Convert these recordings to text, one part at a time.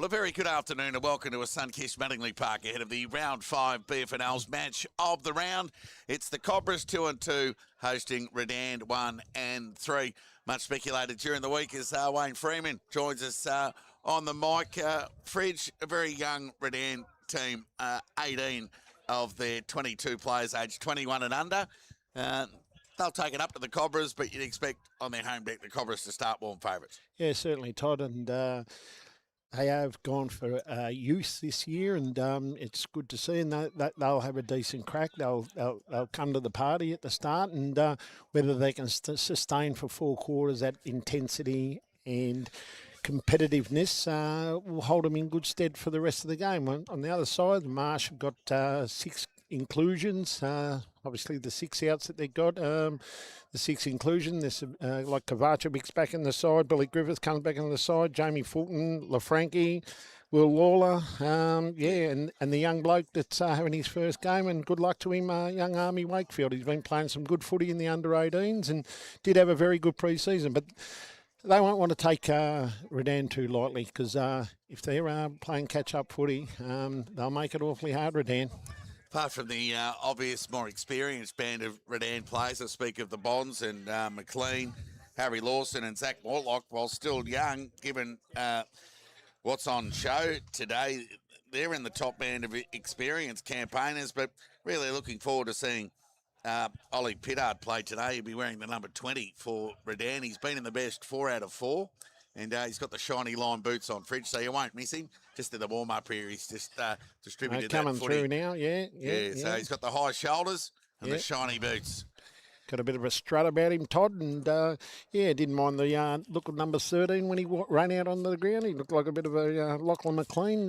Well, a very good afternoon and welcome to a sun-kissed Mattingly Park ahead of the Round 5 BFNL's match of the round. It's the Cobras 2 and 2 hosting Redan 1 and 3. Much speculated during the week as Wayne Freeman joins us on the mic. Fridge, a very young Redan team, 18 of their 22 players aged 21 and under. They'll take it up to the Cobras, but you'd expect on their home deck the Cobras to start warm favourites. Yeah, certainly, Todd, and they have gone for youth this year, and it's good to see. And that they'll have a decent crack. They'll come to the party at the start, and whether they can sustain for 4 quarters that intensity and competitiveness will hold them in good stead for the rest of the game. On the other side, Marsh have got 6 inclusions. Obviously, the 6 outs that they got. The 6 inclusion, there's like Kovacevic's back in the side, Billy Griffith comes back in the side, Jamie Fulton, LaFranchi, Will Lawler, and the young bloke that's having his first game, and good luck to him, young Army Wakefield. He's been playing some good footy in the under-18s and did have a very good pre-season, but they won't want to take Redan too lightly, because if they're playing catch-up footy, they'll make it awfully hard, Redan. Apart from the obvious, more experienced band of Redan players, I speak of the Bonds and McLean, Harry Lawson and Zach Mortlock, while still young, given what's on show today, they're in the top band of experienced campaigners, but really looking forward to seeing Ollie Pittard play today. He'll be wearing the number 20 for Redan. He's been in the best 4 out of 4. And he's got the shiny line boots on, Fridge, so you won't miss him. Just in the warm-up here, he's just distributed coming that footy. Through now, yeah. So he's got the high shoulders and the shiny boots. Got a bit of a strut about him, Todd, and didn't mind the look of number 13 when he ran out on the ground. He looked like a bit of a Lachlan McLean.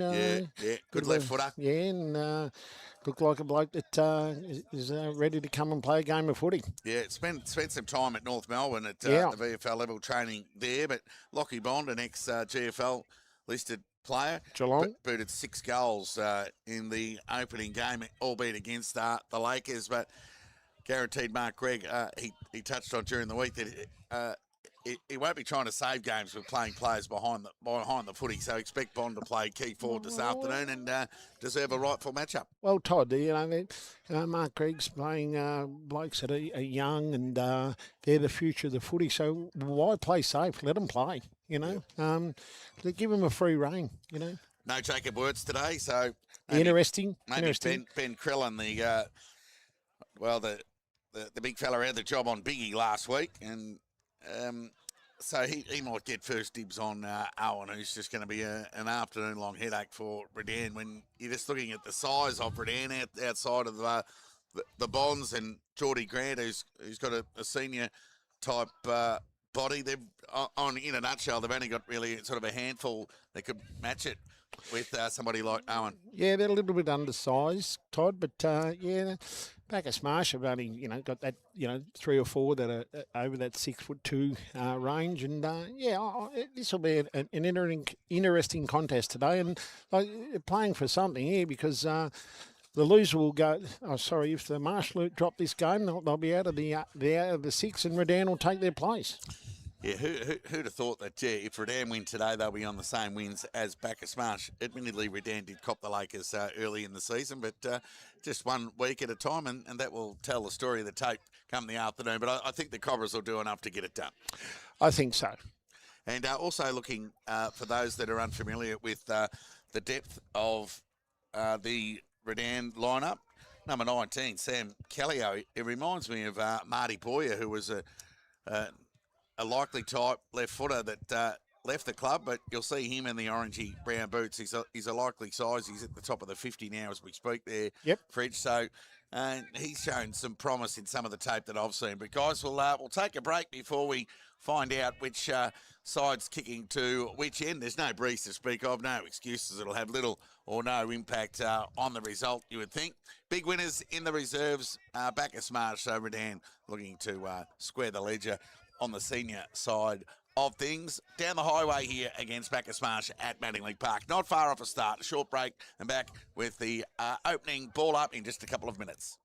Good left footer. Yeah, and looked like a bloke that is ready to come and play a game of footy. Yeah, spent some time at North Melbourne at the VFL level training there, but Lockie Bond, an ex-GFL listed player, Geelong booted 6 goals in the opening game, albeit against the Lakers, but guaranteed Mark Gregg, he touched on during the week that he won't be trying to save games with playing players behind the footy, so expect Bond to play key forward this afternoon and deserve a rightful matchup. Well, Todd, Mark Gregg's playing blokes that are young, and they're the future of the footy, so why play safe? Let them play, give them a free rein, No Jacob Wirtz today, so Interesting. Ben Crellin, the big fella had the job on Biggie last week, and so he might get first dibs on Owen, who's just going to be an afternoon-long headache for Redan. When you're just looking at the size of Redan outside of the Bonds and Geordie Grant, who's got a senior-type body. They've, in a nutshell, they've only got really sort of a handful that could match it with somebody like Owen. Yeah, they're a little bit undersized, Todd, but Bacchus Marsh have only, got that, 3 or 4 that are over that 6'2" range, and this will be an interesting contest today, and playing for something here because the loser will go. If the Marsh drop this game, they'll be out of the 6, and Redan will take their place. Yeah, who'd have thought that, if Redan win today, they'll be on the same wins as Bacchus Marsh. Admittedly, Redan did cop the Lakers early in the season, but just 1 week at a time, and that will tell the story of the tape come the afternoon. But I think the Cobras will do enough to get it done. I think so. And also looking for those that are unfamiliar with the depth of the Redan lineup, number 19, Sam Callio, it reminds me of Marty Boyer, who was a likely type left footer that left the club, but you'll see him in the orangey brown boots. He's a likely size. He's at the top of the 50 now as we speak there, Fridge. So he's shown some promise in some of the tape that I've seen. But guys, we'll take a break before we find out which side's kicking to which end. There's no breeze to speak of, no excuses. It'll have little or no impact on the result, you would think. Big winners in the reserves, Bacchus Marsh, so Redan looking to square the ledger on the senior side of things. Down the highway here against Bacchus Marsh at Mattingly Park. Not far off a start. A short break and back with the opening ball up in just a couple of minutes.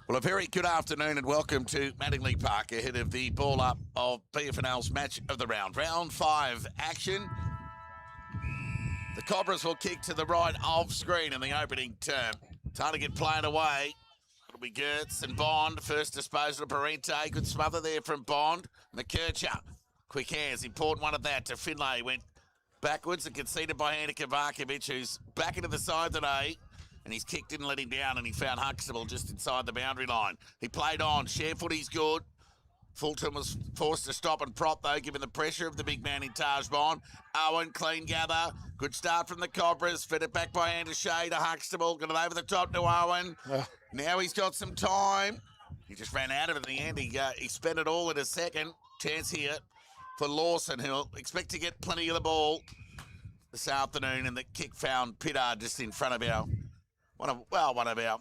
Well, a very good afternoon and welcome to Mattingly Park ahead of the ball up of FNL's match of the round. Round 5 action. The Cobras will kick to the right of screen in the opening term. Time to get played away. It'll be Gertz and Bond. First disposal of Parente. Good smother there from Bond. McKercher. Quick hands. Important one of that to Finlay. Went backwards and conceded by Andy Kovacevic, who's back into the side today. And he's kicked in and let him down, and he found Huxtable just inside the boundary line. He played on. Sharefoot, he's good. Fulton was forced to stop and prop, though, given the pressure of the big man in Taj Bond. Owen, clean gather. Good start from the Cobras. Fed it back by Andershay to Huxtable. Got it over the top to Owen. Now he's got some time. He just ran out of it in the end. He spent it all in a second. Chance here for Lawson, who'll expect to get plenty of the ball this afternoon. And the kick found Pittard just in front of our one of our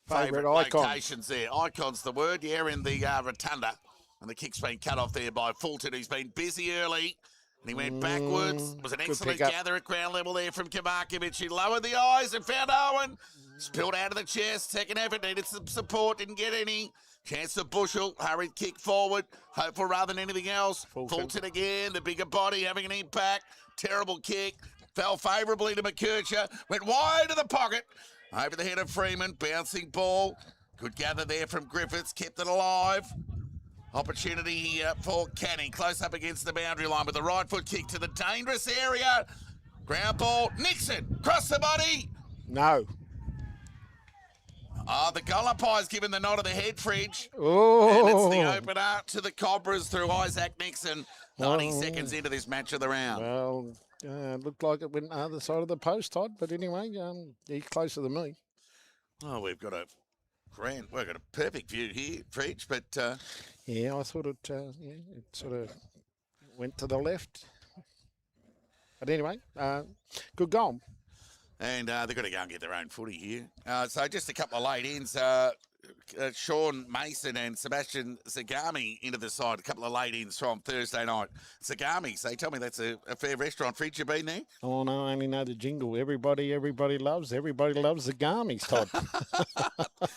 favourite locations there. Icon's the word, yeah, in the rotunda. And the kick's been cut off there by Fulton, who's been busy early. And he went backwards. It was an excellent gather at ground level there from Kovacevic. He lowered the eyes and found Owen. Spilled out of the chest. Second effort, needed some support, didn't get any. Chance for Bushell. Hurried kick forward. Hopeful rather than anything else. Fulton again, the bigger body having an impact. Terrible kick. Fell favourably to McKercher. Went wide to the pocket. Over the head of Freeman, bouncing ball. Good gather there from Griffiths, kept it alive. Opportunity here for Canning, close up against the boundary line with the right foot kick to the dangerous area. Ground ball, Nixon, cross the body. No. The goal umpire's given the nod of the head, Fridge. Oh. And it's the opener to the Cobras through Isaac Nixon. 90 seconds into this match of the round. Well, looked like it went other side of the post, Todd. But anyway, he's closer than me. Oh, we've got a perfect view here, Fridge. But yeah, I thought it sort of went to the left. But anyway, good goal. And they've got to go and get their own footy here. So just a couple of late ins. Sean Mason and Sebastian Zagami into the side. A couple of late ins from Thursday night. Zagami's, they tell me that's a fair restaurant. Fridge, you been there? Oh, no, I only know the jingle. Everybody loves Zagami's, Todd.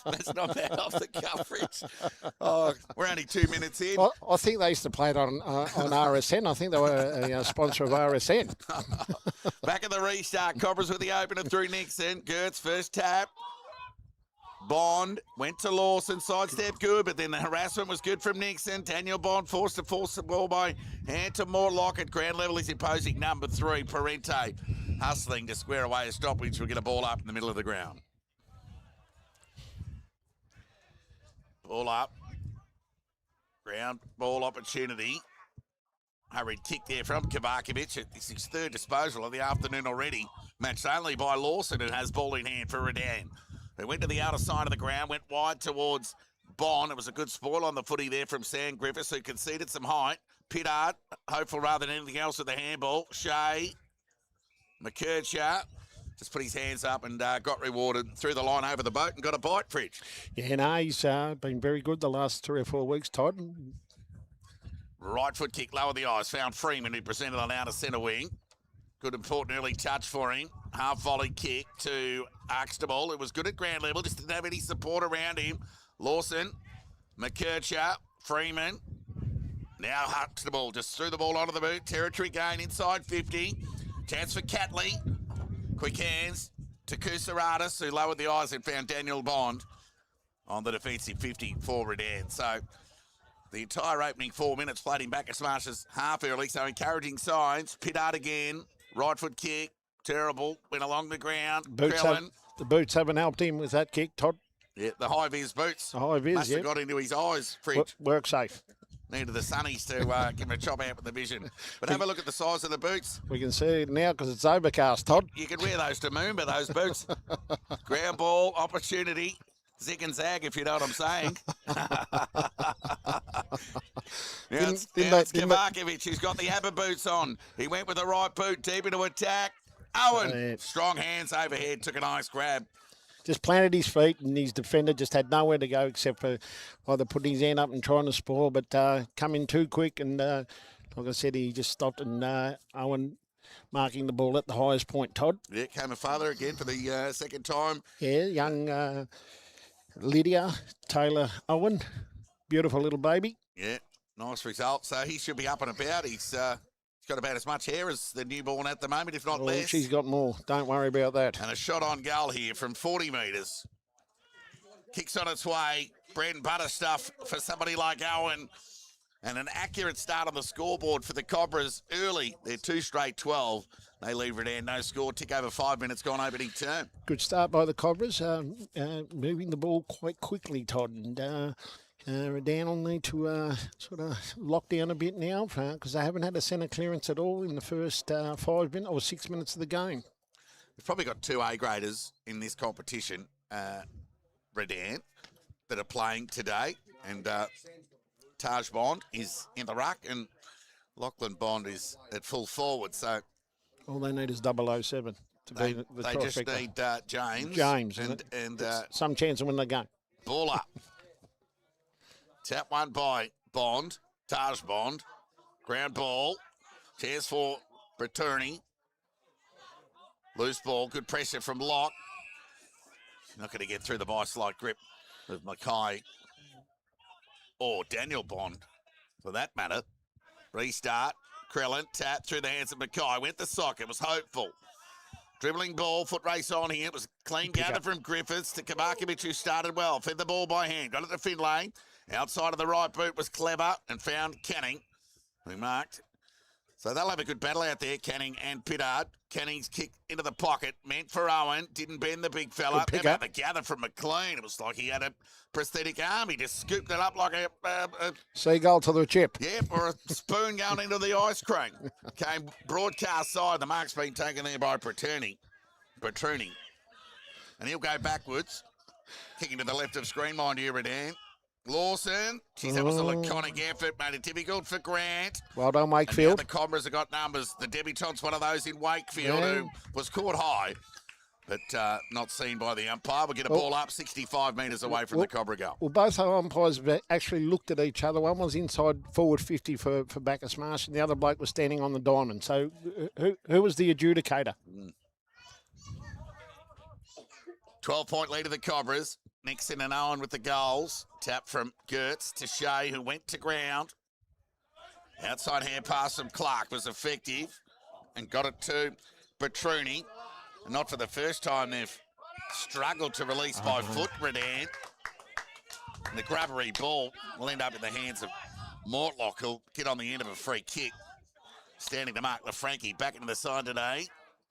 That's not bad off the coverage. Oh, we're only 2 minutes in. I think they used to play it on RSN. I think they were a sponsor of RSN. Back at the restart. Cobras with the opener through Nixon. Gertz first tap. Bond went to Lawson, sidestep good, but then the harassment was good from Nixon. Daniel Bond forced to force the ball by hand to Morlock at ground level. He's imposing number 3, Parente, hustling to square away a stoppage. We'll get a ball up in the middle of the ground. Ball up. Ground ball opportunity. Hurried kick there from Kovacevic. It's his third disposal of the afternoon already. Matched only by Lawson, who has ball in hand for Redan. They went to the outer side of the ground, went wide towards Bond. It was a good spoil on the footy there from Sam Griffiths, who conceded some height. Pittard, hopeful rather than anything else with the handball. Shea, McKercher, just put his hands up and got rewarded through the line over the boat and got a bite, Fridge. Yeah, no, he's been very good the last 3 or 4 weeks, Todd. Right foot kick, lower the eyes. Found Freeman, who presented on outer centre wing. Good important early touch for him. Half volley kick to Huxtable. It was good at ground level, just didn't have any support around him. Lawson, McKercher, Freeman. Now Huxtable just threw the ball onto the boot. Territory gain inside 50. Chance for Catley. Quick hands to Kusaratis, who lowered the eyes and found Daniel Bond on the defensive 50 for Redan. So the entire opening 4 minutes played in Bacchus Marsh's half early, so encouraging signs. Pittard again, right foot kick, terrible, went along the ground. The boots haven't helped him with that kick, Todd. Yeah, the high-vis boots. The high-vis, must have got into his eyes, Fridge. Work safe. Needed the sunnies to give him a chop out with the vision. But have a look at the size of the boots. We can see it now because it's overcast, Todd. You could wear those to Moomba, those boots. Ground ball, opportunity. Zig and zag, if you know what I'm saying. It's Kovacevic who's got the ABBA boots on. He went with the right boot deep into attack. Owen, strong hands overhead, took a nice grab. Just planted his feet, and his defender just had nowhere to go except for either putting his hand up and trying to spoil, but come in too quick. And like I said, he just stopped, and Owen marking the ball at the highest point, Todd. Yeah, came a father again for the second time. Yeah, young Lydia Taylor Owen. Beautiful little baby. Yeah, nice result. So he should be up and about. He's got about as much hair as the newborn at the moment, if not less. She's got more. Don't worry about that. And a shot on goal here from 40 metres. Kicks on its way. Bread and butter stuff for somebody like Owen. And an accurate start on the scoreboard for the Cobras early. They're 2 straight 12. They leave Redan no score. Tick over 5 minutes gone opening term. Good start by the Cobras. Moving the ball quite quickly, Todd. And Redan will need to sort of lock down a bit now because they haven't had a centre clearance at all in the first 5 minutes or 6 minutes of the game. We've probably got 2 A-graders in this competition, Redan, that are playing today. And Taj Bond is in the ruck and Lachlan Bond is at full forward. So all they need is 007 to be the They just need James. James. And some chance of winning the game. Ball up. Tap one by Bond. Taj Bond. Ground ball. Chance for Redany. Loose ball. Good pressure from Locke. Not going to get through the vice-like grip of Mackay. Or Daniel Bond, for that matter. Restart. Krellin, tap through the hands of Mackay. Went the socket, was hopeful. Dribbling ball, foot race on here. It was a clean gather from Griffiths to Kavakovic, who started well. Fed the ball by hand. Got it to Finlay. Outside of the right boot was clever and found Canning, who marked. So they'll have a good battle out there, Canning and Pittard. Canning's kick into the pocket, meant for Owen, didn't bend the big fella. How about the gather from McLean? It was like he had a prosthetic arm. He just scooped it up like a seagull to the chip. Yep, or a spoon going into the ice cream. Came broadcast side. The mark's been taken there by Bertuni. And he'll go backwards. Kicking to the left of screen, mind you, Redan. Lawson, geez, that was a laconic effort, made it difficult for Grant. Well done, Wakefield. And now the Cobras have got numbers. The debutante's one of those in Wakefield who was caught high, but not seen by the umpire. We'll get a ball up 65 metres away from the Cobra goal. Well, both our umpires have actually looked at each other. One was inside forward 50 for Bacchus Marsh, and the other bloke was standing on the diamond. So who was the adjudicator? 12-point lead of the Cobras. Nixon and Owen with the goals. Tap from Gertz to Shea, who went to ground. Outside hand pass from Clark was effective and got it to Bertuni. And not for the first time they've struggled to release by foot, Redan. And the grubbery ball will end up in the hands of Mortlock, who'll get on the end of a free kick. Standing to mark LaFranchi back into the side today.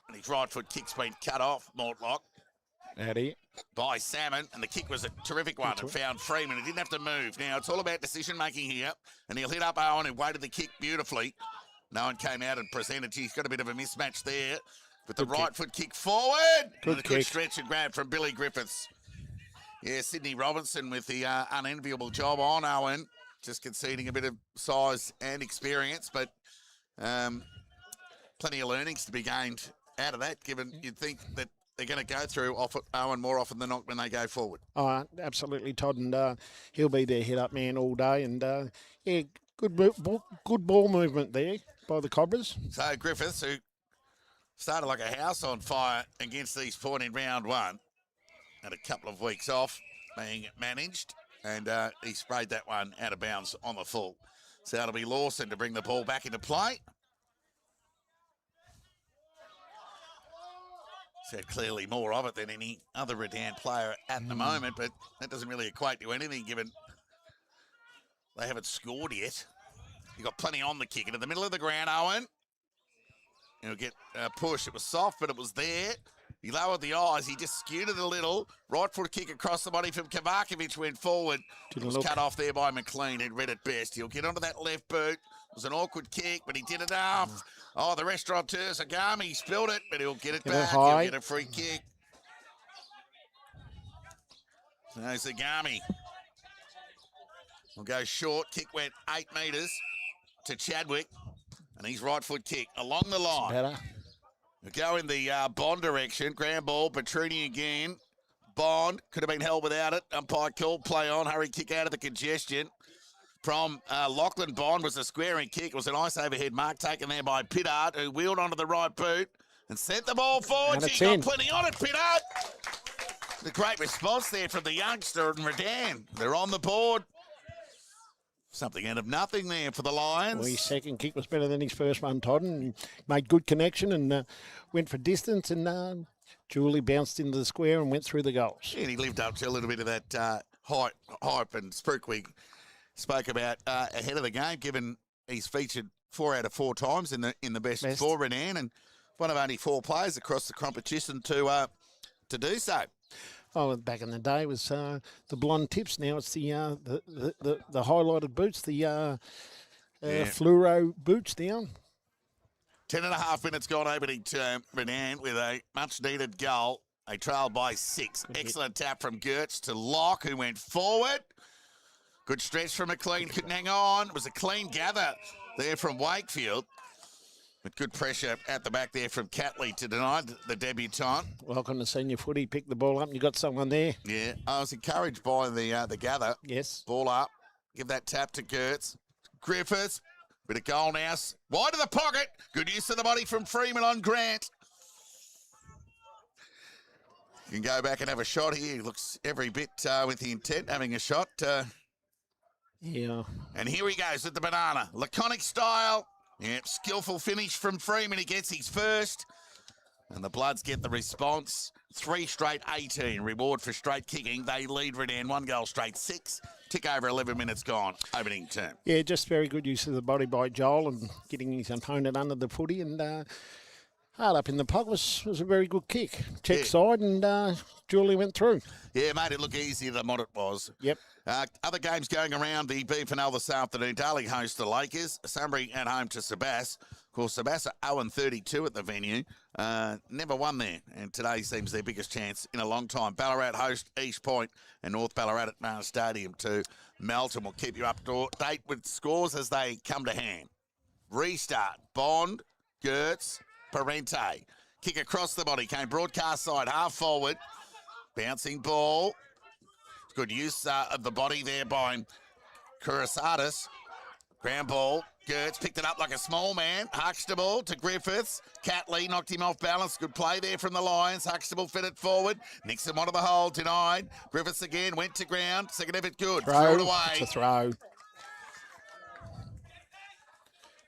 And his right foot kick's been cut off, Mortlock. Howdy. By Salmon, and the kick was a terrific one and found Freeman. He didn't have to move. Now, it's all about decision-making here, and he'll hit up Owen, who weighted the kick beautifully. No one came out and presented. He's got a bit of a mismatch there. With the right foot kick forward. Good stretch and grab from Billy Griffiths. Yeah, Sydney Robinson with the unenviable job on Owen. Just conceding a bit of size and experience, but plenty of learnings to be gained out of that, given you'd think that they're going to go through Owen more often than not when they go forward. Oh, absolutely, Todd, and he'll be their hit-up man all day. And, yeah, good ball movement there by the Cobras. So Griffiths, who started like a house on fire against East Point in round 1, had a couple of weeks off being managed, and he sprayed that one out of bounds on the full. So it'll be Lawson to bring the ball back into play. He's had clearly more of it than any other Redan player at the moment, but that doesn't really equate to anything given they haven't scored yet. You've got plenty on the kick. Into the middle of the ground, Owen. He'll get a push. It was soft, but it was there. He lowered the eyes. He just skewed it a little. Right foot kick across the body from Kavakovic went forward. It was cut off there by McLean, who'd read it best. He'll get onto that left boot. It was an awkward kick, but he did enough. Oh, the restaurateur, Sagami, spilled it, but he'll get it back. He'll get a free kick. So Sagami will go short. Kick went 8 metres to Chadwick, and his right foot kick along the line. Better. We'll go in the Bond direction. Ground ball, Bertuni again. Bond could have been held without it. Umpire called play on. Hurry kick out of the congestion. From Lachlan Bond was a squaring kick. It was a nice overhead mark taken there by Pittard, who wheeled onto the right boot and sent the ball forward. She got plenty on it, Pittard. The great response there from the youngster and Redan. They're on the board. Something out of nothing there for the Lions. Well, his second kick was better than his first one, Todd, and made good connection and went for distance. And Julie bounced into the square and went through the goals. Yeah, and he lived up to a little bit of that hype and spruik we spoke about ahead of the game, given he's featured 4 out of 4 times in the best 4 Redan, and one of only 4 players across the competition to do so. Oh, back in the day was the blonde tips. Now it's the highlighted boots, the fluoro boots down. 10.5 minutes gone opening term. Redan with a much-needed goal. They trailed by 6. Excellent tap from Gertz to Locke, who went forward. Good stretch from McLean. Couldn't hang on. It was a clean gather there from Wakefield. But good pressure at the back there from Catley to deny the debutant. Welcome to senior footy. Pick the ball up and you got someone there. Yeah, I was encouraged by the gather. Yes. Ball up. Give that tap to Gertz. Griffiths. Bit of goal now. Wide of the pocket. Good use of the body from Freeman on Grant. You can go back and have a shot here. He looks every bit with the intent having a shot. Yeah. And here he goes with the banana. Laconic style. Yep, skillful finish from Freeman. He gets his first. And the Bloods get the response. 3 straight 18. Reward for straight kicking. They lead Redan 1 goal straight 6. Tick over 11 minutes gone. Opening term. Yeah, just very good use of the body by Joel and getting his opponent under the footy. And hard up in the puck was a very good kick. Check side and Julie went through. Yeah, made it look easier than what it was. Yep. Other games going around the FNL this afternoon. Darling host the Lakers. Sunbury at home to Sebass. Of course, Sebass are 0-32 at the venue. Never won there. And today seems their biggest chance in a long time. Ballarat host East Point and North Ballarat at Mars Stadium to Melton. We'll keep you up to date with scores as they come to hand. Restart. Bond. Gertz. Parente. Kick across the body. Came broadcast side. Half forward. Bouncing ball. Good use of the body there by Kurisadis. Ground ball. Gertz picked it up like a small man. Huxtable to Griffiths. Catley knocked him off balance. Good play there from the Lions. Huxtable fit it forward. Nixon wanted the hole. Denied. Griffiths again. Went to ground. Second effort good. Threw it away. It's a throw.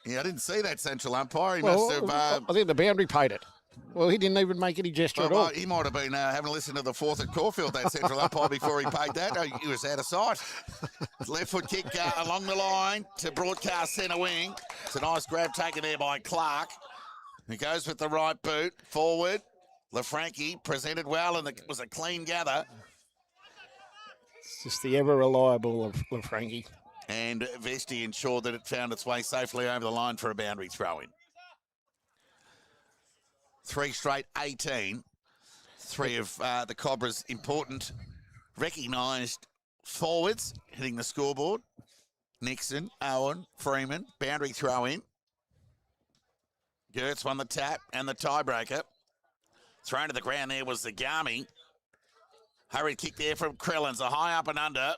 Yeah, I didn't see that central umpire. He must have... I think the boundary paid it. Well, he didn't even make any gesture at all. He might have been having a listen to the 4th at Caulfield, that central umpire, before he paid that. He was out of sight. Left foot kick along the line to broadcast centre wing. It's a nice grab taken there by Clark. He goes with the right boot. Forward. LaFranchi presented well, and it was a clean gather. It's just the ever-reliable of LaFranchi. And Vesti ensured that it found its way safely over the line for a boundary throw-in. 3 straight 18. 3 of the Cobras' important recognised forwards hitting the scoreboard. Nixon, Owen, Freeman, boundary throw-in. Gertz won the tap and the tiebreaker. Thrown to the ground there was Zagami. Hurried kick there from Krellins, a high up and under.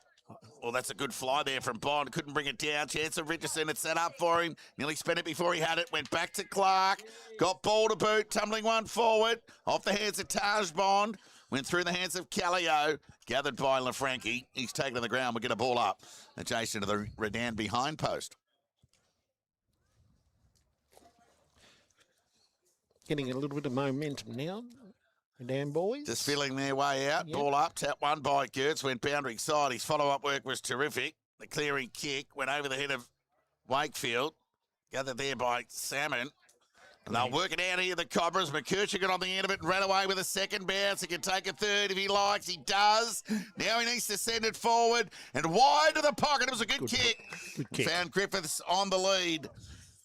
Well, that's a good fly there from Bond. Couldn't bring it down. Chance of Richardson. It's set up for him. Nearly spent it before he had it. Went back to Clark. Got ball to boot. Tumbling one forward. Off the hands of Taj Bond. Went through the hands of Callio. Gathered by LaFranchi. He's taken to the ground. We'll get a ball up. Adjacent to the Redan behind post. Getting a little bit of momentum now. Redan boys. Just feeling their way out. Yep. Ball up. Tap one by Gertz. Went boundary side. His follow-up work was terrific. The clearing kick went over the head of Wakefield. Gathered there by Salmon. And they'll work it out here, the Cobras. McKercher got on the end of it and ran away with a second bounce. He can take a third if he likes. He does. Now he needs to send it forward and wide to the pocket. It was a good kick. Good kick. Found Griffiths on the lead.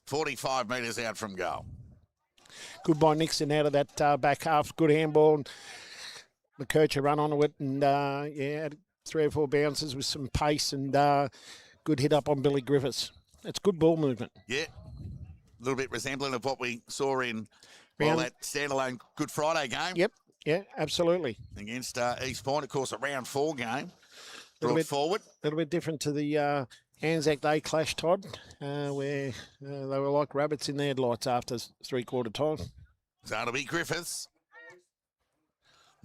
45 metres out from goal. Good by Nixon out of that back half. Good handball. McKercher run onto it and, had 3 or 4 bounces with some pace and good hit up on Billy Griffiths. It's good ball movement. Yeah. A little bit resembling of what we saw in that standalone Good Friday game. Yep. Yeah, absolutely. Against East Point, of course, a round 4 game. Brought forward. A little bit different to the Anzac Day clash, Todd, where they were like rabbits in the headlights after 3/4 time. So it'll be Griffiths.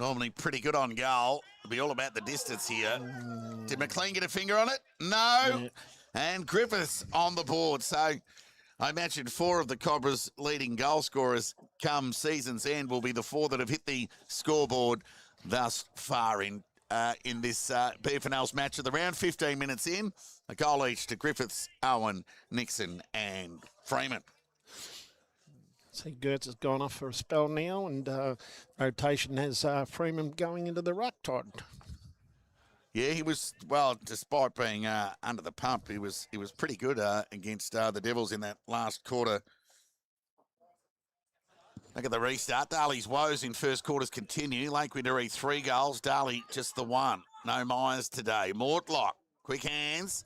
Normally pretty good on goal. It'll be all about the distance here. Did McLean get a finger on it? No. Yeah. And Griffiths on the board. So I imagine 4 of the Cobras' leading goal scorers come season's end will be the 4 that have hit the scoreboard thus far in this FNL's match of the round. 15 minutes in, a goal each to Griffiths, Owen, Nixon and Freeman. See, Gertz has gone off for a spell now, and rotation has Freeman going into the ruck, Todd. Yeah, he was, well, despite being under the pump, he was pretty good against the Devils in that last quarter. Look at the restart. Darley's woes in first quarters continue. Lake Winderee 3 goals. Darley just the 1. No Myers today. Mortlock, quick hands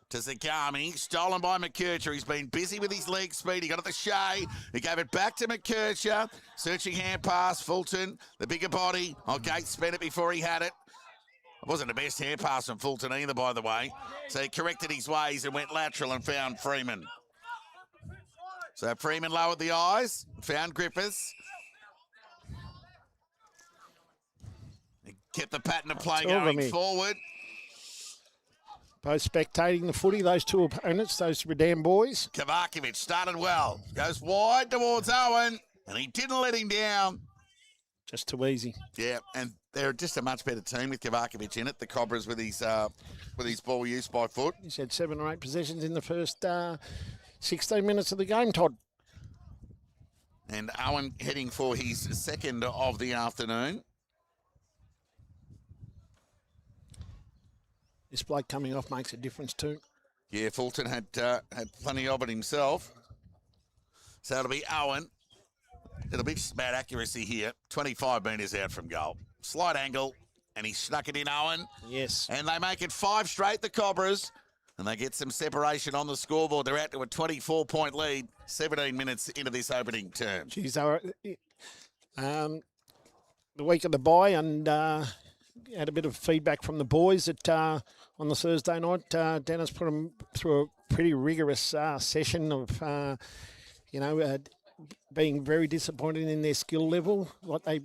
to Zagami. Stolen by McKercher. He's been busy with his leg speed. He got it to Shea. He gave it back to McKercher. Searching hand pass. Fulton, the bigger body. Oh, Gates spent it before he had it. It wasn't the best hand pass from Fulton either, by the way. So he corrected his ways and went lateral and found Freeman. So Freeman lowered the eyes, found Griffiths. He kept the pattern of play going forward. Both spectating the footy, those two opponents, those Redan boys. Kovacevic started well. Goes wide towards Owen, and he didn't let him down. Just too easy. Yeah, and they're just a much better team with Kovacevic in it. The Cobras with his ball use by foot. He's had 7 or 8 possessions in the first 16 minutes of the game, Todd. And Owen heading for his second of the afternoon. This bloke coming off makes a difference too. Yeah, Fulton had plenty of it himself. So it'll be Owen. It'll be just about accuracy here. 25 metres out from goal. Slight angle, and he snuck it in, Owen. Yes. And they make it 5 straight, the Cobras. And they get some separation on the scoreboard. They're out to a 24-point lead, 17 minutes into this opening term. Geez, they were the week of the bye, and had a bit of feedback from the boys that on the Thursday night, Dennis put them through a pretty rigorous session of, being very disappointed in their skill level, what they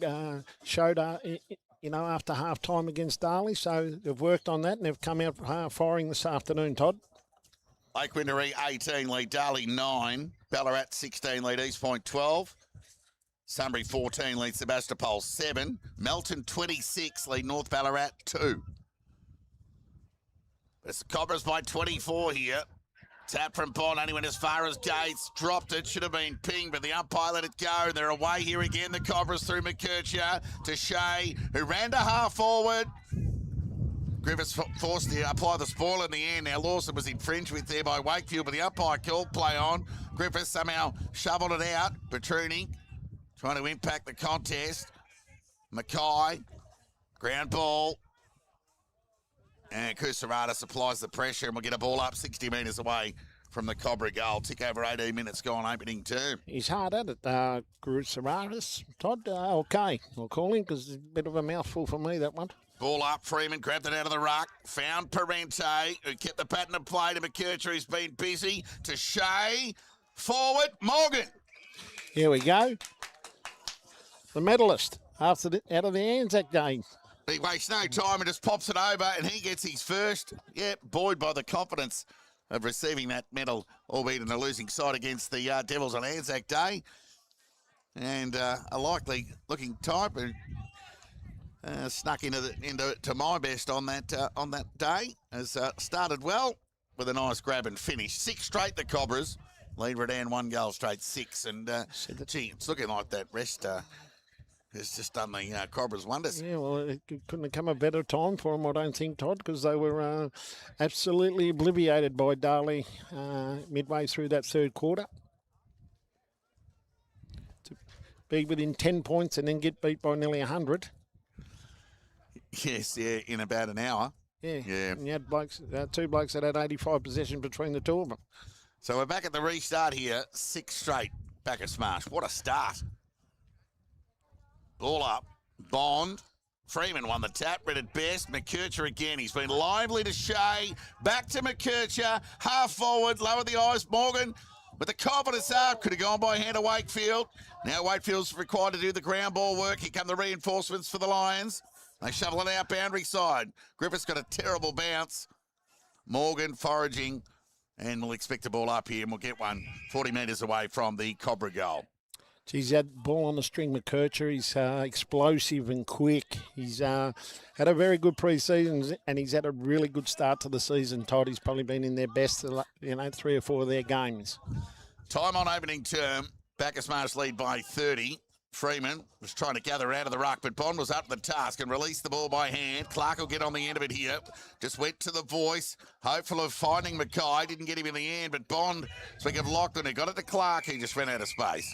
showed after half-time against Darley. So they've worked on that, and they've come out firing this afternoon, Todd. Lake Winderee 18 lead, Darley 9, Ballarat 16 lead, East Point 12, Sunbury 14 lead, Sebastopol 7, Melton 26 lead, North Ballarat 2. It's the Cobras by 24 here. Tap from Bond, only went as far as Gates. Dropped it, should have been pinged, but the umpire let it go. They're away here again. The Cobras through McKercher to Shea, who ran to half forward. Griffiths forced to apply the spoil in the end. Now Lawson was infringed with there by Wakefield, but the umpire called play on. Griffiths somehow shoveled it out. Petruni trying to impact the contest. Mackay, ground ball. And Kusarada supplies the pressure, and we'll get a ball up 60 metres away from the Cobra goal. Tick over 18 minutes gone, opening term. He's hard at it, Kusaradas. Todd, okay. I'll call him because it's a bit of a mouthful for me, that one. Ball up, Freeman grabbed it out of the ruck. Found Parente, who kept the pattern of play to McKercher, who's been busy. To Shea, forward, Morgan. Here we go. The medalist out of the Anzac game. He wastes no time and just pops it over, and he gets his first. Yeah, buoyed by the confidence of receiving that medal, albeit in a losing side against the Devils on Anzac Day. And a likely looking type who snuck into my best on that day. Has started well with a nice grab and finish. 6 straight, the Cobras. Lead Redan 1 goal straight, 6. And, it's looking like that rest has just done the Cobras wonders. Yeah, well, it couldn't have come a better time for them, I don't think, Todd, because they were absolutely obliterated by Darley midway through that third quarter. To be within 10 points and then get beat by nearly 100. Yes, yeah, in about an hour. Yeah. And you had two blokes that had 85 possession between the two of them. So we're back at the restart here. 6 straight, Bacchus Marsh. What a start. Ball up. Bond. Freeman won the tap. Read it best. McKercher again. He's been lively to Shea. Back to McKercher. Half forward. Lower the eyes. Morgan with the confidence up. Could have gone by hand of Wakefield. Now Wakefield's required to do the ground ball work. Here come the reinforcements for the Lions. They shovel it out boundary side. Griffith's got a terrible bounce. Morgan foraging, and we'll expect a ball up here, and we'll get one 40 metres away from the Cobra goal. Geez, that ball on the string, McKercher. He's explosive and quick. He's had a very good pre-season, and he's had a really good start to the season. Todd, he's probably been in their best, 3 or 4 of their games. Time on opening term. Bacchus Marsh lead by 30. Freeman was trying to gather out of the ruck, but Bond was up to the task and released the ball by hand. Clark will get on the end of it here. Just went to the voice, hopeful of finding Mackay. Didn't get him in the end, but Bond, speaking of Lachlan, he got it to Clark. He just ran out of space.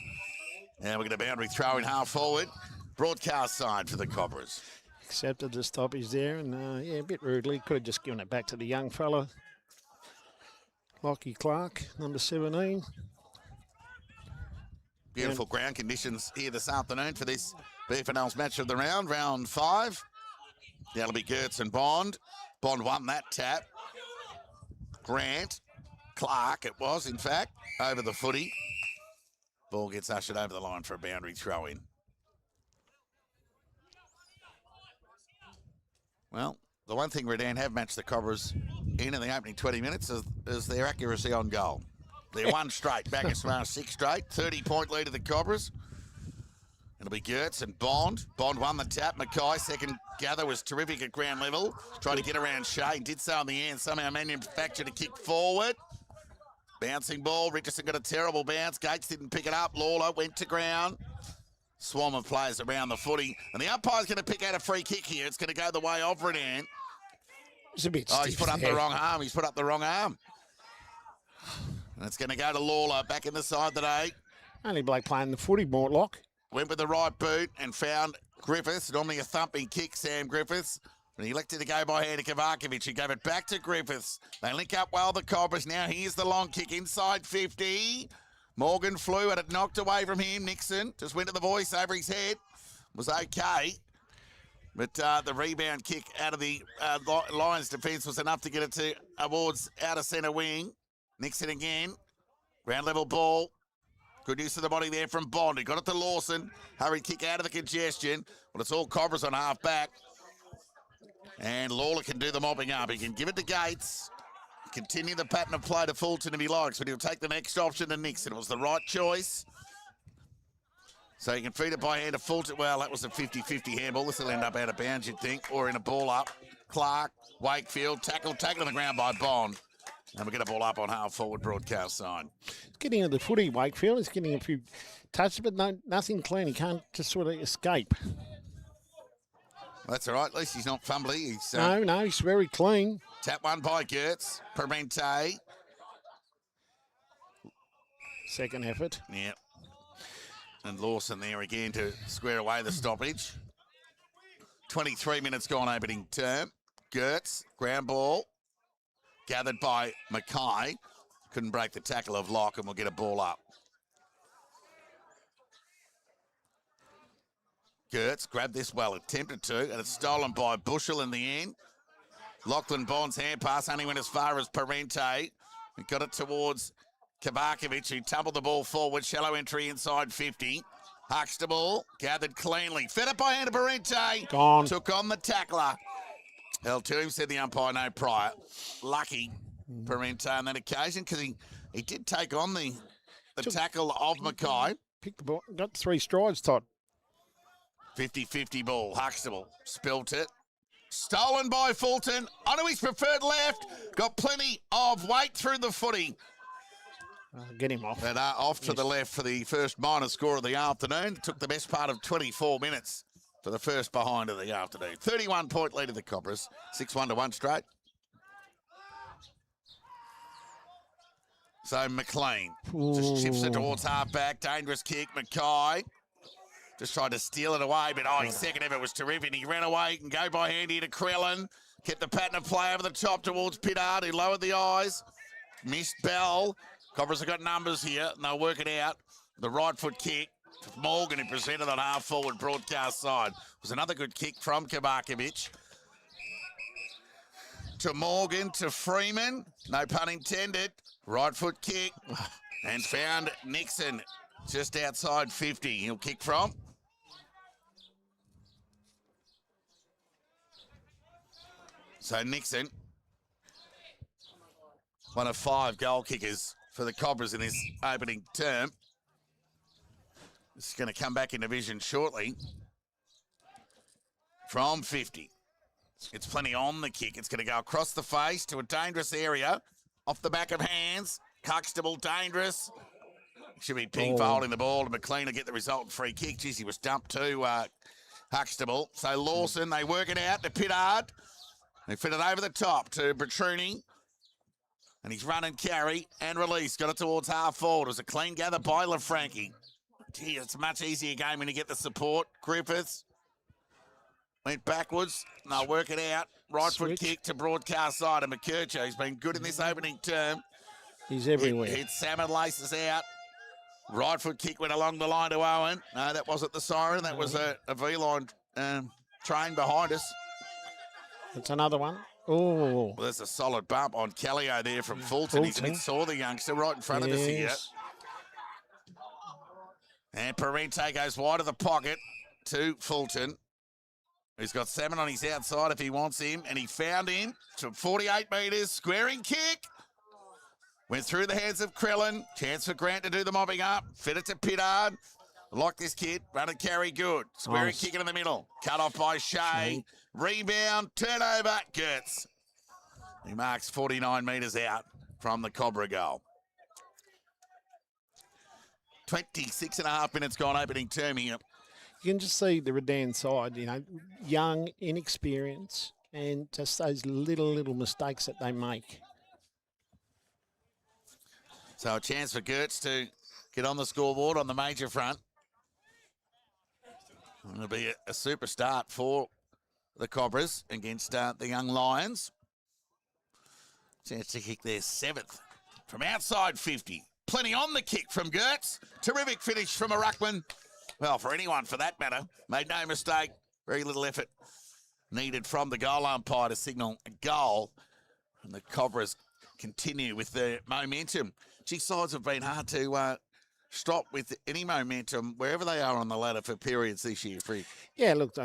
And we get a boundary throw in half forward. Broadcast side for the Cobras. Accepted the stoppage there, and a bit rudely. Could have just given it back to the young fella. Lockie Clark, number 17. Beautiful ground conditions here this afternoon for this FNL's match of the round, round 5. That'll be Gertz and Bond. Bond won that tap. Grant, Clark it was, in fact, over the footy. Ball gets ushered over the line for a boundary throw-in. Well, the one thing Redan have matched the Cobras in the opening 20 minutes is their accuracy on goal. They're one straight, Bacchus Marsh 6 straight, 30-point lead of the Cobras. It'll be Gertz and Bond. Bond won the tap. Mackay, second gather, was terrific at ground level. Tried to get around Shane, did so in the end. Somehow manufactured a kick forward. Bouncing ball, Richardson got a terrible bounce. Gates didn't pick it up. Lawler went to ground. Swarm of players around the footy. And the umpire's going to pick out a free kick here. It's going to go the way of Redan. It's a bit he's put up the wrong arm. He's put up the wrong arm. And it's going to go to Lawler, back in the side today. Only bloke playing the footy, Mortlock. Went with the right boot and found Griffiths. Normally a thumping kick, Sam Griffiths. But he elected to go by hand to Kovacevic. He gave it back to Griffiths. They link up well, the Cobras. Now here's the long kick inside 50. Morgan flew and it knocked away from him. Nixon just went to the voice over his head. Was okay. But the rebound kick out of the Lions defence was enough to get it towards outer centre wing. Nixon again. Ground level ball. Good use of the body there from Bond. He got it to Lawson. Hurried kick out of the congestion. Well, it's all Cobras on half back. And Lawler can do the mopping up. He can give it to Gates. Continue the pattern of play to Fulton if he likes, but he'll take the next option to Nixon. It was the right choice. So he can feed it by hand to Fulton. Well, that was a 50-50 handball. This will end up out of bounds, you'd think, or in a ball up. Clark, Wakefield, taken on the ground by Bond. And we get a ball up on half forward broadcast side. Getting into the footy, Wakefield. He's getting a few touches, but nothing clean. He can't just sort of escape. Well, that's all right. At least he's not fumbly. No, he's very clean. Tap one by Gertz. Parente. Second effort. Yeah. And Lawson there again to square away the stoppage. 23 minutes gone opening term. Gertz, ground ball. Gathered by Mackay. Couldn't break the tackle of Locke, and we'll get a ball up. Gertz grabbed this well, attempted to, and it's stolen by Bushell in the end. Lachlan Bond's hand pass only went as far as Parente. He got it towards Kovacevic, who tumbled the ball forward. Shallow entry inside 50. Huxtable gathered cleanly. Fed it by hand to Parente. Gone. Took on the tackler. Held to him, said the umpire, no prior. Lucky Parente on that occasion, because he did take on the tackle of Mackay. Picked the ball, got 3 strides, Todd. 50-50 ball. Huxtable spilt it. Stolen by Fulton. Onto his preferred left. Got plenty of weight through the footy. Get him off. And off to the left for the first minor score of the afternoon. It took the best part of 24 minutes for the first behind of the afternoon. 31-point lead of the Cobras. 6-1 to 1 straight. So McLean just chips it towards half-back. Dangerous kick. Mackay just tried to steal it away, but his second effort was terrific. He ran away. He can go by hand here to Krellin. Kept the pattern of play over the top towards Pittard, who lowered the eyes. Missed Bell. Cobras have got numbers here, and they'll work it out. The right foot kick. Morgan, who presented on half-forward broadcast side. Was another good kick from Kovacevic. To Morgan, to Freeman. No pun intended. Right foot kick. And found Nixon just outside 50. He'll kick from. So Nixon, one of 5 goal kickers for the Cobras in this opening term. This is going to come back in division shortly. From 50. It's plenty on the kick. It's going to go across the face to a dangerous area. Off the back of hands. Huxtable dangerous. Should be ping for holding the ball, and McLean will get the resultant free kick. Geez, he was dumped to Huxtable. So Lawson, they work it out to Pittard. They fit it over the top to Bertruni. And he's run and carry and release. Got it towards half forward. It was a clean gather by LaFranchi. Gee, it's a much easier game when you get the support. Griffiths went backwards. And they'll work it out. Right foot kick to broadcast side. And McKercher, he's been good in this opening term. He's everywhere. Hit Salmon, laces out. Right foot kick went along the line to Owen. No, that wasn't the siren. That was a V-line train behind us. That's another one. Oh. Well, there's a solid bump on Callio there from Fulton. He saw the youngster right in front of us here. And Parente goes wide of the pocket to Fulton. He's got Salmon on his outside if he wants him. And he found him to 48 metres. Squaring kick. Went through the hands of Krellin. Chance for Grant to do the mobbing up. Fit it to Pittard. Lock this kid. Run and carry good. Squaring kick in the middle. Cut off by Shea. Rebound. Turnover. Gertz. He marks 49 metres out from the Cobra goal. 26.5 minutes gone opening term here. You can just see the Redan side, young, inexperienced, and just those little mistakes that they make. So a chance for Gertz to get on the scoreboard on the major front. It'll be a super start for the Cobras against the young Lions. Chance to kick their 7th from outside 50. Plenty on the kick from Gertz. Terrific finish from a ruckman. Well, for anyone for that matter. Made no mistake. Very little effort needed from the goal umpire to signal a goal. And the Cobras continue with the momentum. Gee, sides have been hard to stop with any momentum wherever they are on the ladder for periods this year, Frick. Yeah, look,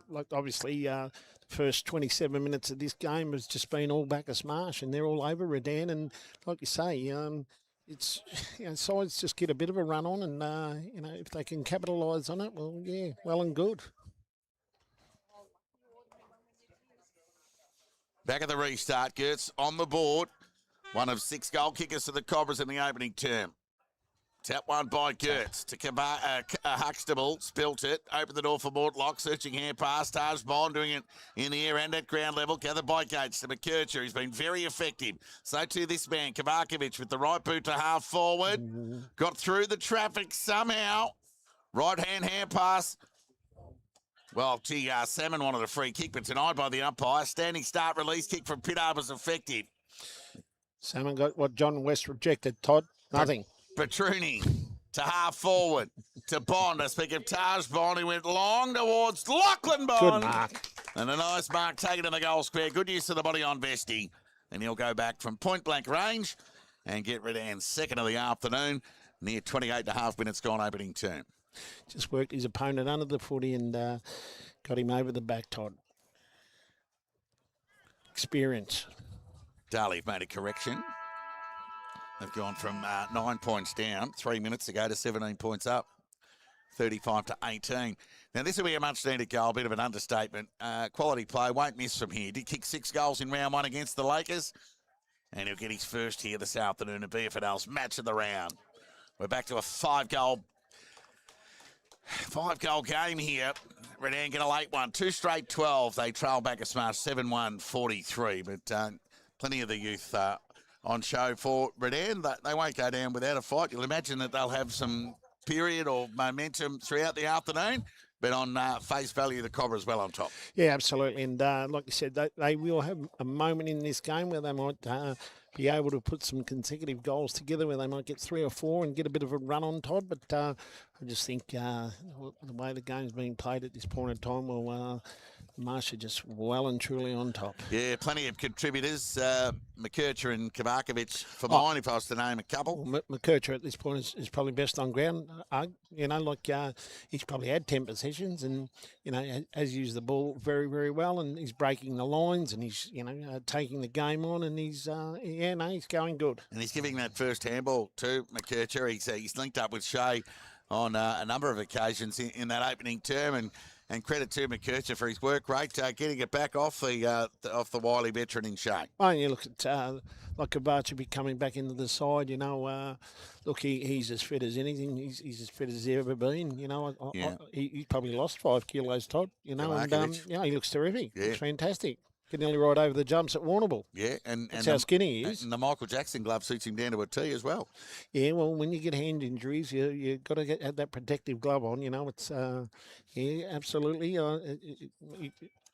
like obviously the first 27 minutes of this game has just been all Bacchus Marsh, and they're all over Redan. And like you say, it's sides just get a bit of a run on, and if they can capitalise on it, well, yeah, well and good. Back at the restart, Gertz on the board. One of 6 goal kickers to the Cobras in the opening term. Tap one by Gertz to Huxtable, spilt it, opened the door for Mortlock, searching hand pass, Taj Bond doing it in the air and at ground level, gathered by Gates to McKercher. He's been very effective. So too this man, Kovacevic, with the right boot to half forward, got through the traffic somehow. Right hand pass. Well, Salmon wanted a free kick, but denied by the umpire. Standing start release kick from Pittard was effective. Salmon got what John West rejected, Todd. Nothing. Bertruni to half forward to Bond. I speak of Taj Bond. He went long towards Lachlan Bond. Good mark. And a nice mark taken in the goal square. Good use of the body on Vesty. And he'll go back from point blank range and get Redan's 2nd of the afternoon. Near 28.5 minutes gone opening term. Just worked his opponent under the footy and got him over the back, Todd. Experience. Darley have made a correction. They've gone from 9 points down 3 minutes ago to 17 points up, 35 to 18. Now, this will be a much-needed goal, a bit of an understatement. Quality play, won't miss from here. Did kick 6 goals in round 1 against the Lakers, and he'll get his first here this afternoon at BFNL's match of the round. We're back to a 5-goal game here. Redan get a late one. 2 straight 12. They trail Bacchus Marsh 7-1, 43. But plenty of the youth on show for Redan. They won't go down without a fight. You'll imagine that they'll have some period or momentum throughout the afternoon. But on face value, the Cobra as well on top. Yeah, absolutely. And like you said, they will have a moment in this game where they might be able to put some consecutive goals together, where they might get 3 or 4 and get a bit of a run on, Todd. But I just think the way the game's being played at this point in time, well, Marsh are just well and truly on top. Yeah, plenty of contributors. McKercher and Kavakovic for Oh. mine, if I was to name a couple. Well, McKercher at this point is probably best on ground. He's probably had 10 possessions and, has used the ball very, very well, and he's breaking the lines and he's, taking the game on, and he's going good. And he's giving that first handball to McKercher. He's linked up with Shea on a number of occasions in that opening term, and credit to McKercher for his work rate, getting it back off the wily veteran in Shea. Oh, and you look at like Kavakovic coming back into the side. Look, he's as fit as anything. He's as fit as he's ever been. He's probably lost 5 kilos, Todd. He looks terrific. Yeah. Looks fantastic. Could nearly ride over the jumps at Warrnambool. Yeah, and That's how skinny he is. And the Michael Jackson glove suits him down to a T as well. Yeah, well, when you get hand injuries, you got to have that protective glove on. It's absolutely.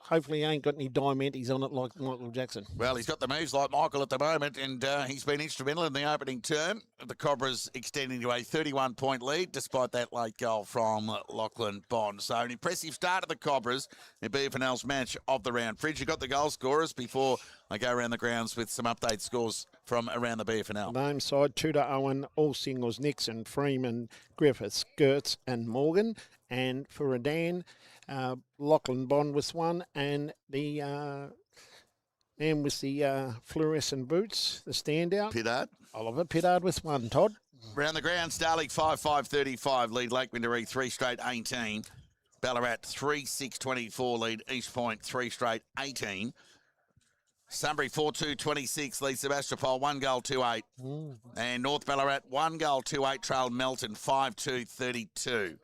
Hopefully, he ain't got any diamantes on it like Michael Jackson. Well, he's got the moves like Michael at the moment, and he's been instrumental in the opening term. The Cobras extending to a 31-point lead, despite that late goal from Lachlan Bond. So an impressive start of the Cobras in BFNL's match of the round. Fridge, you got the goal scorers before I go around the grounds with some update scores from around the BFNL. Name side, Tudor, Owen, all singles, Nixon, Freeman, Griffiths, Gertz and Morgan. And for Redan, Lachlan Bond was one, and the man with the fluorescent boots, the standout. Pittard. Oliver Pittard with one, Todd. Round the ground, Starleague 5-5-35, lead Lake Windermere 3 straight 18. Ballarat 3-6-24, lead East Point 3 straight 18. Sunbury 4-2-26, lead Sebastopol 1 goal 2-8. And North Ballarat 1 goal 2-8, trailed Melton 5-2-32.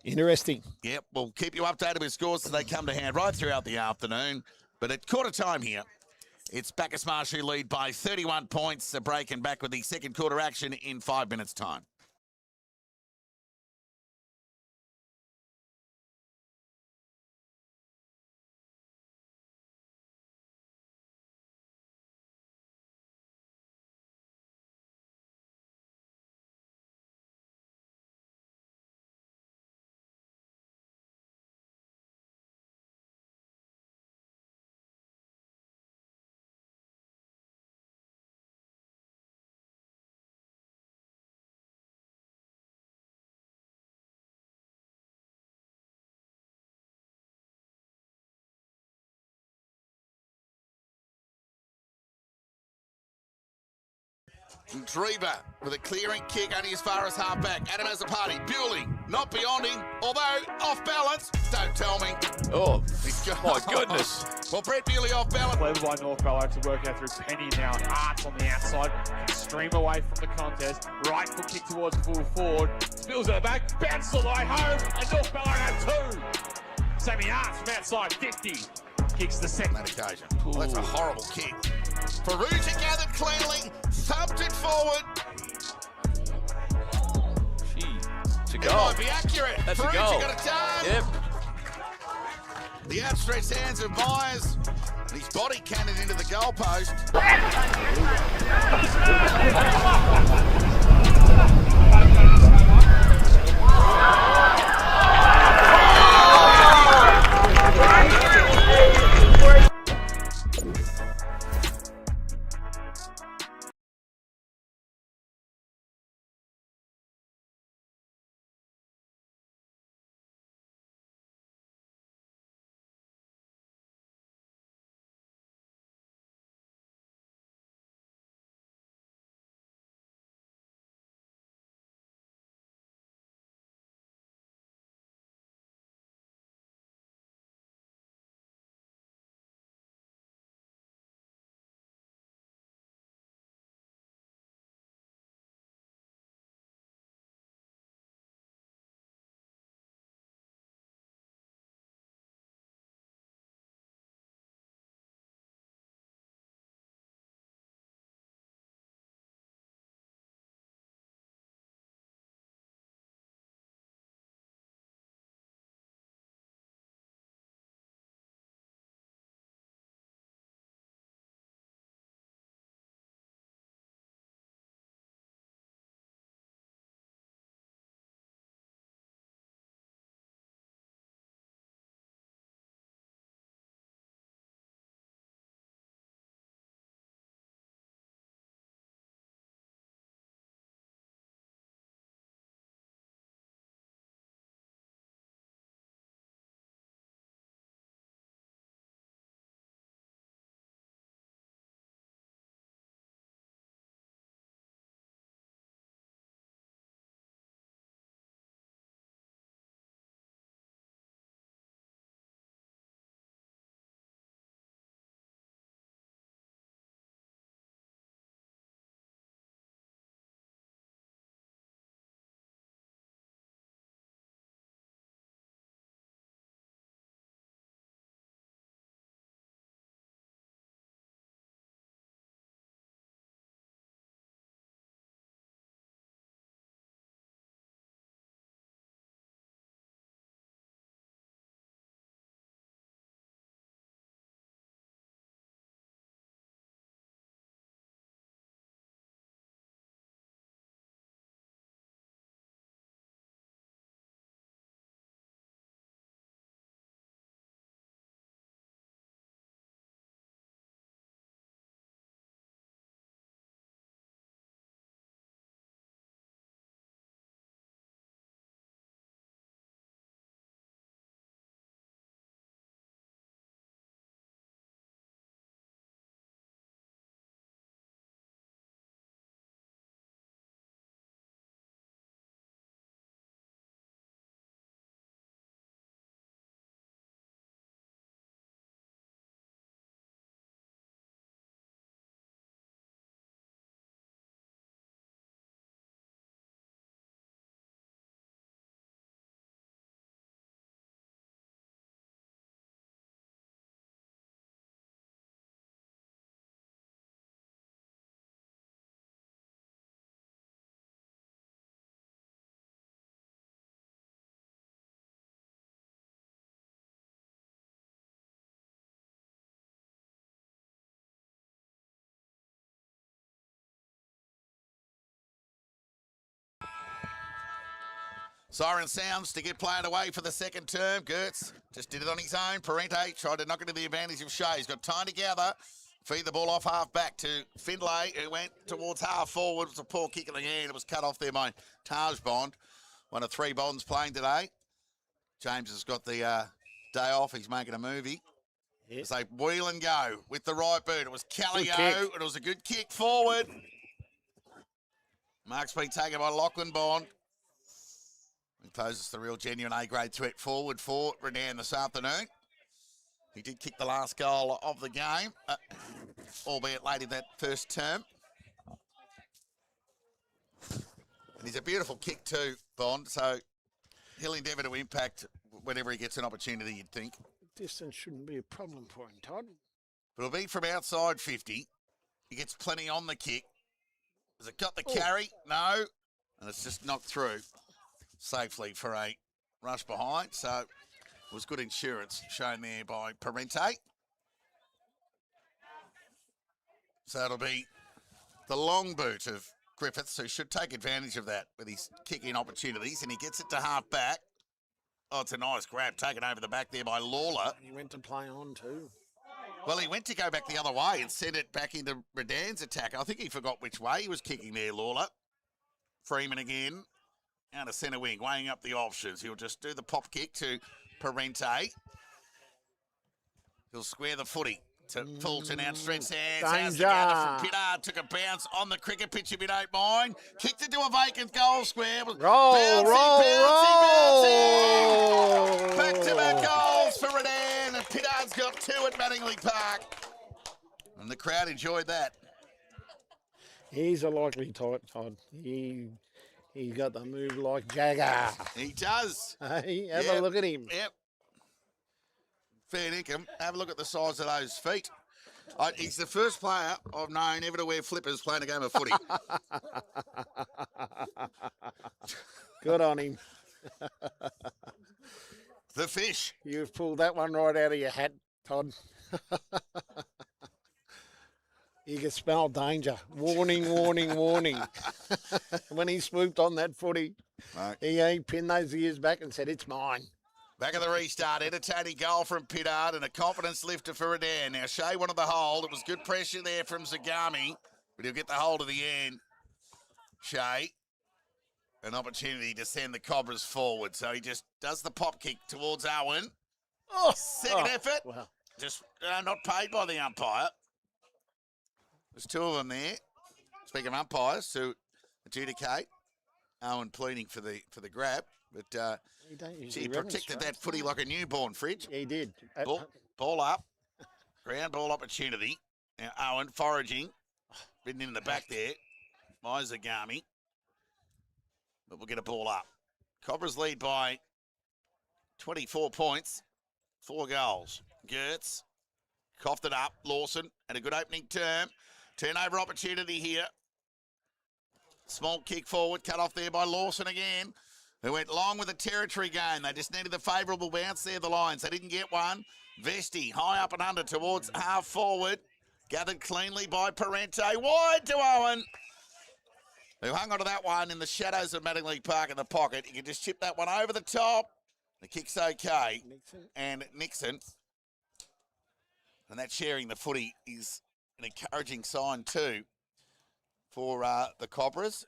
Interesting. Yep, we'll keep you updated with scores as they come to hand right throughout the afternoon. But at quarter time here, it's Bacchus Marsh who lead by 31 points. A break and back with the second quarter action in 5 minutes' time. Drever with a clearing kick only as far as half-back. Adam has a party. Bewley not beyond him, although off balance. Don't tell me. Oh, my goodness. Well, Brett Bewley off balance. Clever by North Ballarat to work out through Penny now. Arts on the outside. Can stream away from the contest. Right foot kick towards full forward. Spills at the back. Bounces all the way home. And North Ballarat have 2. Sammy Arts from outside 50. Kicks the second. On that occasion. Well, that's a horrible kick. Faruja gathered cleanly. Thumped it forward. Gee, it's a It goal. might be accurate. That's a Faruja goal. got it done. Yep. The outstretched hands of Myers. And his body cannoned into the goalpost. Siren sounds to get played away for the second term. Gertz just did it on his own. Parente tried to knock it to the advantage of Shea. He's got time to gather. Feed the ball off half back to Findlay, who went towards half forward. It was a poor kick in the hand. It was cut off there by Taj Bond. One of 3 Bonds playing today. James has got the day off. He's making a movie. Yep. It's like wheel and go with the right boot. It was Callio. It was a good kick forward. Mark's been taken by Lachlan Bond. He poses the real genuine A-grade threat forward for Redan this afternoon. He did kick the last goal of the game, albeit late in that first term. And he's a beautiful kick too, Bond, so he'll endeavour to impact whenever he gets an opportunity, you'd think. Distance shouldn't be a problem for him, Todd. But it'll be from outside 50. He gets plenty on the kick. Has it got the carry? No. And it's just knocked through safely for a rush behind. So it was good insurance shown there by Parente. So it'll be the long boot of Griffiths, who should take advantage of that with his kick-in opportunities, and he gets it to half back. Oh, it's a nice grab taken over the back there by Lawler. He went to play on too. Well, he went to go back the other way and sent it back into Redan's attack. I think he forgot which way he was kicking there, Lawler. Freeman again, out of centre wing, weighing up the options. He'll just do the pop kick to Parente. He'll square the footy to Fulton, outstretched hands. Has the gather from Pittard, took a bounce on the cricket pitch if you don't mind. Kicked into a vacant goal square. Roll. Back-to-back goals for Redan, and Pittard's got 2 at Mattingley Park. And the crowd enjoyed that. He's a likely type, Todd. He got the move like Jagger. He does. Hey, have a look at him. Yep. Fair income. Have a look at the size of those feet. He's the first player I've known ever to wear flippers playing a game of footy. Good on him. The fish. You've pulled that one right out of your hat, Todd. You can smell danger. Warning, warning, warning. When he swooped on that footy, he pinned those ears back and said, "It's mine." Back of the restart, entertaining goal from Pittard and a confidence lifter for Redan. Now, Shea wanted the hold. It was good pressure there from Zagami, but he'll get the hold of the end. Shea, an opportunity to send the Cobras forward. So he just does the pop kick towards Owen. Second effort. Wow. Just not paid by the umpire. There's 2 of them there. Speaking of umpires, to adjudicate. Owen pleading for the grab, but he protected that footy like a newborn, Fridge. He did. Ball up, ground ball opportunity. Now Owen foraging, ridden in the back there. Zagami, but we'll get a ball up. Cobras lead by 24 points, 4 goals. Gertz coughed it up. Lawson had a good opening term. Turnover opportunity here. Small kick forward, cut off there by Lawson again, who went long with a territory gain. They just needed the favourable bounce there, the Lions. They didn't get one. Vesti, high up and under towards half forward. Gathered cleanly by Parente. Wide to Owen, who hung onto that one in the shadows of Mattingley Park in the pocket. He can just chip that one over the top. The kick's okay. And Nixon. And that sharing the footy is an encouraging sign too for the Cobras.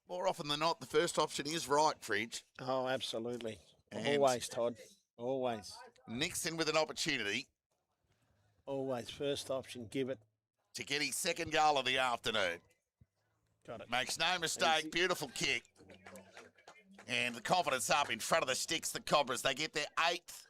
More often than not, the first option is right, Fridge. Oh, absolutely. And always, Todd. Always. Nixon with an opportunity. Always. First option, give it. To get his second goal of the afternoon. Got it. Makes no mistake. Easy. Beautiful kick. And the confidence up in front of the sticks, the Cobras. They get their 8th.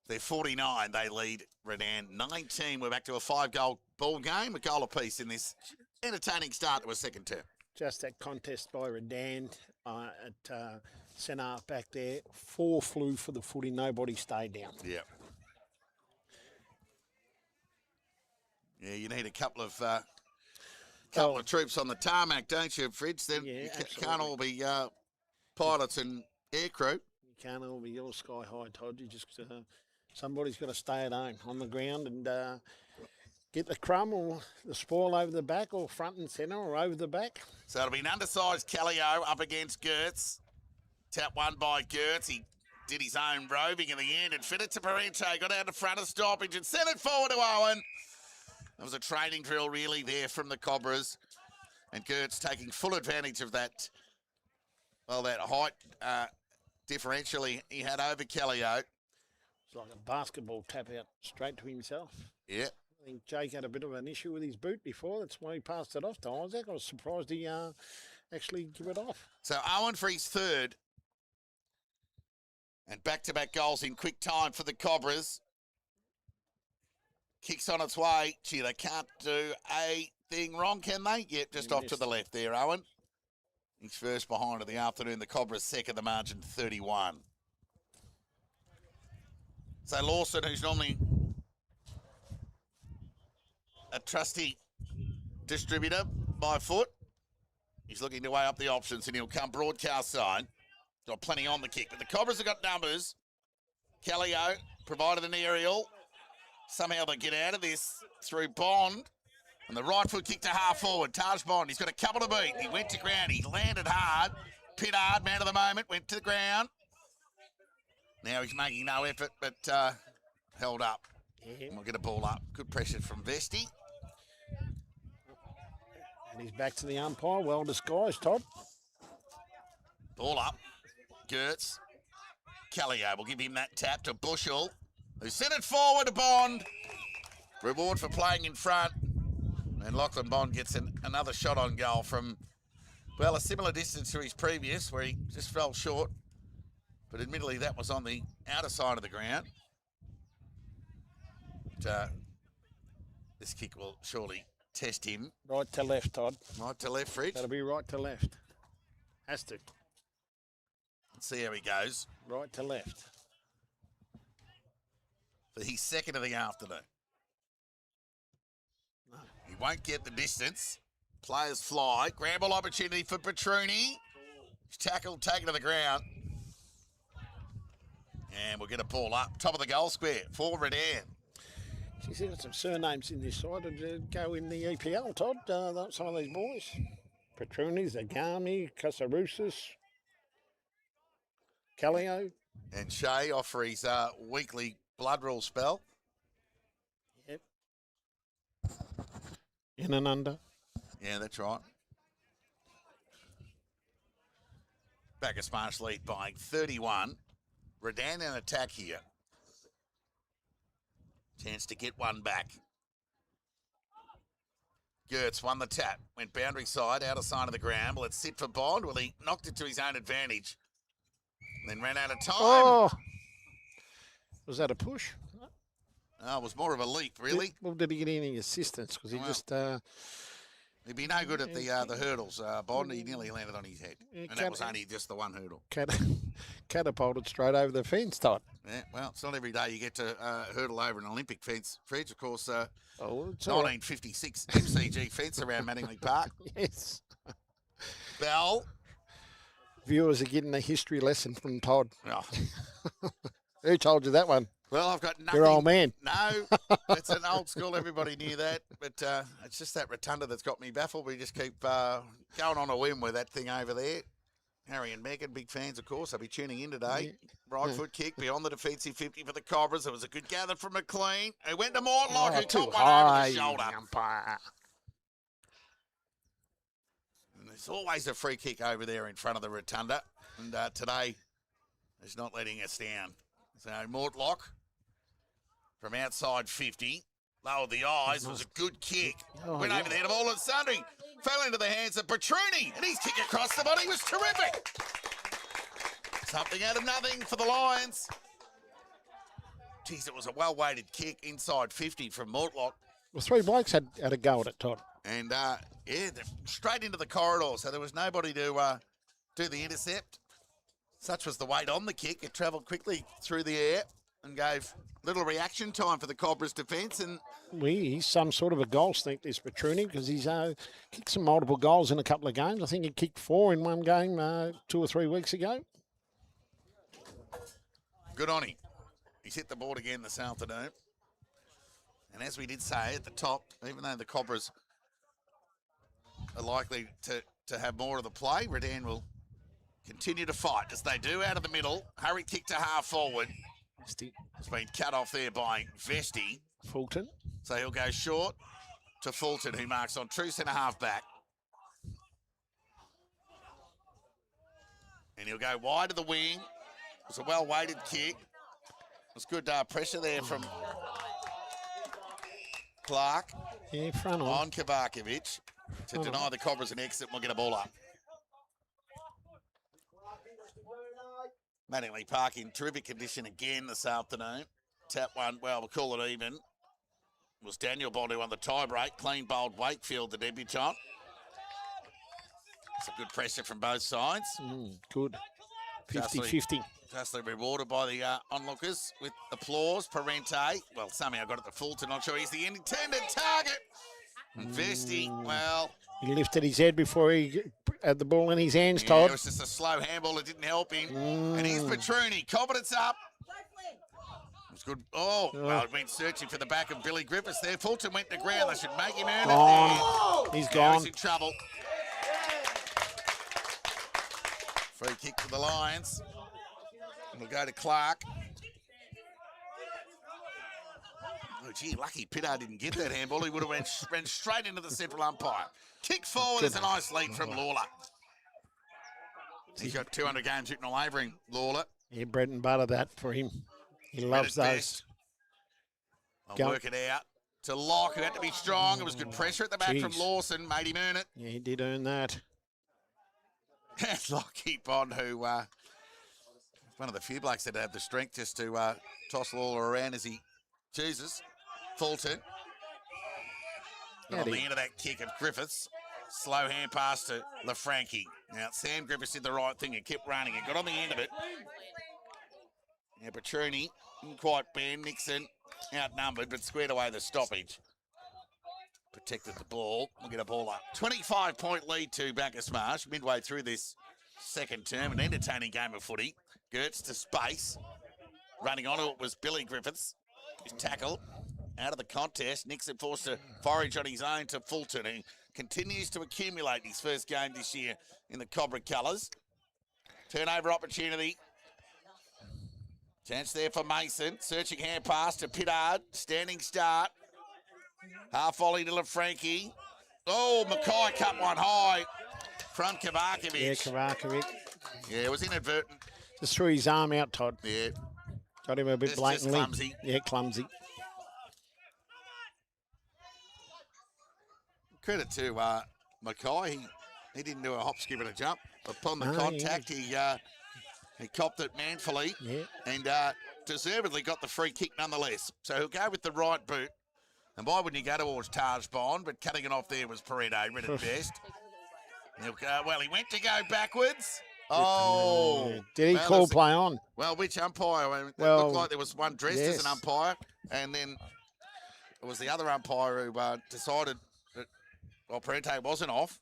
They're 49. They lead Redan 19. We're back to a 5-goal ball game, a goal apiece in this entertaining start to a second term. Just that contest by Redan at centre half back there. 4 flew for the footy. Nobody stayed down. Yeah. Yeah, you need a couple of troops on the tarmac, don't you, Fridge? Then you can't all be pilots and aircrew. You can't all be all sky high, Todd. You just somebody's got to stay at home on the ground and get the crumb or the spoil over the back, or front and centre, or over the back. So it'll be an undersized Callio up against Gertz. Tap one by Gertz. He did his own roving in the end and fit it to Parente. Got out in front of stoppage and sent it forward to Owen. That was a training drill really there from the Cobras. And Gertz taking full advantage of that, well, that height differential he had over Kellyo. It's like a basketball tap out straight to himself. Yeah. I think Jake had a bit of an issue with his boot before. That's why he passed it off to Isaac. I was surprised he actually give it off. So Owen for his third. And back-to-back goals in quick time for the Cobras. Kicks on its way. Gee, they can't do a thing wrong, can they? Yep, just off to the left there, Owen. He's first behind of the afternoon. The Cobras second, the margin 31. So Lawson, who's normally a trusty distributor by foot, he's looking to weigh up the options and he'll come broadcast side. Got plenty on the kick, but the Cobras have got numbers. Kellyo provided an aerial. Somehow they get out of this through Bond. And the right foot kick to half forward. Taj Bond, he's got a couple to beat. He went to ground. He landed hard. Pit hard, man of the moment, went to the ground. Now he's making no effort, but held up. Yeah. And we'll get a ball up. Good pressure from Vesti. And he's back to the umpire. Well disguised, Todd. Ball up. Gertz. Kellyo will give him that tap to Bushell, who sent it forward to Bond. Reward for playing in front. And Lachlan Bond gets another shot on goal from, well, a similar distance to his previous, where he just fell short. But admittedly, that was on the outer side of the ground. But, this kick will surely test him. Right to left, Todd. Right to left, Fridge. That'll be right to left. Has to. Let's see how he goes. Right to left. For his second of the afternoon. No. He won't get the distance. Players fly. Grab ball opportunity for Petruni. He's tackled, taken to the ground. And we'll get a ball up. Top of the goal square for Redan. She's got some surnames in this side to go in the EPL, Todd. Some of these boys. Petruni, Zagami, Casarusas, Kellyo. And Shea off for his weekly blood rule spell. Yep. In and under. Yeah, that's right. Bacchus Marsh lead by 31. Redan in attack here. Chance to get one back. Gertz won the tap. Went boundary side, outer side of the ground. Well, it's sit for Bond. Well, he knocked it to his own advantage. Then ran out of time. Oh! Was that a push? Oh, it was more of a leap, really. Did he get any assistance? Because he just... He'd be no good at the hurdles, Bond. He nearly landed on his head. And that was only just the one hurdle. Catapulted straight over the fence, Todd. Yeah, well, it's not every day you get to hurdle over an Olympic fence, Fridge. Of course, it's 1956 FCG fence around Manningley Park. Yes. Bell. Viewers are getting a history lesson from Todd. Oh. Who told you that one? Well, I've got nothing. Your old man. No, it's an old school. Everybody knew that. But it's just that rotunda that's got me baffled. We just keep going on a whim with that thing over there. Harry and Megan, big fans, of course. They'll be tuning in today. Yeah. Right foot kick beyond the defensive 50 for the Cobras. It was a good gather from McLean. Who went to Mortlock, who too got one high, over the shoulder. umpire. And there's always a free kick over there in front of the rotunda. And today is not letting us down. So Mortlock from outside 50. Lowered the eyes. It was a good kick. Went over the head of all and sundry. Fell into the hands of Petruni. And his kick across the body was terrific. Something out of nothing for the Lions. Geez, it was a well-weighted kick inside 50 from Mortlock. Well, three blokes had a go at it, Todd. And, straight into the corridor. So there was nobody to do the intercept. Such was the weight on the kick. It travelled quickly through the air and gave little reaction time for the Cobras defence. And He's some sort of a goal sneak, this Petruni, because he's kicked some multiple goals in a couple of games. I think he kicked 4 in one game 2 or 3 weeks ago. good on him. He's hit the board again this afternoon. And as we did say at the top, even though the Cobras are likely to have more of the play, Redan will continue to fight as they do out of the middle. Hurry kick to half forward. It's been cut off there by Vesti. Fulton. So he'll go short to Fulton, who marks on true centre half back. And he'll go wide of the wing. It was a well-weighted kick. It was good pressure there from Clark. Yeah, front on Kavakovic to deny the Cobras an exit. We'll get a ball up. Mattingly Park in terrific condition again this afternoon. Tap one, well, we'll call it even. It was Daniel Bond who won the tie break. Clean bowled Wakefield, the debutant. Some good pressure from both sides. Good. 50-50. Justly rewarded by the onlookers with applause. Parente, well, somehow got it to Fulton. Not sure he's the intended target. And Vesti, well... He lifted his head before he had the ball in his hands, Yeah, Todd. it was just a slow handball. It didn't help him. And here's Petruni. Confidence up. It was good. Oh, well, it went searching for the back of Billy Griffiths there. Fulton went to ground. They should make him earn it. He's Now gone. he's in trouble. Free kick to the Lions. We'll go to Clark. Oh, gee, lucky Pittard didn't get that handball. He would have ran straight into the central umpire. Kick forward is a nice lead from Lawler. He's got 200 games written all over him, Lawler. Yeah, bread and butter that for him. He loves those. I'll work it out. To Locke, who had to be strong. It was good pressure at the back from Lawson. Made him earn it. Yeah, he did earn that. Lockie Bond, who one of the few blokes that have the strength just to toss Lawler around as he chooses. Fulton. On the end of that kick of Griffiths. Slow hand pass to LaFranchi. Now, Sam Griffiths did the right thing and kept running and got on the end of it. Now, Petruni didn't quite bend. Nixon outnumbered, but squared away the stoppage. Protected the ball. We'll get a ball up. 25-point lead to Bacchus Marsh midway through this second term. An entertaining game of footy. Gertz to space. Running onto it was Billy Griffiths. His tackle out of the contest. Nixon forced to forage on his own to Fulton, who continues to accumulate his first game this year in the Cobra colours. Turnover opportunity. Chance there for Mason. Searching hand pass to Pittard. Standing start. Half volley to LaFranchi. Oh, Mackay cut one high from Kavakovic. Yeah, Kavakovic. Yeah, it was inadvertent. Just threw his arm out, Todd. Yeah. Got him a bit blatantly. Just clumsy. Yeah, clumsy. Credit to Mackay. He didn't do a hop, skip, and a jump. Upon the contact, he copped it manfully and deservedly got the free kick nonetheless. So he'll go with the right boot. And why wouldn't you go towards Taj Bond? But cutting it off there was Pareto, read it best. He'll go, well, he went to go backwards. Oh. Did he call play on? Well, which umpire? It looked like there was one dressed as an umpire, and then it was the other umpire who decided that, well, Pareto wasn't off.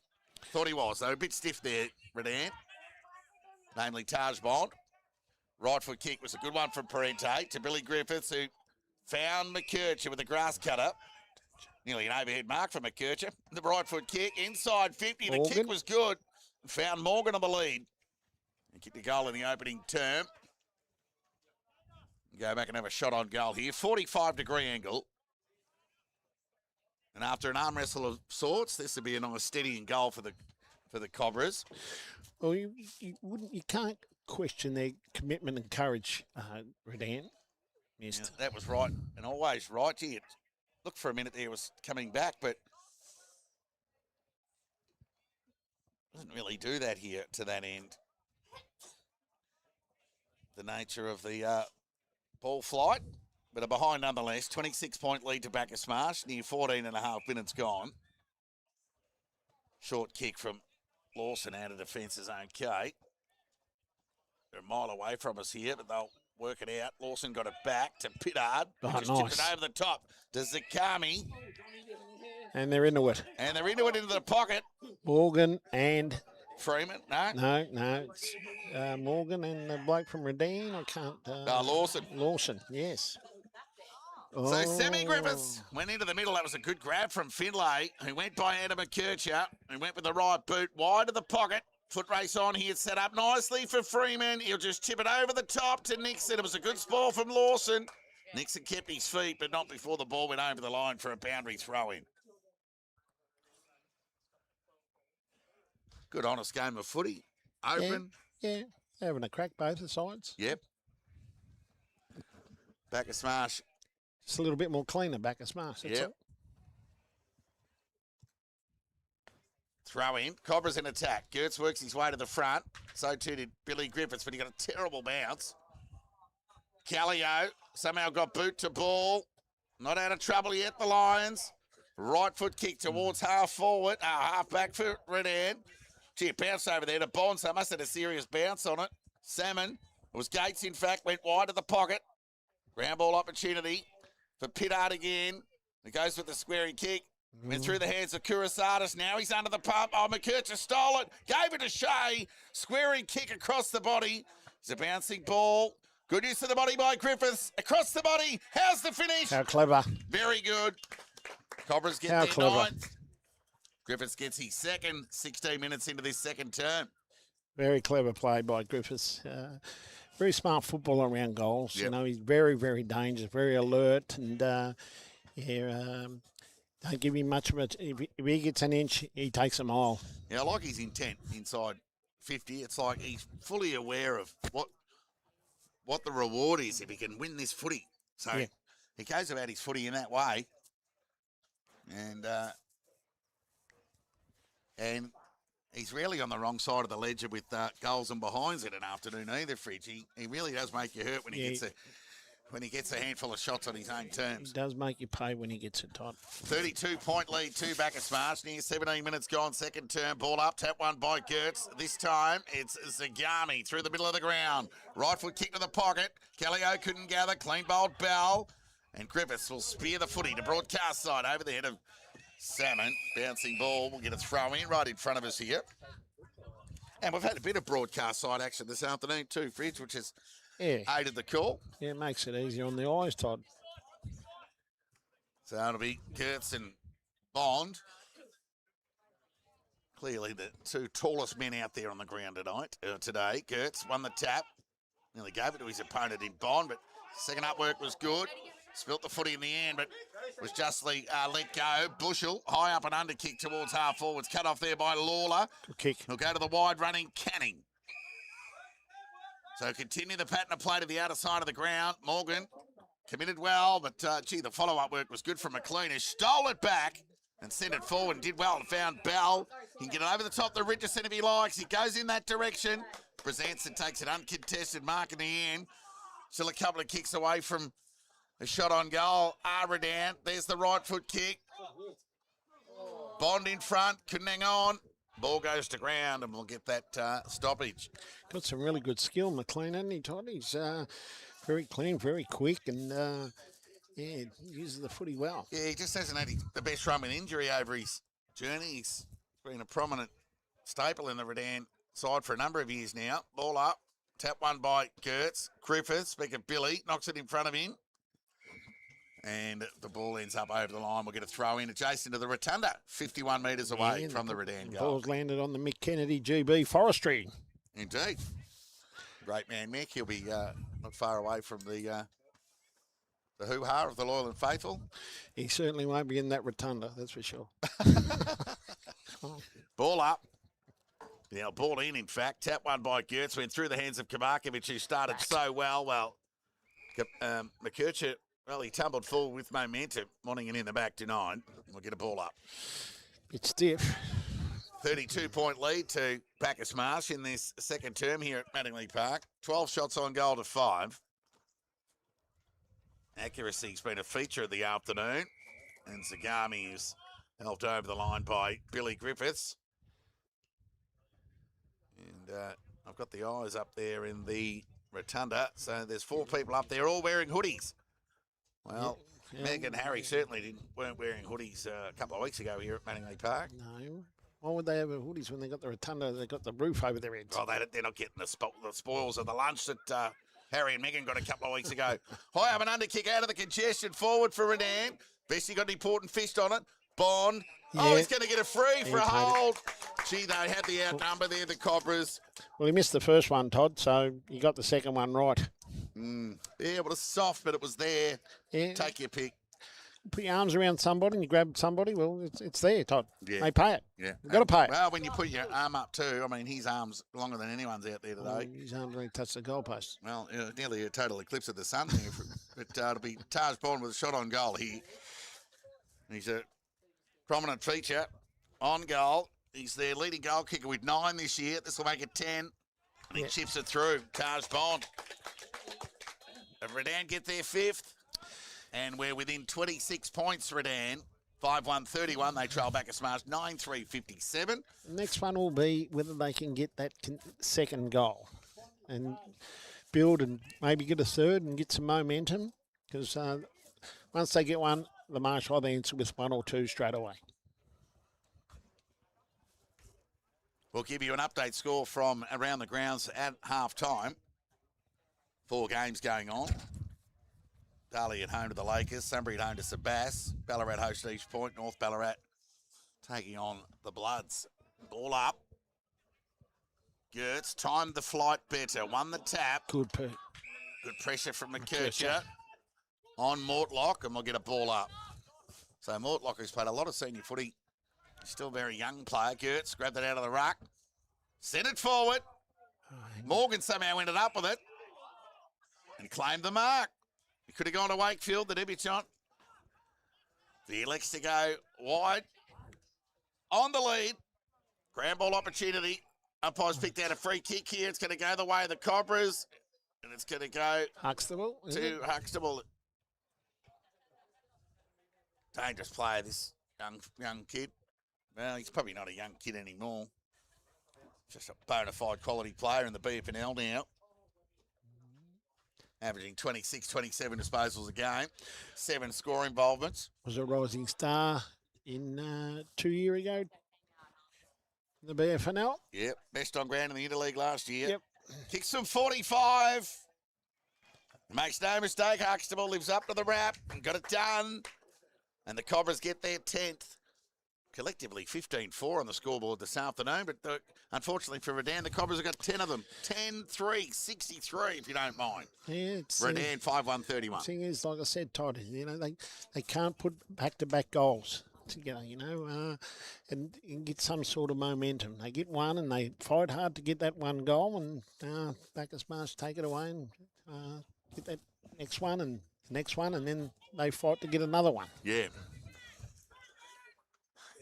Thought he was, though. A bit stiff there, Redan. Namely Taj Bond. Right foot kick was a good one from Parente to Billy Griffiths, who found McKercher with a grass cutter. Nearly an overhead mark for McKercher. The right foot kick, inside 50. The kick was good. Found Morgan on the lead. He kicked a goal in the opening term. Go back and have a shot on goal here. 45-degree angle. And after an arm wrestle of sorts, this would be a nice steadying goal for the Cobras. Well, you can't question their commitment and courage, Redan. Yeah, that was right, and always right. Gee, it looked for a minute there, it was coming back, but doesn't really do that here to that end. The nature of the ball flight, but a behind nonetheless. 26-point lead to Bacchus Marsh, near 14.5 minutes gone. Short kick from Lawson out of defence's own K. They're a mile away from us here, but they'll work it out. Lawson got it back to Pittard. Just tipped it over the top to Zakami. And they're into it. And they're into it into the pocket. Morgan and... Freeman, no. It's Morgan and the bloke from Redan. I can't... Lawson. Lawson, yes. So Sammy Griffiths went into the middle. That was a good grab from Finlay, who went by Adam McKercher, who went with the right boot wide of the pocket. Foot race on here, set up nicely for Freeman. He'll just tip it over the top to Nixon. It was a good spoil from Lawson. Nixon kept his feet, but not before the ball went over the line for a boundary throw-in. Good, honest game of footy. Open. Yeah, having a crack both the sides. Yep. Bacchus Marsh. Just a little bit more cleaner, Bacchus Marsh. That's Yep. all. Throw in. Cobra's in attack. Gertz works his way to the front. So too did Billy Griffiths, but he got a terrible bounce. Callio somehow got boot to ball. Not out of trouble yet, the Lions. Right foot kick towards half forward. Half back for Redan. Gee, it bounced over there to Bonds. They must have had a serious bounce on it. Salmon. It was Gates, in fact, went wide of the pocket. Ground ball opportunity for Pittard again. It goes with the squaring kick. Went through the hands of Kurisatis. Now he's under the pump. Oh, McKercher stole it. Gave it to Shea. Squaring kick across the body. It's a bouncing ball. Good use of the body by Griffiths. Across the body. How's the finish? How clever. Very good. Cobras get How their clever. ninth. Griffiths gets his second, 16 minutes into this second term. Very clever play by Griffiths. Very smart football around goals. Yep. You know, he's very, very dangerous, very alert, and don't give him much of it. If he gets an inch, he takes a mile. Yeah, I like his intent inside 50. It's like he's fully aware of what the reward is if he can win this footy. So Yeah. he goes about his footy in that way. And he's rarely on the wrong side of the ledger with goals and behinds in an afternoon either, Fridge. He really does make you hurt when he gets a handful of shots on his own He terms. does make you pay when he gets it tight. 32-point lead to Bacchus Marsh. Near 17 minutes gone, second term. Ball up, tap one by Gertz. This time it's Zagami through the middle of the ground. Right foot kick to the pocket. Callio couldn't gather. Clean bowled Bell. And Griffiths will spear the footy to broadcast side over the head of Salmon. Bouncing ball. We'll get a throw in right in front of us here. And we've had a bit of broadcast side action this afternoon too, Fridge, which has aided the call. Yeah, it makes it easier on the eyes, Todd. So it'll be Gertz and Bond. Clearly the two tallest men out there on the ground today. Gertz won the tap. Nearly gave it to his opponent in Bond, but second up work was good. Spilt the footy in the end, but was justly let go. Bushell, high up and under kick towards half forwards. Cut off there by Lawler. Good kick. He'll go to the wide running Canning. So continue the pattern of play to the outer side of the ground. Morgan committed well, but the follow-up work was good from McLean, who stole it back and sent it forward and did well and found Bell. He can get it over the top the Richardson if he likes. He goes in that direction. Brzezinski takes an uncontested mark in the end. Still a couple of kicks away from a shot on goal. Redan, there's the right foot kick. Bond in front, couldn't hang on. Ball goes to ground and we'll get that stoppage. Got some really good skill, McLean, hasn't he, Todd? He's very clean, very quick, and uses the footy well. Yeah, he just hasn't had the best run with injury over his journey. He's been a prominent staple in the Redan side for a number of years now. Ball up, tap one by Gertz. Griffiths, speak of Billy, knocks it in front of him. And the ball ends up over the line. We'll get a throw in adjacent to the rotunda, 51 metres away from the Redan goal. Ball's landed on the Mick Kennedy GB Forestry. Indeed. Great man, Mick. He'll be not far away from the hoo-ha of the loyal and faithful. He certainly won't be in that rotunda, that's for sure. Ball up. Now, ball in fact. Tap one by Gertz. Went through the hands of Kamarkovic, who started so well. Well, McKercher, well, he tumbled forward with momentum, wanting it in the back to 9. We'll get a ball up. It's stiff. 32-point lead to Bacchus Marsh in this second term here at Mattingly Park. 12 shots on goal to 5. Accuracy's been a feature of the afternoon. And Zagami is helped over the line by Billy Griffiths. And I've got the eyes up there in the rotunda. So there's 4 people up there all wearing hoodies. Well, Yeah. Meg and Harry certainly weren't wearing hoodies a couple of weeks ago here at Mattingly Park. No. Why would they have hoodies when they got the rotunda? They got the roof over their heads. Well, they're not getting the spoils of the lunch that Harry and Megan got a couple of weeks ago. High up and under kick out of the congestion forward for Redan. Bessie got an important fist on it. Bond Oh, he's going to get a free for a Irritated. hold. Gee, they had the outnumber there, the Cobras. Well, he missed the first one, Todd, so you got the second one right. Yeah, well, it's soft, but it was there. Yeah. Take your pick. Put your arms around somebody and you grab somebody, well, it's there, Todd. Yeah. They pay it. Yeah. You've got to pay it. Well, when you put your arm up too, I mean, his arm's longer than anyone's out there today. His arms only touch the goalpost. Well, nearly a total eclipse of the sun here. But it'll be Taj Bond with a shot on goal here. He's a prominent feature on goal. He's their leading goal kicker with 9 this year. This will make it 10. And he chips it through. Taj Bond. And Redan get their 5th. And we're within 26 points, Redan. 5-1-31. They trail Bacchus Marsh 9-3-57. The next one will be whether they can get that second goal and build and maybe get a third and get some momentum. Because once they get one, the Marsh will answer with 1 or 2 straight away. We'll give you an update score from around the grounds at half-time. 4 games going on. Darley at home to the Lakers, Sunbury at home to Sebass, Ballarat host East Point, North Ballarat taking on the Bloods. Ball up. Gertz timed the flight better, won the tap. Good pressure from McKercher on Mortlock, and we'll get a ball up. So Mortlock, who's played a lot of senior footy, still a very young player. Gertz grabbed it out of the ruck, sent it forward. Morgan somehow ended up with it and claimed the mark. He could have gone to Wakefield, the debutant. The elects to go wide. On the lead. Grand ball opportunity. Umpire's picked out a free kick here. It's going to go the way of the Cobras. And it's going to go Huxtable, to Huxtable. Dangerous player, this young kid. Well, he's probably not a young kid anymore. Just a bona fide quality player in the BFNL now. Averaging 26, 27 disposals a game. 7 score involvements. Was a rising star in 2 years ago. The BFNL. Yep. Best on ground in the Interleague last year. Yep. Kicks from 45. Makes no mistake. Huxtable lives up to the rap and got it done. And the Cobras get their 10th. Collectively 15-4 on the scoreboard this afternoon, but unfortunately for Redan, the Cobras have got 10 of them. 10-3, 63 if you don't mind. Yeah, it's Redan 5-1-31. The thing is, like I said, Todd, you know, they can't put back-to-back goals together, you know, and get some sort of momentum. They get one and they fight hard to get that one goal, and Bacchus Marsh take it away and get that next one and the next one, and then they fight to get another one. Yeah.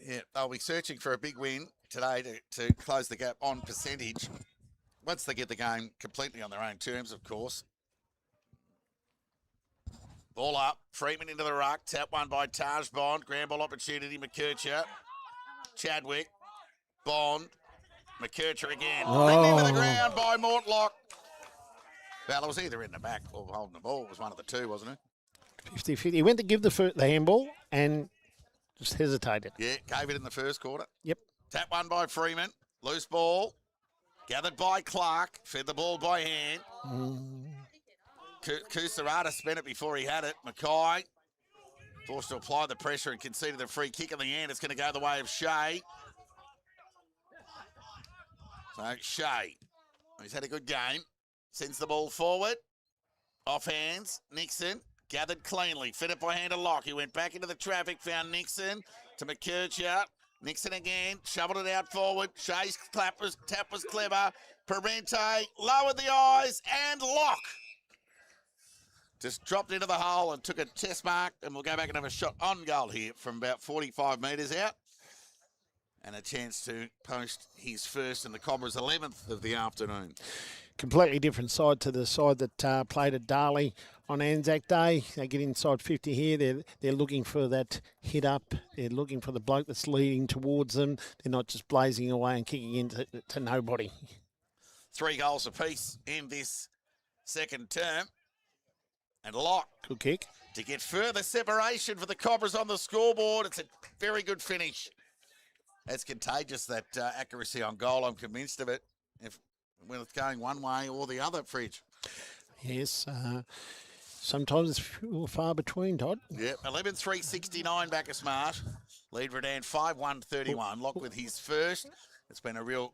Yeah, they'll be searching for a big win today to close the gap on percentage. Once they get the game completely on their own terms, of course. Ball up, Freeman into the ruck, tap one by Taj Bond, grand ball opportunity, McKercher, Chadwick, Bond, McKercher again. Ripped into the ground by Mortlock. Well, it was either in the back or holding the ball. It was one of the two, wasn't it? 50-50. He went to give the handball and just hesitated. Yeah, gave it in the first quarter. Yep. Tap one by Freeman. Loose ball. Gathered by Clark. Fed the ball by hand. Kusarada spent it before he had it. Mackay forced to apply the pressure and conceded the free kick in the end. It's going to go the way of Shea. So Shea, he's had a good game. Sends the ball forward. Off hands. Nixon. Gathered cleanly, fed it by hand to Locke. He went back into the traffic, found Nixon to McKercher. Nixon again, shoveled it out forward. Shea's tap was clever. Parente lowered the eyes, and Locke just dropped into the hole and took a test mark, and we'll go back and have a shot on goal here from about 45 metres out. And a chance to post his first and the Cobras' 11th of the afternoon. Completely different side to the side that played at Darley on Anzac Day. They get inside 50 here. They're looking for that hit up. They're looking for the bloke that's leading towards them. They're not just blazing away and kicking into nobody. 3 goals apiece in this second term. And Locke. Good kick. To get further separation for the Cobras on the scoreboard. It's a very good finish. It's contagious, that accuracy on goal. I'm convinced of it. When it's going one way or the other, Fridge. Yes. Sometimes it's far between, Todd. Yep. 11-3-69 Bacchus Marsh. Lead Redan 5-1-31. Lock with his first. It's been a real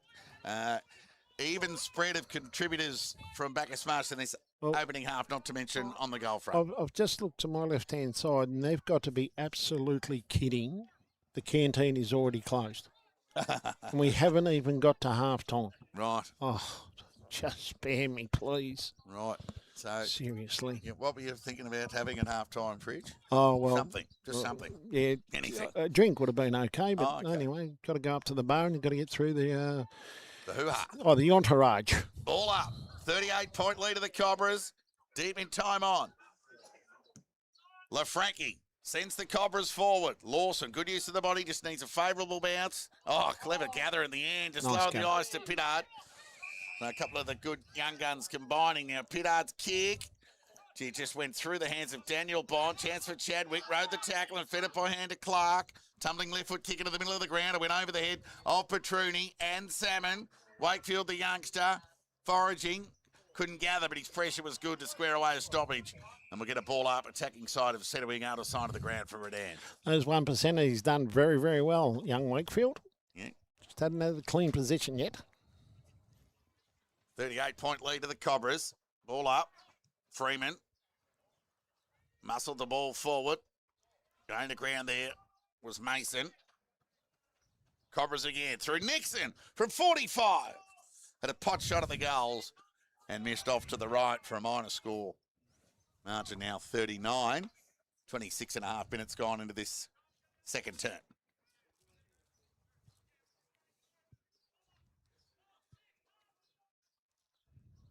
even spread of contributors from Bacchus Marsh in this opening half, not to mention on the goal front. I've just looked to my left-hand side, and they've got to be absolutely kidding. The canteen is already closed. And we haven't even got to half-time. Right. Oh, just spare me, please. Right. So seriously. Yeah, what were you thinking about having at half-time, Fridge? Oh, well. Something. Just something. Yeah. Anything. A drink would have been okay, but anyway, got to go up to the bar and you've got to get through the hoo-ha. Oh, the entourage. Ball up. 38-point lead of the Cobras. Deep in time on. LaFranchi sends the Cobras forward. Lawson, good use of the body, just needs a favourable bounce. Oh, clever gather in the end. Just nice lowered go. the eyes to Pittard. A couple of the good young guns combining now. Pittard's kick. She just went through the hands of Daniel Bond. Chance for Chadwick. Rode the tackle and fed it by hand to Clark. Tumbling left foot kick into the middle of the ground. It went over the head of Petruni and Salmon. Wakefield, the youngster, foraging. Couldn't gather, but his pressure was good to square away a stoppage. And we'll get a ball up, attacking side of centre wing, out of side of the ground for Redan. Those 1%, he's done very, very well, young Wakefield. Yeah. Just hadn't had a clean position yet. 38-point lead to the Cobras. Ball up. Freeman. Muscled the ball forward. Going to ground there was Mason. Cobras again through Nixon from 45. Had a pot shot at the goals and missed off to the right for a minor score. Margin now 39. 26 and a half minutes gone into this second term.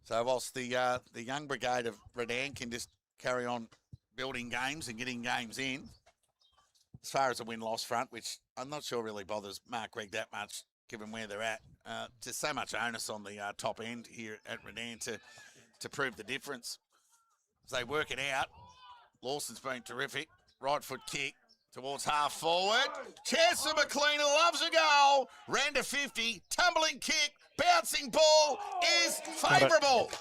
So whilst the young brigade of Redan can just carry on building games and getting games in, as far as the win-loss front, which I'm not sure really bothers Mark Gregg that much, given where they're at, just so much onus on the top end here at Redan to prove the difference. As they work it out, Lawson's been terrific. Right foot kick towards half forward. Chance for McLean, who loves a goal. Ran to 50, tumbling kick, bouncing ball is favourable.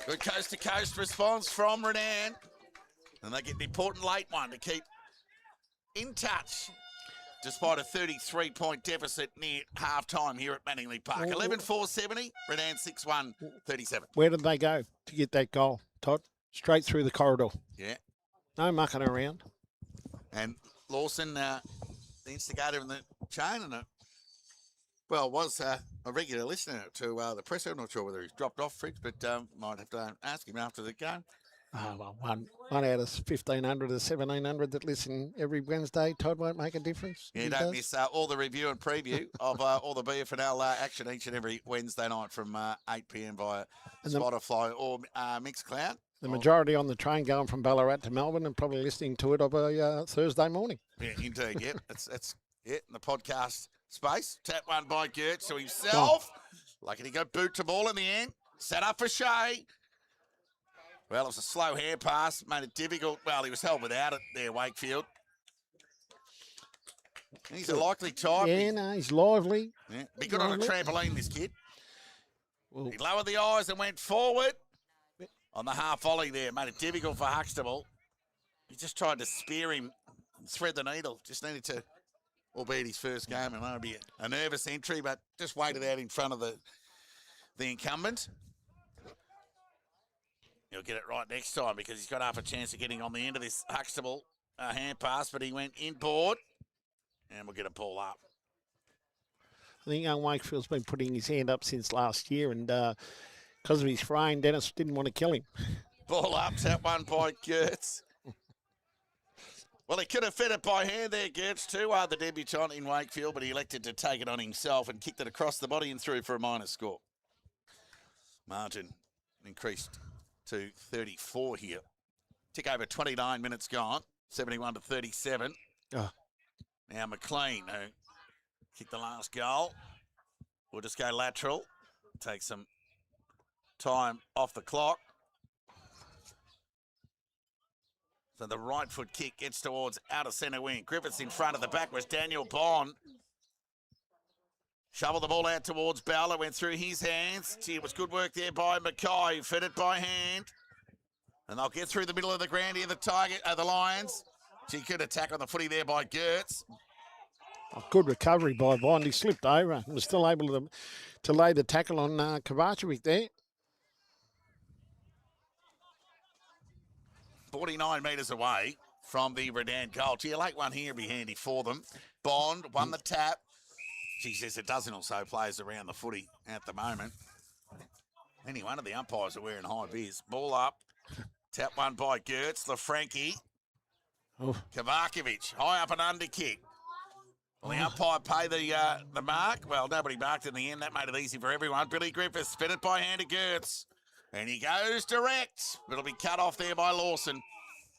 Good coast-to-coast response from Redan. And they get the important late one to keep in touch despite a 33-point deficit near half-time here at Manningley Park. 11-4-70, Redan 6-1-37. Where did they go to get that goal, Todd? Straight through the corridor. Yeah. No mucking around. And Lawson, the instigator in the chain, and was a regular listener to the presser. I'm not sure whether he's dropped off, Fritz, but might have to ask him after the game. Oh, well, one out of 1,500 or 1,700 that listen every Wednesday, Todd, won't make a difference. Yeah, don't miss all the review and preview of all the BFNL action each and every Wednesday night from 8 p.m. via Spotify or Mixcloud. The majority on the train going from Ballarat to Melbourne and probably listening to it of a Thursday morning. Yeah, indeed, yeah. That's in the podcast space. Tap one by Gertz to himself. Lucky he got boot to ball in the end. Set up for Shea. Well, it was a slow hand pass, made it difficult. Well, he was held without it there, Wakefield. He's a likely type. Yeah, no, he's lively. Yeah, be good on a trampoline, this kid. Well, he lowered the eyes and went forward on the half volley there. Made it difficult for Huxtable. He just tried to spear him and thread the needle. Just needed to, albeit his first game, and that'll be a nervous entry, but just waited out in front of the incumbent. He'll get it right next time because he's got half a chance of getting on the end of this Huxtable hand pass, but he went inboard, and we'll get a ball up. I think young Wakefield's been putting his hand up since last year, and because of his frame, Dennis didn't want to kill him. Ball up, tap one by Gertz. Well, he could have fed it by hand there, Gertz, too, the debutant in Wakefield, but he elected to take it on himself and kicked it across the body and through for a minor score. Margin increased to 34 here. Tick over 29 minutes gone, 71-37. Oh. Now McLean, who kicked the last goal, will just go lateral, take some time off the clock. So the right foot kick gets towards outer centre wing. Griffiths in front of the back was Daniel Bond. Shoveled the ball out towards Bowler, went through his hands. Gee, it was good work there by Mackay, who fed it by hand. And they'll get through the middle of the ground here, the Lions. She could attack on the footy there by Gertz. A good recovery by Bond. He slipped over and was still able to lay the tackle on Kovacevic there. 49 metres away from the Redan goal. Gee, a late one here would be handy for them. Bond won the tap. She says a dozen or so players around the footy at the moment. Any one of the umpires are wearing high vis. Ball up. Tap one by Gertz. LaFranchi. Oh. Kovacevic. High up and under kick. Will the umpire pay the mark? Well, nobody marked in the end. That made it easy for everyone. Billy Griffiths spin it by hand to Gertz. And he goes direct. It'll be cut off there by Lawson.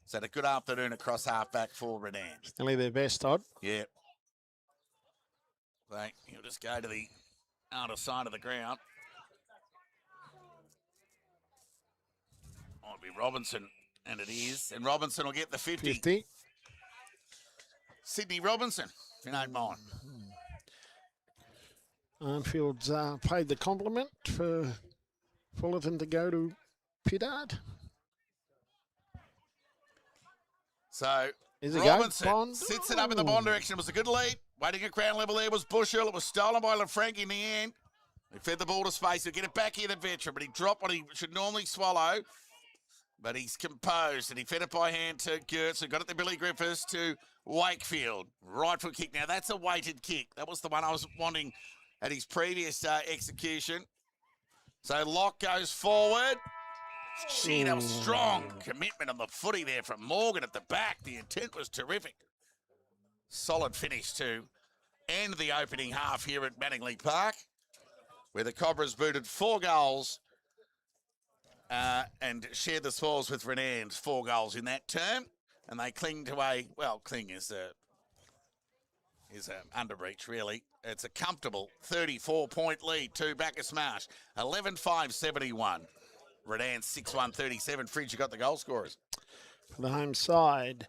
So a good afternoon across half-back for Redan. Still their best, Todd. Yeah. So he'll just go to the outer side of the ground. Might be Robinson, and it is. And Robinson will get the 50. Sydney Robinson, if you don't mind. Armfield's paid the compliment for Fullerton to go to Pittard. So Is it Robinson Bond? sits it up in the Bond direction. It was a good lead. Waiting at ground level there was Bushell. It was stolen by LaFranchi in the end. He fed the ball to space. He'll get it back here, the veteran, but he dropped what he should normally swallow. But he's composed, and he fed it by hand to Gertz, who got it to Billy Griffiths to Wakefield. Right foot kick. Now, that's a weighted kick. That was the one I was wanting at his previous execution. So Locke goes forward. Gee, that was strong commitment on the footy there from Morgan at the back. The intent was terrific. Solid finish to end the opening half here at Manningley Park, where the Cobras booted 4 goals and shared the spoils with Redan. 4 goals in that term, and they cling to cling is underreach, really. It's a comfortable 34-point lead to Bacchus Marsh. 11-5-71. Redan 6-1-37. Fridge, you got the goal scorers. For the home side,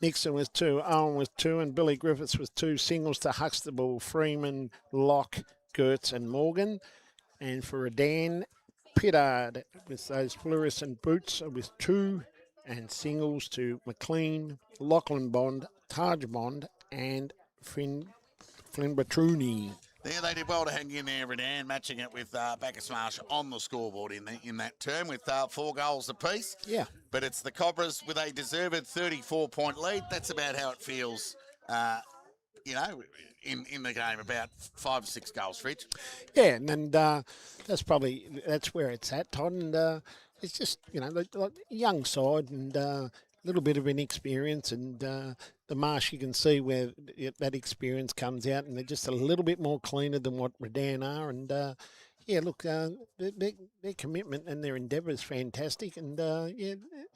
Nixon with 2, Owen with 2, and Billy Griffiths with 2 singles to Huxtable, Freeman, Locke, Gertz and Morgan. And for Redan, Pittard with those fluorescent boots with 2, and singles to McLean, Lachlan Bond, Taj Bond and Flynn Batruni. There they did well to hang in there, Redan, matching it with Bacchus Marsh on the scoreboard in that term with 4 goals apiece. Yeah. But it's the Cobras with a deserved 34-point lead. That's about how it feels, in the game, about 5 or 6 goals, Fridge. Yeah, and that's where it's at, Todd. And it's just, like a young side and a little bit of inexperience, and the Marsh, you can see where that experience comes out, and they're just a little bit more cleaner than what Redan are. And their commitment and their endeavour is fantastic, and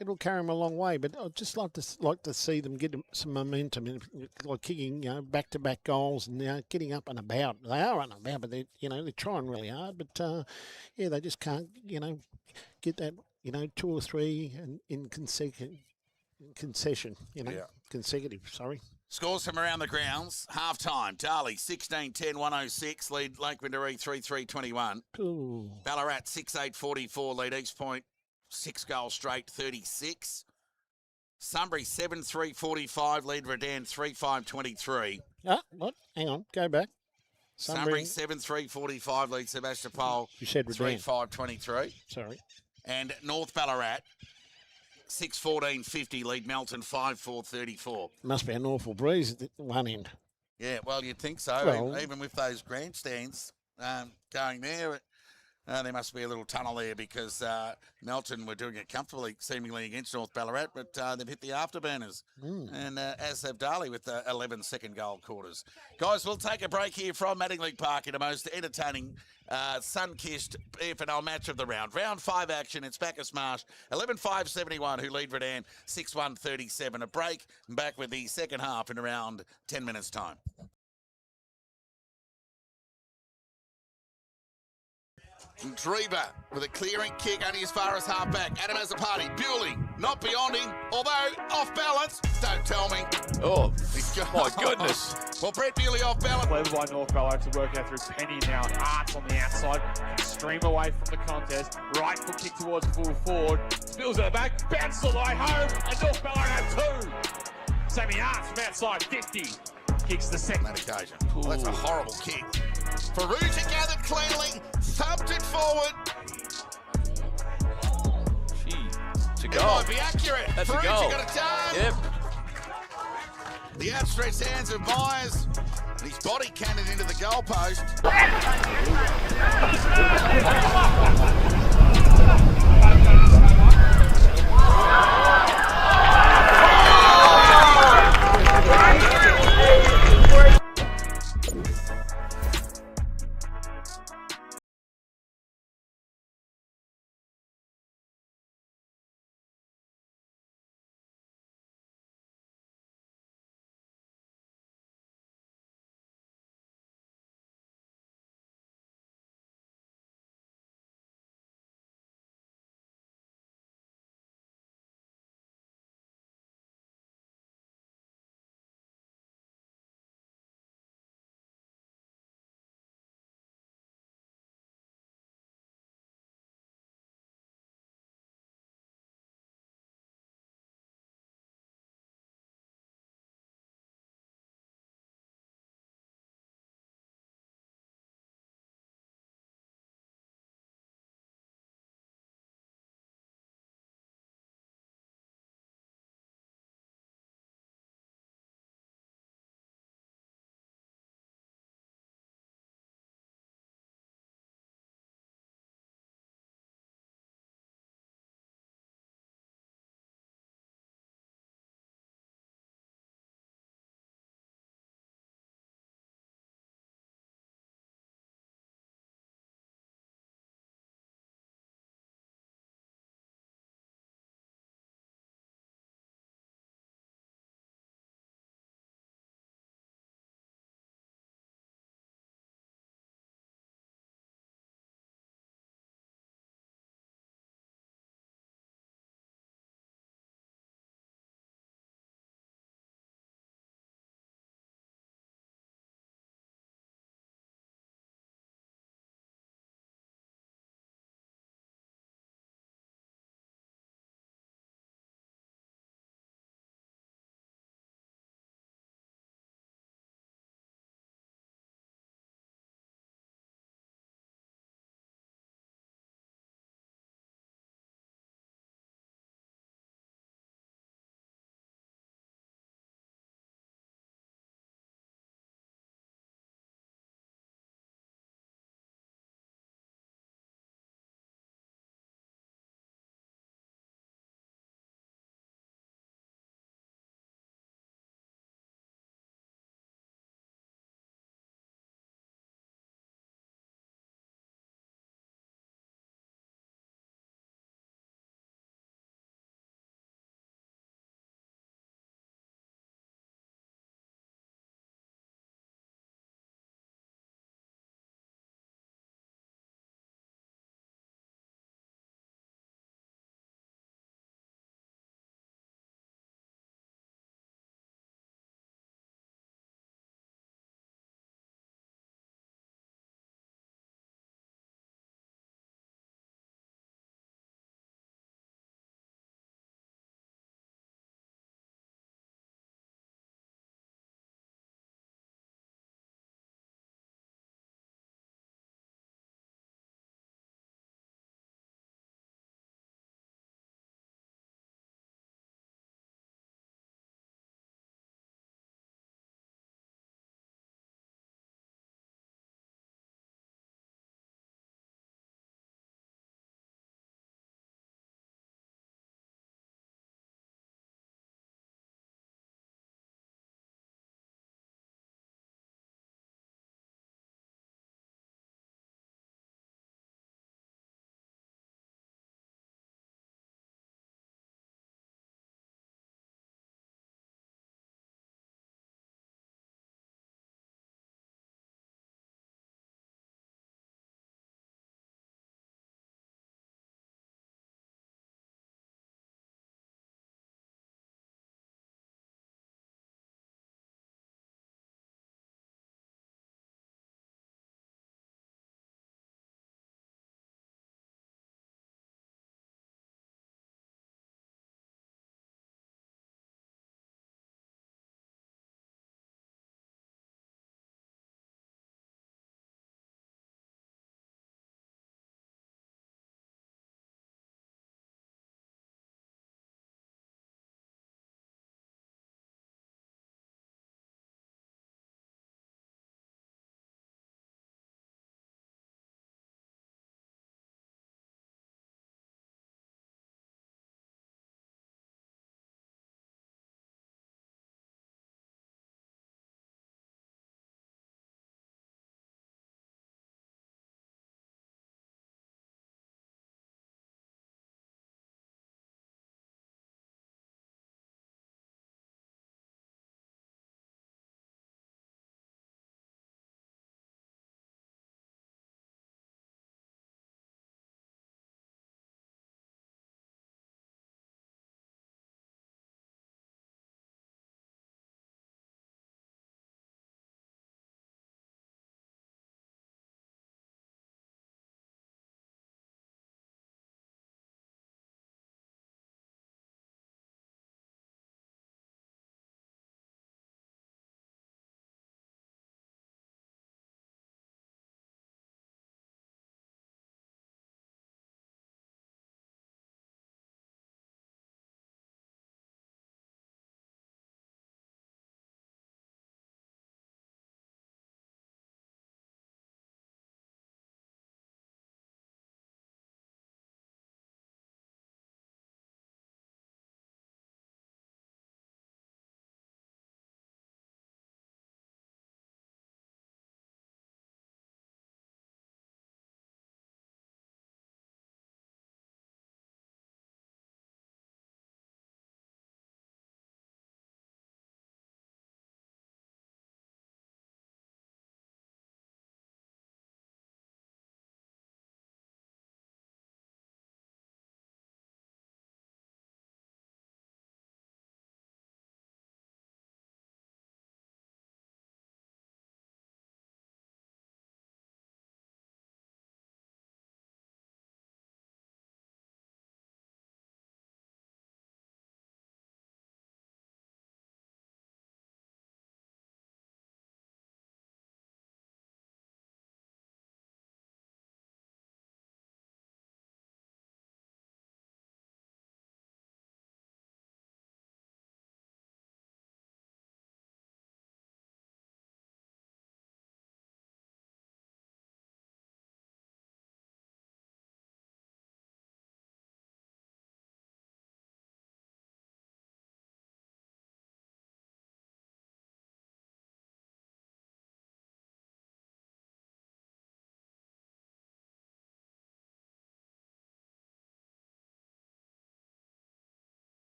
it'll carry them a long way. But I'd just like to see them get some momentum, like kicking back-to-back goals and getting up and about. They are up and about, but they're trying really hard. But they just can't get that 2 or 3 in consecutive, sorry. Scores from around the grounds. Half-time. Darley, 16-10, 106. Lead Lake Windaree, 3-3-21. Ballarat, 6-8-44. Lead East Point, 6 goals straight, 36. Sunbury, 7-3-45. Lead Redan, 3-5-23. What? Hang on. Go back. Sunbury, 7-3-45. Lead Sebastopol, you said Redan. 3-5-23. Sorry. And North Ballarat, 6-14-50, lead Melton 5-4-34. Must be an awful breeze at one end. Yeah, well, you'd think so. Well, even with those grandstands going there, there must be a little tunnel there because Melton were doing it comfortably, seemingly against North Ballarat, but they've hit the afterburners. And as have Darley with 11 second goal quarters. Guys, we'll take a break here from Manningley Park in a most entertaining, sun-kissed FNL match of the round. Round 5 action, it's Bacchus Marsh, 11-5-71, who lead Redan 6-1-37. A break, and back with the second half in around 10 minutes' time. Dreba with a clearing kick only as far as half-back. Adam has a party. Bewley, not beyond him, although off balance. Don't tell me. Oh, my goodness. Well, Brett Bewley off balance. Clever by North Ballarat to work out through Penny now. Arts on the outside. Stream away from the contest. Right foot kick towards full forward. Spills at the back. Bounces all the way home. And North Ballarat have 2. Sammy Arts from outside 50. Kicks the second. On that occasion. Well, that's a horrible kick. Faruja gathered cleanly, thumped it forward. It's a It goal. might be accurate. That's a Faruja goal. got it done. Yep. The outstretched hands of Myers, and his body cannoned into the goalpost.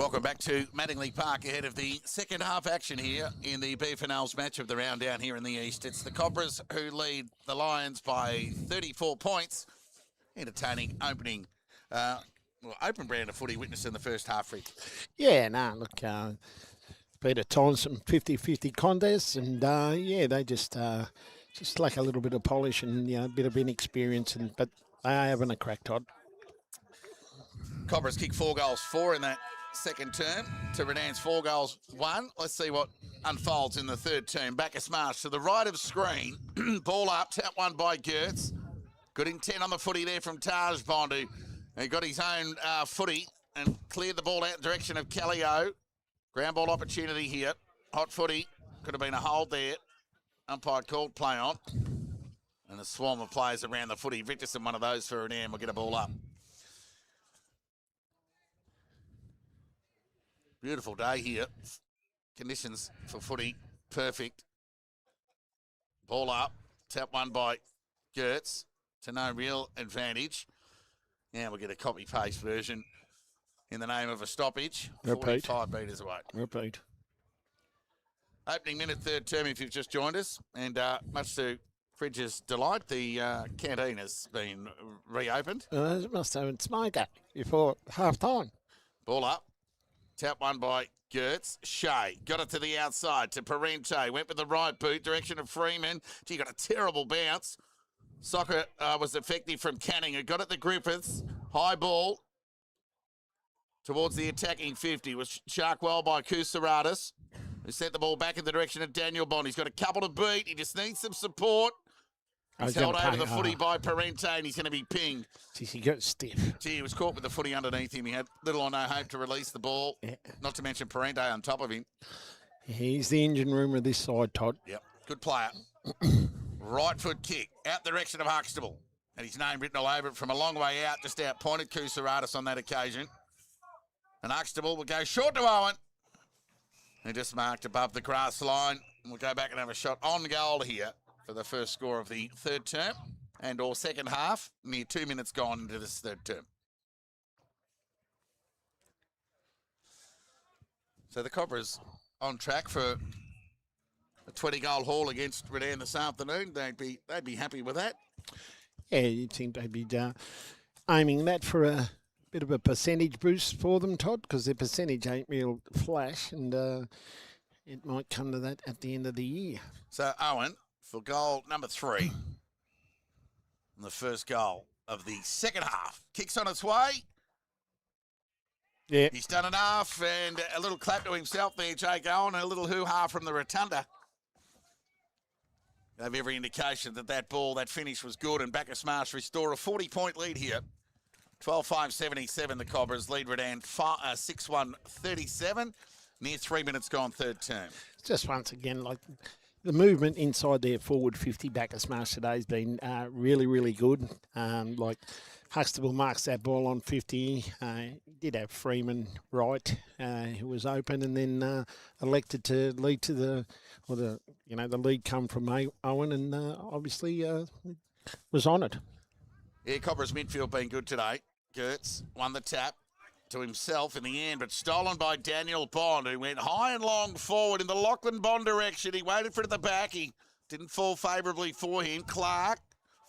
Welcome back to Mattingly Park ahead of the second half action here in the FNL's match of the round down here in the east. It's the Cobras who lead the Lions by 34 points. Entertaining opening, open brand of footy witnessed in the first half, Rick. Yeah, no, look, been at times some 50-50 contests, and yeah, they just lack a little bit of polish and a bit of inexperience, but they are having a crack, Todd. Cobras kick 4 goals, 4 in that second term to Redan's 4 goals, 1. Let's see what unfolds in the third term. Bacchus Marsh to the right of screen, ball up, tap one by Gertz. Good intent on the footy there from Taj Bond, who got his own footy and cleared the ball out in the direction of Callio. Ground ball opportunity here. Hot footy. Could have been a hold there. Umpire called play on. And a swarm of players around the footy. Richardson, one of those for an am, will get a ball up. Beautiful day here. Conditions for footy, perfect. Ball up. Tap one by Gertz to no real advantage. Now we'll get a copy-paste version in the name of a stoppage. Repeat. 45 metres away. Repeat. Opening minute, third term, if you've just joined us. And much to Fridge's delight, the canteen has been reopened. It must have been smoker before half-time. Ball up. Tap one by Gertz. Shea got it to the outside to Parente. Went with the right boot, direction of Freeman. Gee, got a terrible bounce. Soccer was effective from Canning, who got it to Griffiths. High ball towards the attacking 50. Was shark well by Kusaratis, who sent the ball back in the direction of Daniel Bond. He's got a couple to beat. He just needs some support. He's held over the footy by Parente, and he's going to be pinged. Geez, he got stiff. Gee, he was caught with the footy underneath him. He had little or no hope to release the ball. Yeah. Not to mention Parente on top of him. He's the engine room of this side, Todd. Yep, good player. Right foot kick, out the direction of Huxtable. And his name written all over it from a long way out, just outpointed Kusaratis on that occasion. And Huxtable will go short to Owen. He just marked above the grass line. We'll go back and have a shot on goal here for the first score of the third term and or second half. Near 2 minutes gone into this third term. So the Cobras on track for a 20-goal haul against Redan this afternoon. They'd be happy with that. Yeah, you'd think they'd be aiming that for a bit of a percentage boost for them, Todd, because their percentage ain't real flash, and it might come to that at the end of the year. So Owen for goal number 3. And the first goal of the second half. Kicks on its way. Yeah. He's done enough, and a little clap to himself there, Jake Owen, and a little hoo-ha from the rotunda. Gave every indication that that ball, that finish was good, and Bacchus Marsh restore a 40-point lead here. 12-5-77, the Cobras lead Redan 6-1-37. Near 3 minutes gone, third term. Just once again, like the movement inside their forward 50 Bacchus Marsh today has been really, really good. Like Huxtable marks that ball on 50. Did have Freeman right, who was open, and then elected to lead to the lead come from Owen, and obviously was on it. Yeah, Cobras midfield been good today. Gertz won the tap to himself in the end, but stolen by Daniel Bond, who went high and long forward in the Lachlan Bond direction. He waited for it at the back. He didn't fall favourably for him. Clark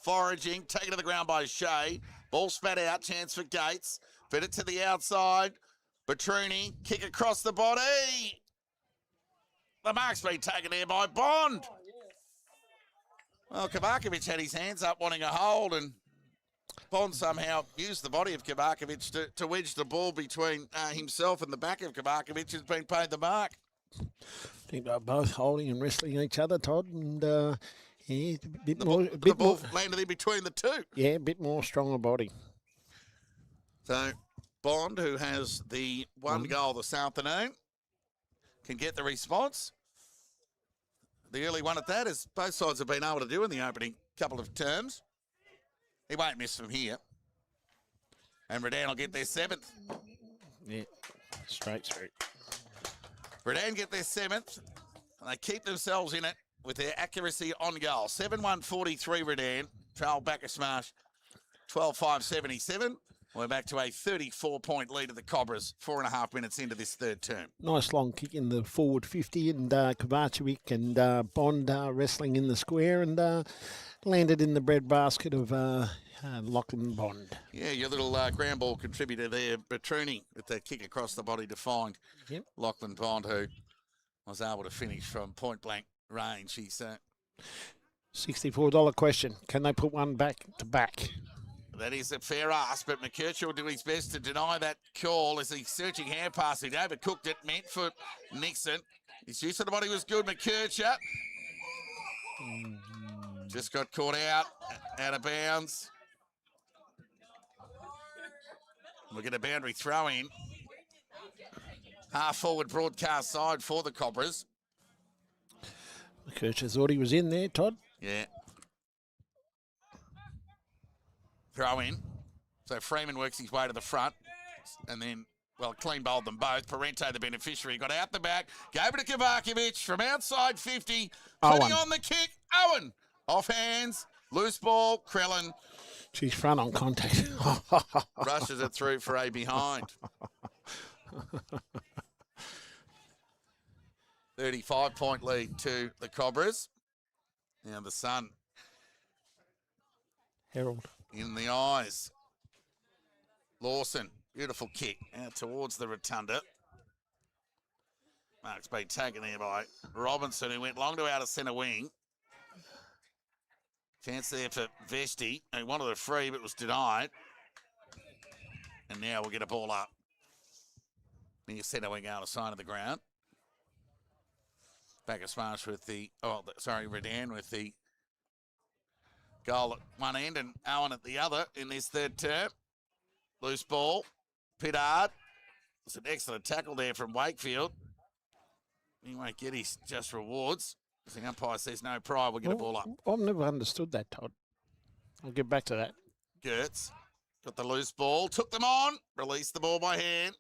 foraging, taken to the ground by Shea. Ball spat out, chance for Gates. Fit it to the outside. Batruni, kick across the body. The mark's been taken there by Bond. Well, Kavakovic had his hands up wanting a hold, and Bond somehow used the body of Kavakovic to wedge the ball between himself and the back of Kavakovic, who's been paid the mark. I think they're both holding and wrestling each other, Todd, and yeah, a bit more. The ball landed in between the two. Yeah, a bit more stronger body. So Bond, who has the one goal this afternoon, can get the response. The early one at that, as both sides have been able to do in the opening couple of terms. He won't miss from here. And Redan will get their 7th. Yeah, straight through. Redan get their 7th, and they keep themselves in it with their accuracy on goal. 7-1-43 Redan, trail Bacchus Marsh 12-5-77. We're back to a 34-point lead of the Cobras, 4.5 minutes into this third term. Nice long kick in the forward 50, and Kovacevic and Bond wrestling in the square, and landed in the breadbasket of Lachlan Bond. Yeah, your little ground ball contributor there, Bertruni, with that kick across the body to find Lachlan Bond, who was able to finish from point-blank range. He's $64 question. Can they put one back to back? That is a fair ask, but McKercher will do his best to deny that call as he's searching hand pass. He'd overcooked it, meant for Nixon. His use of the body was good, McKercher. Just got caught out of bounds. We'll get a boundary throw in. Half forward broadcast side for the Cobras. McKercher thought he was in there, Todd. Yeah. Throw in. So Freeman works his way to the front. And then, well, clean bowled them both. Parento, the beneficiary, got out the back. Gave it to Kovacevic from outside 50. Putting on the kick. Owen. Off hands. Loose ball. Krellin. She's front on contact. Rushes it through for a behind. 35-point lead to the Cobras. Now the sun. Herald. In the eyes. Lawson, beautiful kick out towards the rotunda. Mark's been taken there by Robinson, who went long to outer centre wing. Chance there for Vesti, who wanted a free but was denied. And now we'll get a ball up. Near centre wing outer side of the ground. Bacchus Marsh with Redan with the goal at one end and Owen at the other in this third term. Loose ball. Pittard. It's an excellent tackle there from Wakefield. He won't get his just rewards. The umpire says no pride. We'll get a ball up. I've never understood that, Todd. I'll get back to that. Gertz got the loose ball. Took them on. Released the ball by hand.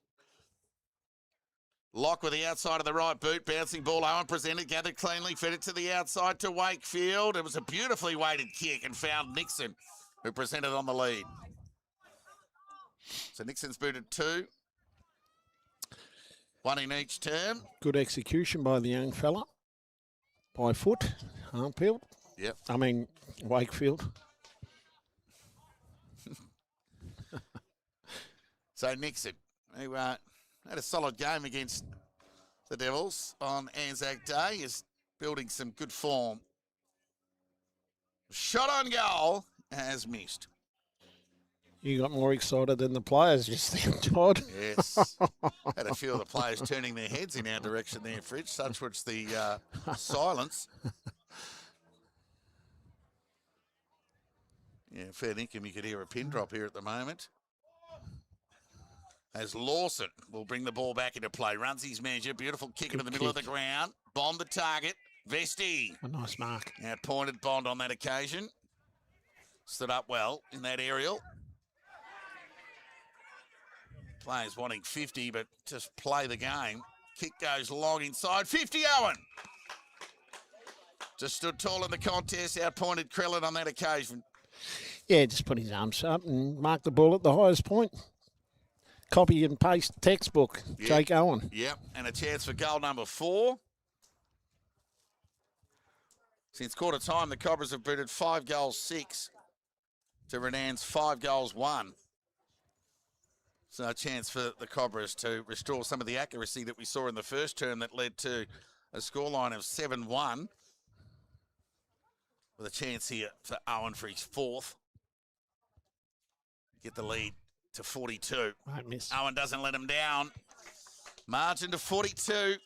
Lock with the outside of the right boot. Bouncing ball. Owen presented. Gathered cleanly. Fed it to the outside to Wakefield. It was a beautifully weighted kick and found Nixon, who presented on the lead. So Nixon's booted 2. 1 in each term. Good execution by the young fella. By foot. Armfield. Yep. Wakefield. So Nixon, who had a solid game against the Devils on Anzac Day, is building some good form. Shot on goal has missed. You got more excited than the players just then, Todd. Yes. Had a few of the players turning their heads in our direction there, Fridge. Such was the silence. Yeah, fair dinkum. You could hear a pin drop here at the moment. As Lawson will bring the ball back into play. Runs his measure. Beautiful kick into the middle of the ground. Bond the target. Vesti. A nice mark. Outpointed Bond on that occasion. Stood up well in that aerial. Players wanting 50, but just play the game. Kick goes long inside. 50, Owen. Just stood tall in the contest. Outpointed Krellin on that occasion. Yeah, just put his arms up and mark the ball at the highest point. Copy and paste textbook. Yep. Jake Owen. Yep, and a chance for goal number 4. Since quarter time, the Cobras have booted 5 goals 6 to Redan's 5 goals 1. So a chance for the Cobras to restore some of the accuracy that we saw in the first term that led to a scoreline of 7-1. With a chance here for Owen for his 4th. Get the lead to 42. Won't miss. Owen doesn't let him down. Margin to 42.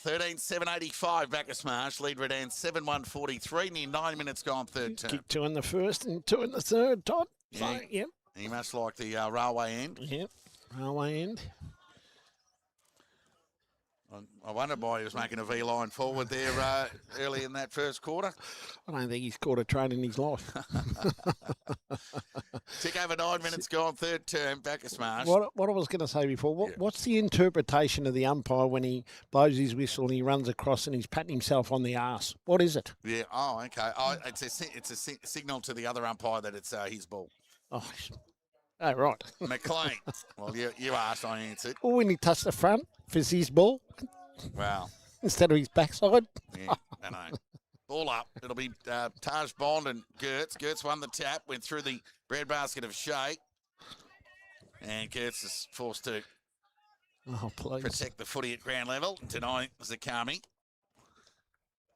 13-7-85, Bacchus Marsh. Lead Redan 7-1-43. Near 9 minutes gone third term. Kick 2 in the first and 2 in the third, Todd. Yeah. So, yep. He must like the railway end. Yep. Railway end. I wondered why he was making a V-line forward there early in that first quarter. I don't think he's caught a train in his life. Tick over 9 minutes gone, third term, Bacchus Marsh. What I was going to say before, what's the interpretation of the umpire when he blows his whistle and he runs across and he's patting himself on the arse? What is it? Yeah, okay. It's a signal to the other umpire that it's his ball. Oh, Oh, right. McLean. Well, you asked, I answered. Or when he touched the front, Fizzy's ball Well, instead of his backside. yeah, I know. Ball up. It'll be Taj Bond and Gertz. Gertz won the tap, went through the breadbasket of Shea. And Gertz is forced to Oh, please. protect the footy at ground level, denying Zakami.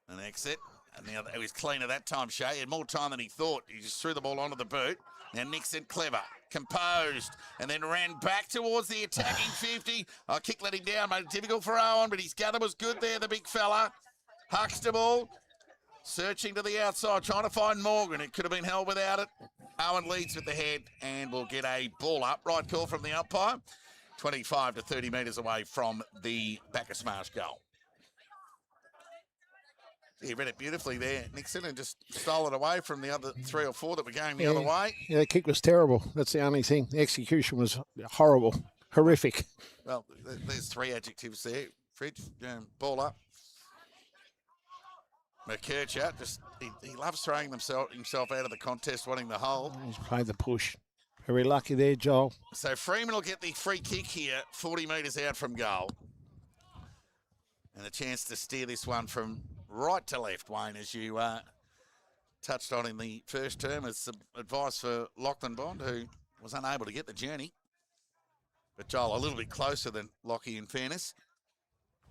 An exit. And now it was cleaner that time, Shea. He had more time than he thought. He just threw the ball onto the boot. Now Nixon, clever, composed, and then ran back towards the attacking 50. Oh, kick let him down, made it difficult for Owen, but his gather was good there, the big fella. Huxtable, searching to the outside, trying to find Morgan. It could have been held without it. Owen leads with the head and will get a ball up. Right call from the umpire. 25 to 30 metres away from the Bacchus Marsh goal. He read it beautifully there, Nixon, and just stole it away from the other 3 or 4 that were going the other way. Yeah, the kick was terrible. That's the only thing. The execution was horrible, horrific. Well, there's 3 adjectives there. Fridge, ball up. McKercher, he loves throwing himself out of the contest, wanting the hold. He's played the push. Very lucky there, Joel. So Freeman will get the free kick here, 40 metres out from goal. And a chance to steer this one from right to left, Wayne, as you touched on in the first term, as some advice for Lachlan Bond, who was unable to get the journey. But Joel, a little bit closer than Lockie, in fairness.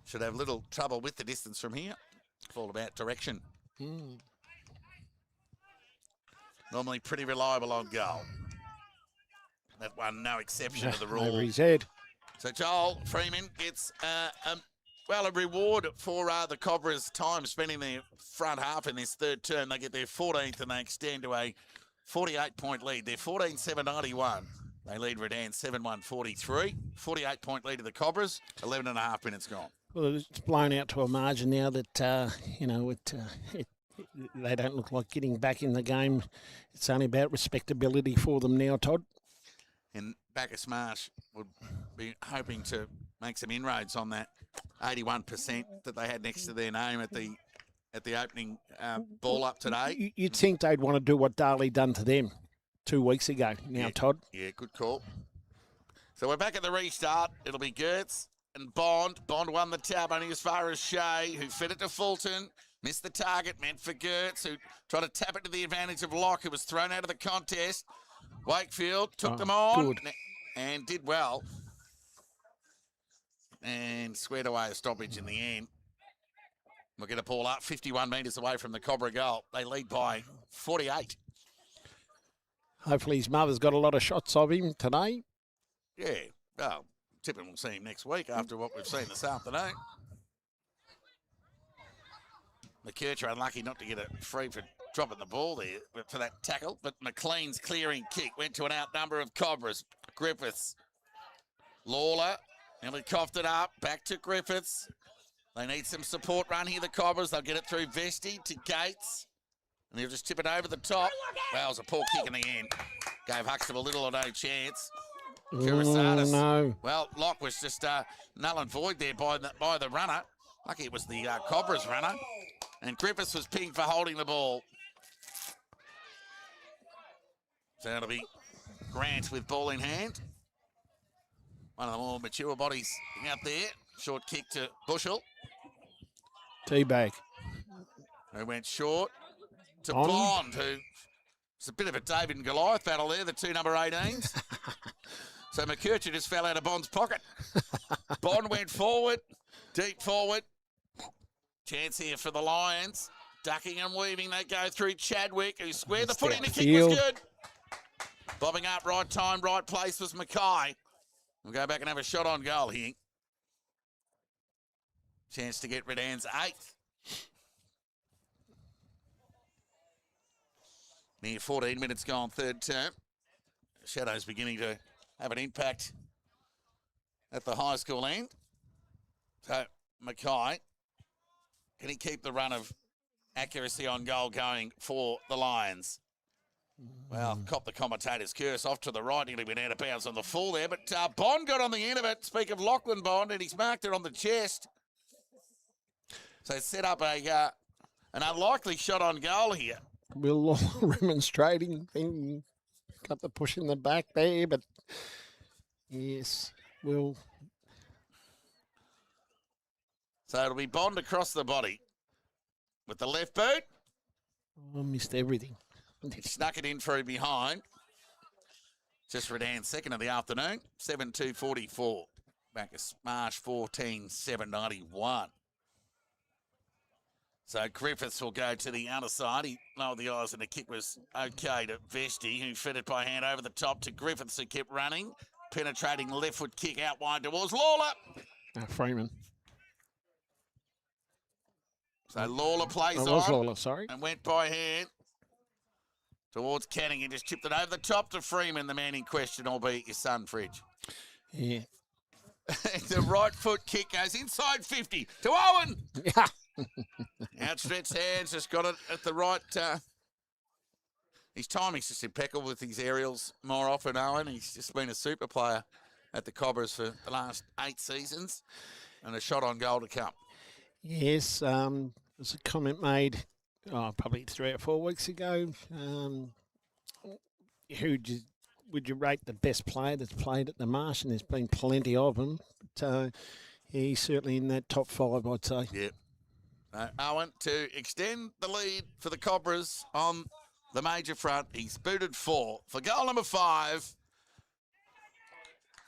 Should have little trouble with the distance from here. It's all about direction. Normally pretty reliable on goal. That one, no exception to the rule. Over his head. So Joel Freeman gets a reward for the Cobras' time spent in their front half in this third term. They get their 14th and they extend to a 48-point lead. They're 14-7-91. They lead Redan 7-1-43. 48-point lead to the Cobras. 11 and a half minutes gone. Well, it's blown out to a margin now that, they don't look like getting back in the game. It's only about respectability for them now, Todd. And Bacchus Marsh would be hoping to make some inroads on that 81% that they had next to their name at the opening ball up today. You'd think they'd want to do what Darley done to them 2 weeks ago now, Todd. Yeah, good call. So we're back at the restart. It'll be Gertz and Bond. Bond won the tap only as far as Shea, who fed it to Fulton. Missed the target, meant for Gertz, who tried to tap it to the advantage of Locke, who was thrown out of the contest. Wakefield took them on and did well. And squared away a stoppage in the end. We'll get a ball up 51 metres away from the Cobra goal. They lead by 48. Hopefully his mother's got a lot of shots of him today. Yeah, well, tipping we'll see him next week after what we've seen this afternoon. McKercher unlucky not to get it free for dropping the ball there for that tackle, but McLean's clearing kick went to an outnumber of Cobras. Griffiths, Lawler, nearly coughed it up, back to Griffiths. They need some support run here, the Cobras. They'll get it through Vesti to Gates, and he'll just tip it over the top. Well, it was a poor kick in the end. Gave Huxtable little or no chance. Kurisatis. No. Well, Locke was just null and void there by the runner. Lucky it was the Cobras runner. And Griffiths was pinged for holding the ball. So it'll be Grant with ball in hand. One of the more mature bodies out there. Short kick to Bushell. Teabag. Who went short to Bond. Bond, who it's a bit of a David and Goliath battle there, the 2 number 18s. So McKercher just fell out of Bond's pocket. Bond went forward, deep forward. Chance here for the Lions. Ducking and weaving, they go through Chadwick, who squared the foot in. The kick was good. Bobbing up, right time, right place was Mackay. We'll go back and have a shot on goal here. Chance to get Redan's 8th. Near 14 minutes gone, third term. Shadows beginning to have an impact at the high school end. So Mackay, can he keep the run of accuracy on goal going for the Lions? Well, cop the commentator's curse off to the right. Nearly went out of bounds on the full there, but Bond got on the end of it. Speak of Lachlan Bond, and he's marked it on the chest. So set up an unlikely shot on goal here. Will remonstrating, thinking, up the push in the back there, but yes, we'll. So it'll be Bond across the body with the left boot. I missed everything. He snuck it in through behind. Just Redan, second of the afternoon, 7-2-44. Bacchus Marsh, 14-7-91. So Griffiths will go to the outer side. He lowered the eyes and the kick was okay to Vesti, who fed it by hand over the top to Griffiths, who kept running. Penetrating left foot kick out wide towards Lawler. Freeman. So Lawler plays on. Lawler, sorry. And went by hand towards Canning and just chipped it over the top to Freeman, the man in question, albeit your son, Fridge. Yeah. The right foot kick goes inside 50 to Owen. Yeah. Outstretched hands, just got it at the right. His timing's just impeccable with his aerials more often, Owen. He's just been a super player at the Cobras for the last 8 seasons and a shot on goal to come. Yes, there's a comment made probably 3 or 4 weeks ago. Would you rate the best player that's played at the Marsh? And there's been plenty of them. But he's certainly in that top 5, I'd say. Yep. Owen to extend the lead for the Cobras on the major front. He's booted 4 for goal number 5.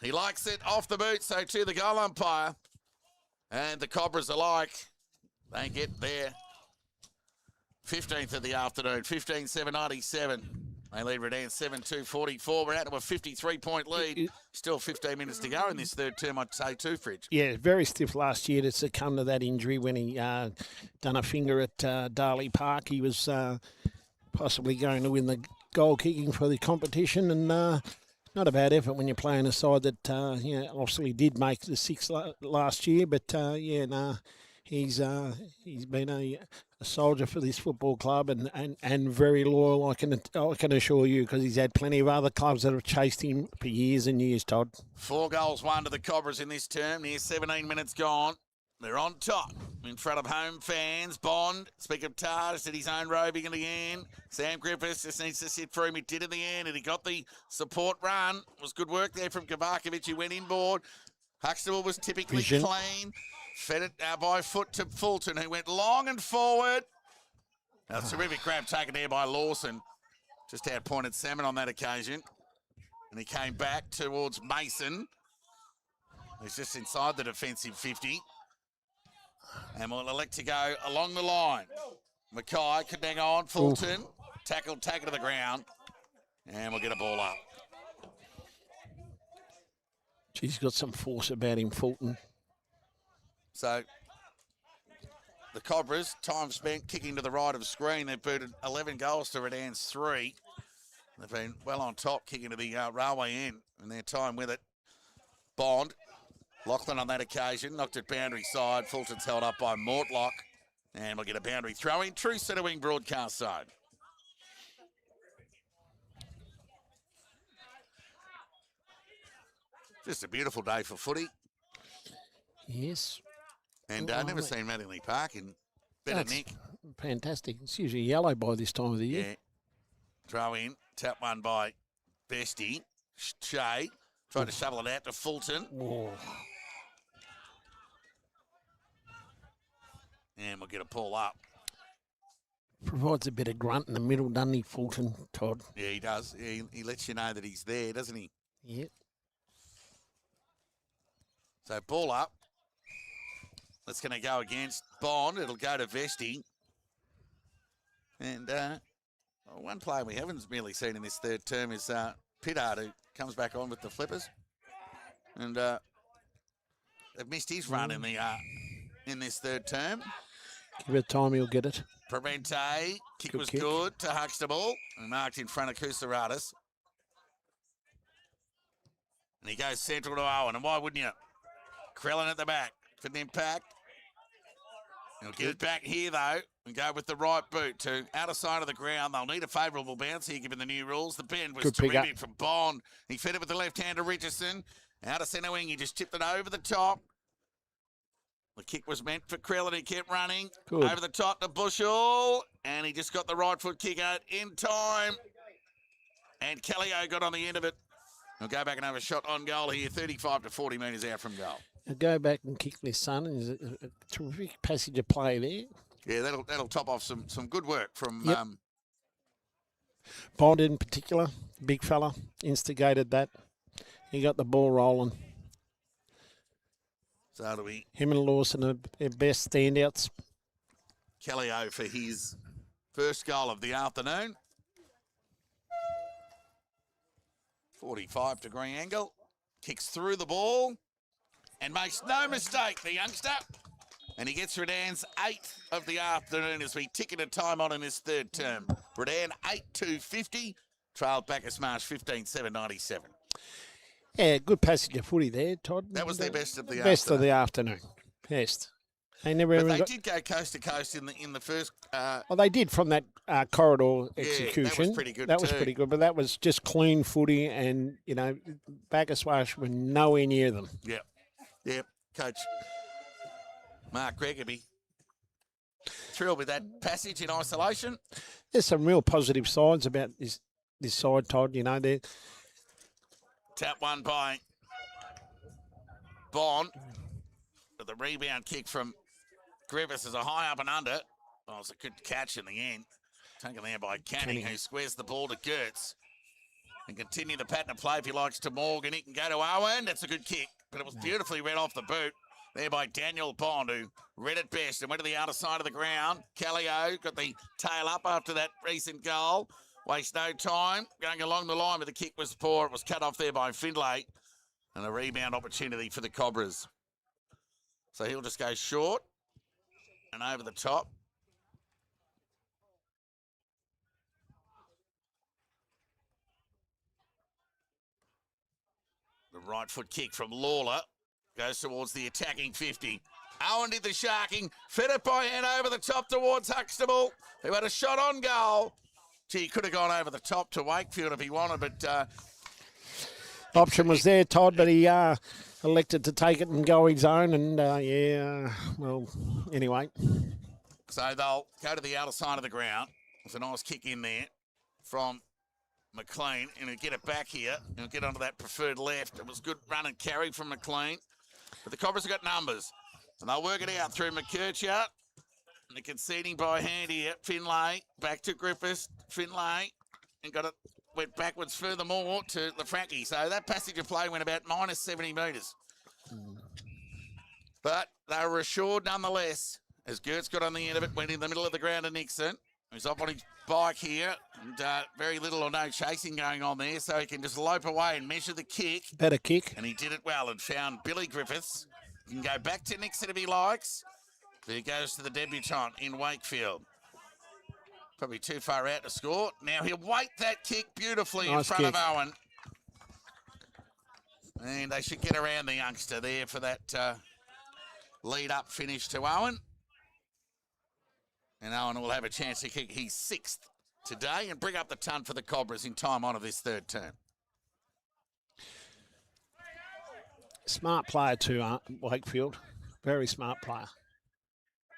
He likes it off the boot, so to the goal umpire. And the Cobras alike, they get their 15th of the afternoon, 15-7-97. They lead Redan 7-2-44. We're out to a 53-point lead. Still 15 minutes to go in this third term, I'd say, too, Fridge. Yeah, very stiff last year to succumb to that injury when he done a finger at Darley Park. He was possibly going to win the goal kicking for the competition, and not a bad effort when you're playing a side that obviously did make the 6 last year. But he's been a soldier for this football club and very loyal. I can assure you, because he's had plenty of other clubs that have chased him for years and years. Todd. 4 goals won to the Cobras in this term. Near 17 minutes gone. They're on top in front of home fans. Bond, speak of Taj, did his own roving in the end. Sam Griffiths just needs to sit for him. He did in the end, and he got the support run. It was good work there from Kavakovic, who went inboard. Huxtable was typically clean. Fed it by foot to Fulton, who went long and forward. A terrific grab taken there by Lawson. Just outpointed Salmon on that occasion. And he came back towards Mason. He's just inside the defensive 50. And we'll elect to go along the line. Mackay can hang on. Fulton. Taken to the ground. And we'll get a ball up. He's got some force about him, Fulton. So the Cobras, time spent kicking to the right of screen. They've booted 11 goals to Redan's 3. They've been well on top, kicking to the railway end in their time with it. Bond, Lachlan on that occasion, knocked it boundary side. Fulton's held up by Mortlock. And we'll get a boundary throw in. True centre wing broadcast side. Just a beautiful day for footy. Yes. And never seen Mattingly Park in better nick. Fantastic. It's usually yellow by this time of the year. Yeah. Throw in. Tap one by Vesti. Shea. Tried to shovel it out to Fulton. Oh. And we'll get a pull up. Provides a bit of grunt in the middle, doesn't he, Fulton, Todd? Yeah, he does. He lets you know that he's there, doesn't he? Yep. So ball up. That's going to go against Bond. It'll go to Vesti. And one player we haven't really seen in this third term is Pittard, who comes back on with the Flippers. And they've missed his run in this third term. Give it time, he'll get it. Parente, kick was good to Huxtable, and marked in front of Kusaratus. And he goes central to Owen, and why wouldn't you? Krellin at the back for the impact. He'll get it back here, though, and go with the right boot to outer side of the ground. They'll need a favourable bounce here, given the new rules. The bend was terrific from Bond. He fed it with the left hand to Richardson. Out of centre wing, he just tipped it over the top. The kick was meant for Krellin. He kept running. Good. Over the top to Bushell. And he just got the right foot kick out in time. And Callio got on the end of it. He'll go back and have a shot on goal here, 35 to 40 metres out from goal. I'll go back and kick this son. Is a terrific passage of play there. Yeah, that'll top off some good work from Yep. Bond in particular, big fella, instigated that. He got the ball rolling. so do we. Him and Lawson are their best standouts. Callio for his first goal of the afternoon. 45-degree angle. Kicks through the ball and makes no mistake, the youngster. And he gets Redan's 8th of the afternoon as we tick into time on in his third term. Redan 8-2-50, trailed Bacchus Marsh 15-7-97. Yeah, good passage of footy there, Todd. That was their best of the Best afternoon. of the afternoon. Best. They never But even they got... did go coast to coast in the first. Well, they did from that corridor execution. that was pretty good That was too. pretty good, but that was just clean footy, and you know, Bacchus Marsh were nowhere near them. Yep. Coach Mark Gregory thrilled with that passage in isolation. There's some real positive sides about this side, Todd. You know, they Tap one by Bond. But the rebound kick from Griffiths is a high up and under. Oh, it's a good catch in the end. Taken there by Canning, who squares the ball to Gertz. And continue the pattern of play if he likes to Morgan. He can go to Owen. That's a good kick. But it was beautifully read off the boot there by Daniel Bond, who read it best and went to the outer side of the ground. Callio got the tail up after that recent goal. Waste no time. Going along the line, but the kick was poor. It was cut off there by Findlay. And a rebound opportunity for the Cobras. So he'll just go short and over the top. The right foot kick from Lawler goes towards the attacking 50. Owen did the sharking, fed it by hand over the top towards Huxtable, who had a shot on goal. Gee, he could have gone over the top to Wakefield if he wanted, but... option was there, Todd, but he elected to take it and go his own, and well, anyway. So they'll go to the outer side of the ground. There's a nice kick in there from McLean, and he'll get it back here. He'll get onto that preferred left. It was good run and carry from McLean. But the Cobras have got numbers, and they'll work it out through McKercher. And they're conceding by hand here. Finlay, back to Griffiths. Finlay, and got it, went backwards furthermore to LaFranchi. So that passage of play went about minus 70 metres. But they were assured nonetheless, as Gertz got on the end of it, went in the middle of the ground to Nixon. He's up on his bike here, and very little or no chasing going on there, so he can just lope away and measure the kick. Better kick. And he did it well and found Billy Griffiths. He can go back to Nixon if he likes. But he goes to the debutant in Wakefield. Probably too far out to score. Now he'll weight that kick beautifully in front of Owen. And they should get around the youngster there for that lead-up finish to Owen. And Owen will have a chance to kick his 6th today and bring up the ton for the Cobras in time on of this third term. Smart player too, Wakefield. Very smart player.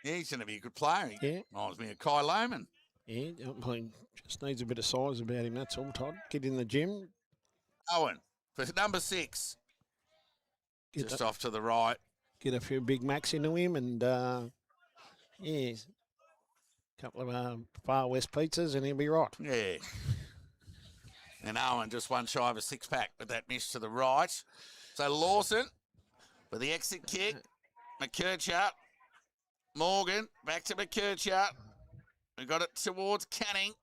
Yeah, he's going to be a good player. He Yeah. reminds me of Kai Lohman. Yeah, I mean, just needs a bit of size about him, that's all, Todd. Get in the gym. Owen for number 6. Just off to the right. Get a few Big Macs into him, and yeah, a couple of Far West pizzas, and he'll be right. Yeah. And Owen just one shy of a 6-pack, but that miss to the right. So Lawson for the exit kick. McKercher. Morgan back to McKercher. We got it towards Canning.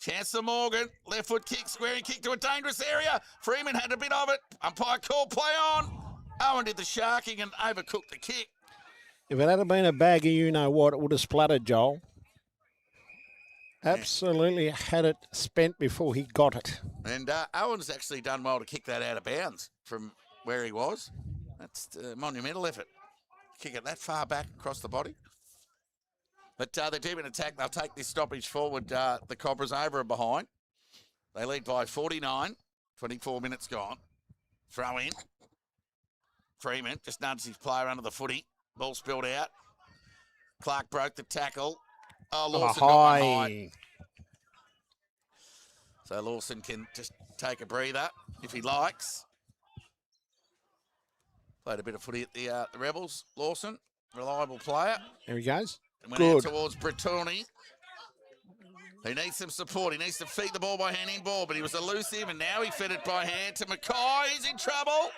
Chance for Morgan. Left foot kick, squaring kick to a dangerous area. Freeman had a bit of it. Umpire called play on. Owen did the sharking and overcooked the kick. If it had been a bag of you-know-what, it would have splattered, Joel. Absolutely had it spent before he got it. And Owen's actually done well to kick that out of bounds from where he was. That's a monumental effort. Kick it that far back across the body. But they're deep in attack. They'll take this stoppage forward, the Cobras over and behind. They lead by 49, 24 minutes gone. Throw in. Freeman just nudged his player under the footy. Ball spilled out. Clark broke the tackle. Oh, Lawson got one high. So Lawson can just take a breather if he likes. Played a bit of footy at the Rebels. Lawson, reliable player. There he goes. And went out Good. towards Brittoni. He needs some support. He needs to feed the ball by hand in ball, but he was elusive, and now he fed it by hand to Mackay. He's in trouble.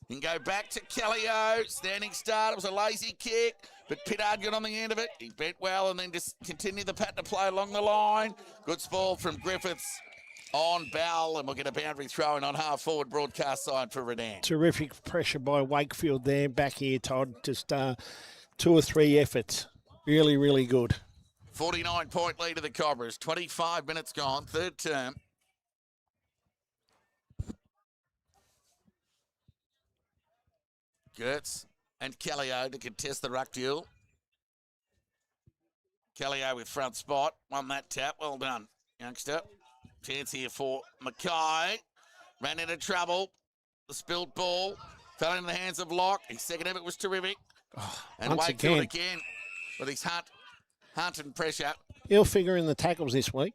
He can go back to Callio. Standing start. It was a lazy kick, but Pittard got on the end of it. He bent well and then just continued the pattern of play along the line. Good ball from Griffiths on Bell, and we'll get a boundary throw in on half-forward broadcast side for Redan. Terrific pressure by Wakefield there. Back here, Todd. Just 2 or 3 efforts. Really, really good. 49-point lead of the Cobras. 25 minutes gone. Third term. Gertz and Callio to contest the ruck duel. Callio with front spot. Won that tap. Well done, youngster. Chance here for Mackay. Ran into trouble. The spilled ball. Fell in the hands of Locke. His second effort was terrific. And once Wakefield again with his hunt and pressure. He'll figure in the tackles this week,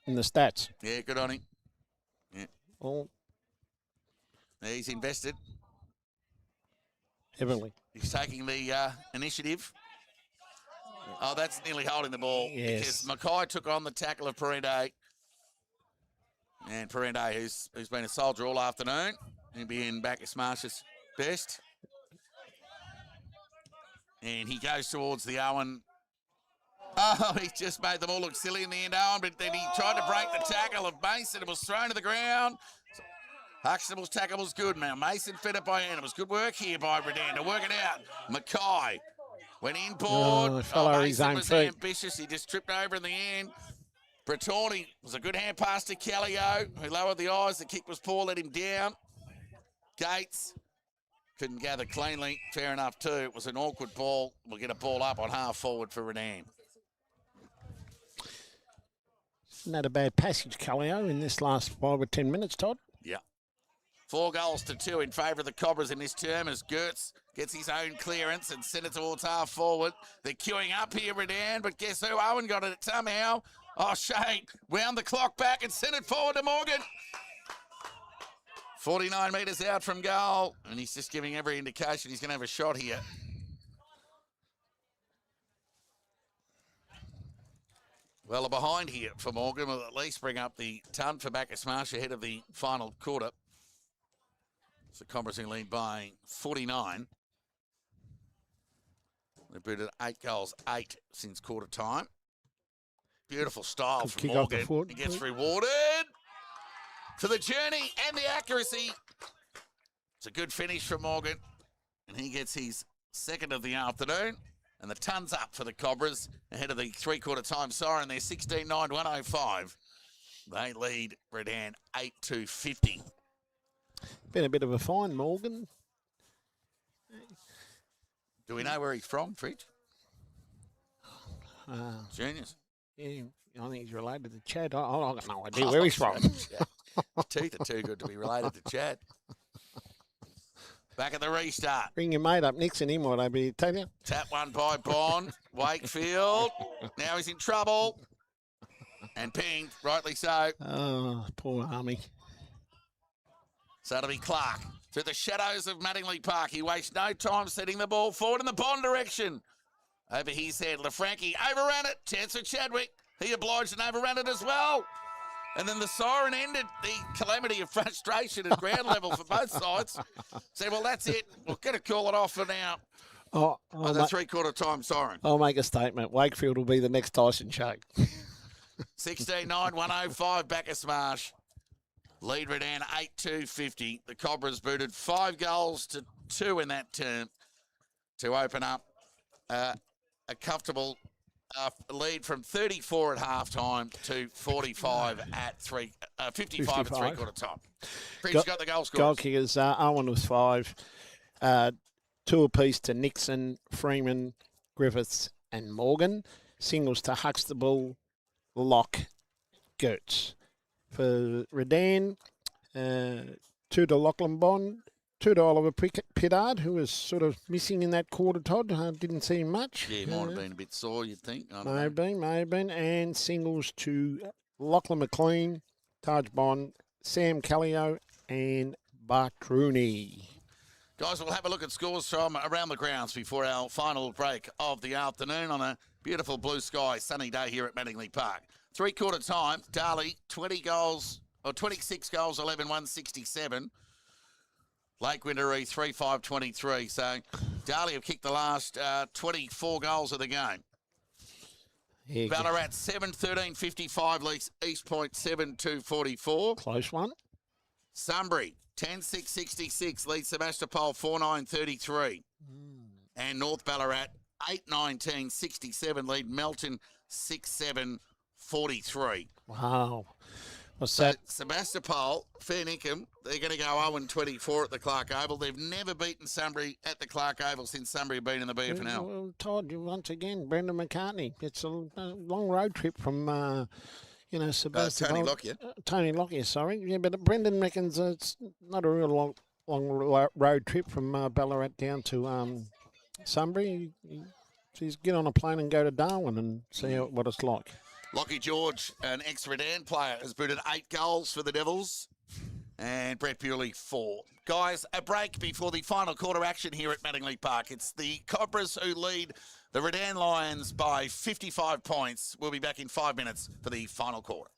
in the stats. Yeah, good on him. Yeah. Well, He's invested. heavily. He's taking the initiative. Oh, that's nearly holding the ball. Yes. Because Mackay took on the tackle of Parente. And Parente, who's been a soldier all afternoon. He'll be in Bacchus Marsh's best. And he goes towards the Owen. Oh, he just made them all look silly in the end, Owen, but then he tried to break the tackle of Mason. It was thrown to the ground. Huxtable's tackle was good, man. Mason fed it by hand. It was good work here by Redan to work it out. Mackay went inboard. Follow his Mason own was feet. ambitious. He just tripped over in the end. Brittoni was a good hand pass to Callio, who lowered the eyes. The kick was poor, let him down. Gates couldn't gather cleanly. Fair enough, too. It was an awkward ball. We'll get a ball up on half forward for Redan. Not a bad passage, Callio, in this last 5 or 10 minutes, Todd. Yeah. 4 goals to 2 in favour of the Cobras in this term as Gertz gets his own clearance and sent it towards half forward. They're queuing up here, Redan, but guess who? Owen got it somehow. Oh, Shane wound the clock back and sent it forward to Morgan. 49 metres out from goal, and he's just giving every indication he's going to have a shot here. Well, behind here for Morgan will at least bring up the ton for Bacchus Marsh ahead of the final quarter. So Cobras in lead by 49. They've booted 8 goals, 8 since quarter time. Beautiful style Good from kick off the Morgan. foot. He gets rewarded for the journey and the accuracy. It's a good finish from Morgan. And he gets his second of the afternoon. And the ton's up for the Cobras ahead of the three-quarter time siren. They're 16-9-105. They lead Redan 8-2-50. Been a bit of a find, Morgan. Do we know where he's from, Fridge? Juniors. Yeah, I think he's related to Chad. I got no idea where he's from. His teeth are too good to be related to Chad. Back at the restart. Bring your mate up, Nixon. He might be tell you. Tap one by Bond. Wakefield. Now he's in trouble. And pinged, rightly so. Oh, poor Army. So it'll be Clark. Through the shadows of Mattingly Park. He wastes no time setting the ball forward in the Bond direction. Over his head, LaFranchi overran it. Chance for Chadwick. He obliged and overran it as well. And then the siren ended the calamity of frustration at ground level for both sides. Said, well, that's it. We're going to call it off for now. The three-quarter time siren. I'll make a statement. Wakefield will be the next Tyson Shake. 16-9-105 Bacchus Marsh. Lead Redan 8-2-50. The Cobras booted 5 goals to 2 in that term to open up a comfortable lead from 34 at halftime to 45 at 55 at three-quarter time. Prince got the goal scorers. Goal kickers, Owen was 5. 2 apiece to Nixon, Freeman, Griffiths and Morgan. Singles to Huxtable, Locke, Gertz. For Redan, 2 to Lachlan Bond, 2 to Oliver Pittard, who was sort of missing in that quarter, Todd. Didn't see him much. Yeah, he might have been a bit sore, you'd think. May have been. And singles to Lachlan McLean, Taj Bond, Sam Callio, and Bartruni. Guys, we'll have a look at scores from around the grounds before our final break of the afternoon on a beautiful blue sky, sunny day here at Mattingley Park. Three-quarter time, Darley, 26 goals, 11, 167. Lake Windaree, 3-5, 23. So Darley have kicked the last 24 goals of the game. Yeah, Ballarat, 7-13, 55 leads East Point, 7-2, 44. close one. Sunbury, 10-6, 66 leads Sebastopol, 4-9, 33. And North Ballarat, 8-19, 67 lead Melton, 6-7, 43. Wow. What's So that? Sebastopol, fair income, they're going to go 0-24 at the Clark Oval. They've never beaten Sunbury at the Clark Oval since Sunbury have been in the BFNL. Well, told you once again, Brendan McCartney. It's a long road trip from, Sebastopol. Tony Lockyer. Tony Lockyer, sorry. Yeah, but Brendan reckons it's not a real long road trip from Ballarat down to Sunbury. He's get on a plane and go to Darwin and see what it's like. Lockie George, an ex-Redan player, has booted 8 goals for the Devils. And Brett Bewley, 4. Guys, a break before the final quarter action here at Mattingley Park. It's the Cobras who lead the Redan Lions by 55 points. We'll be back in 5 minutes for the final quarter.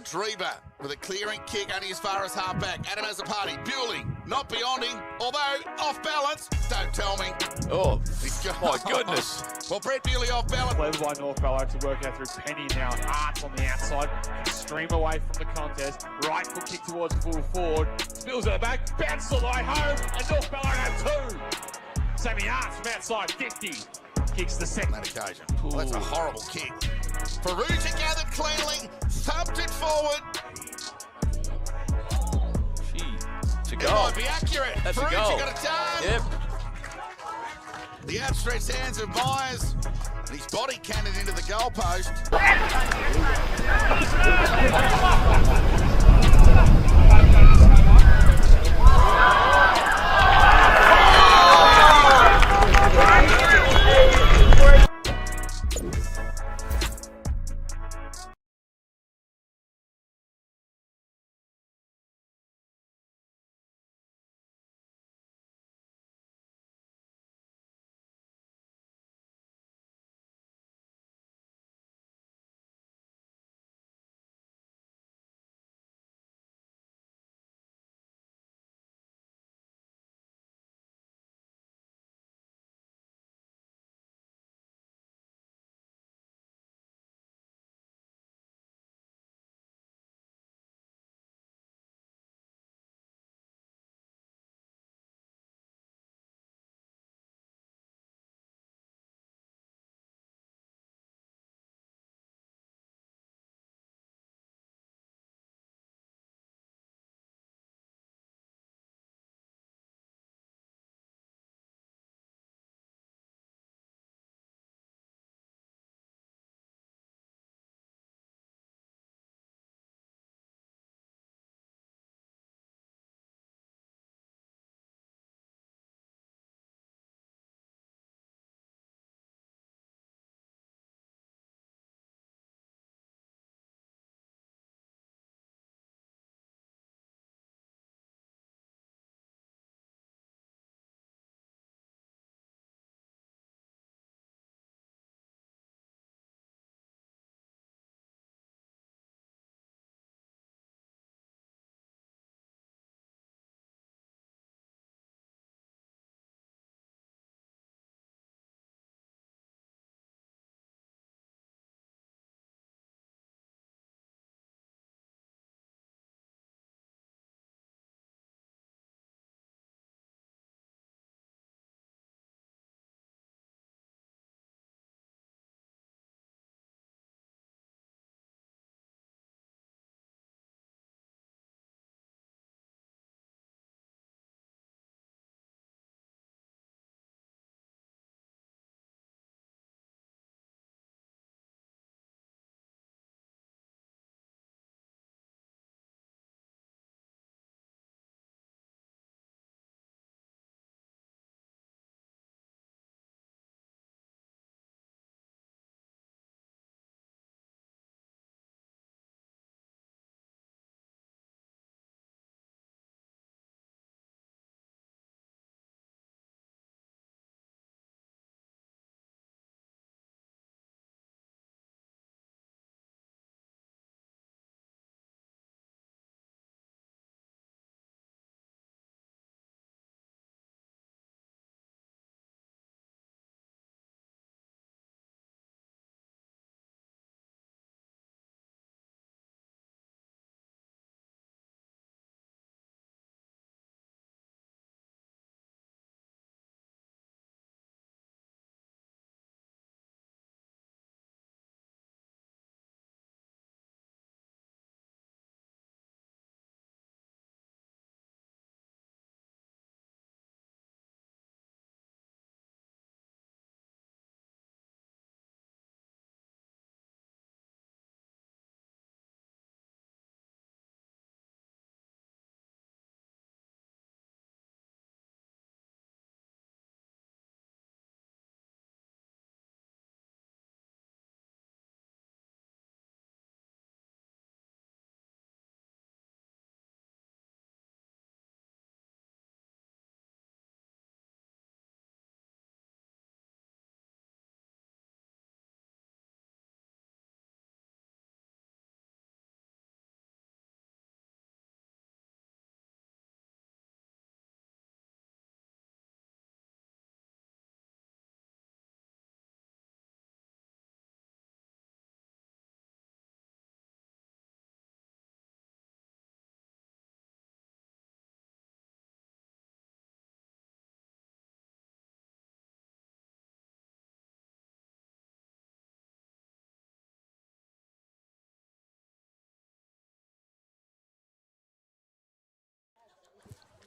Drever with a clearing kick only as far as half back. Adam has a party. Bewley not beyond him, although off balance. Don't tell me. Oh, my goodness. Well, Brett Bewley off balance. Clever by North Ballarat to work out through Penny now. Arts on the outside. Can stream away from the contest. Right foot kick towards full forward. Spills at the back. Bounces all the way home. And North Ballarat have 2. Sammy Arts from outside 50. Kicks the second. On that occasion. Well, that's a horrible kick. Faruja gathered cleanly. Thumped it forward. It's a It goal. might be accurate. That's a Faruja goal. got it done. Yep. The outstretched hands of Myers. And his body cannoned into the goalpost.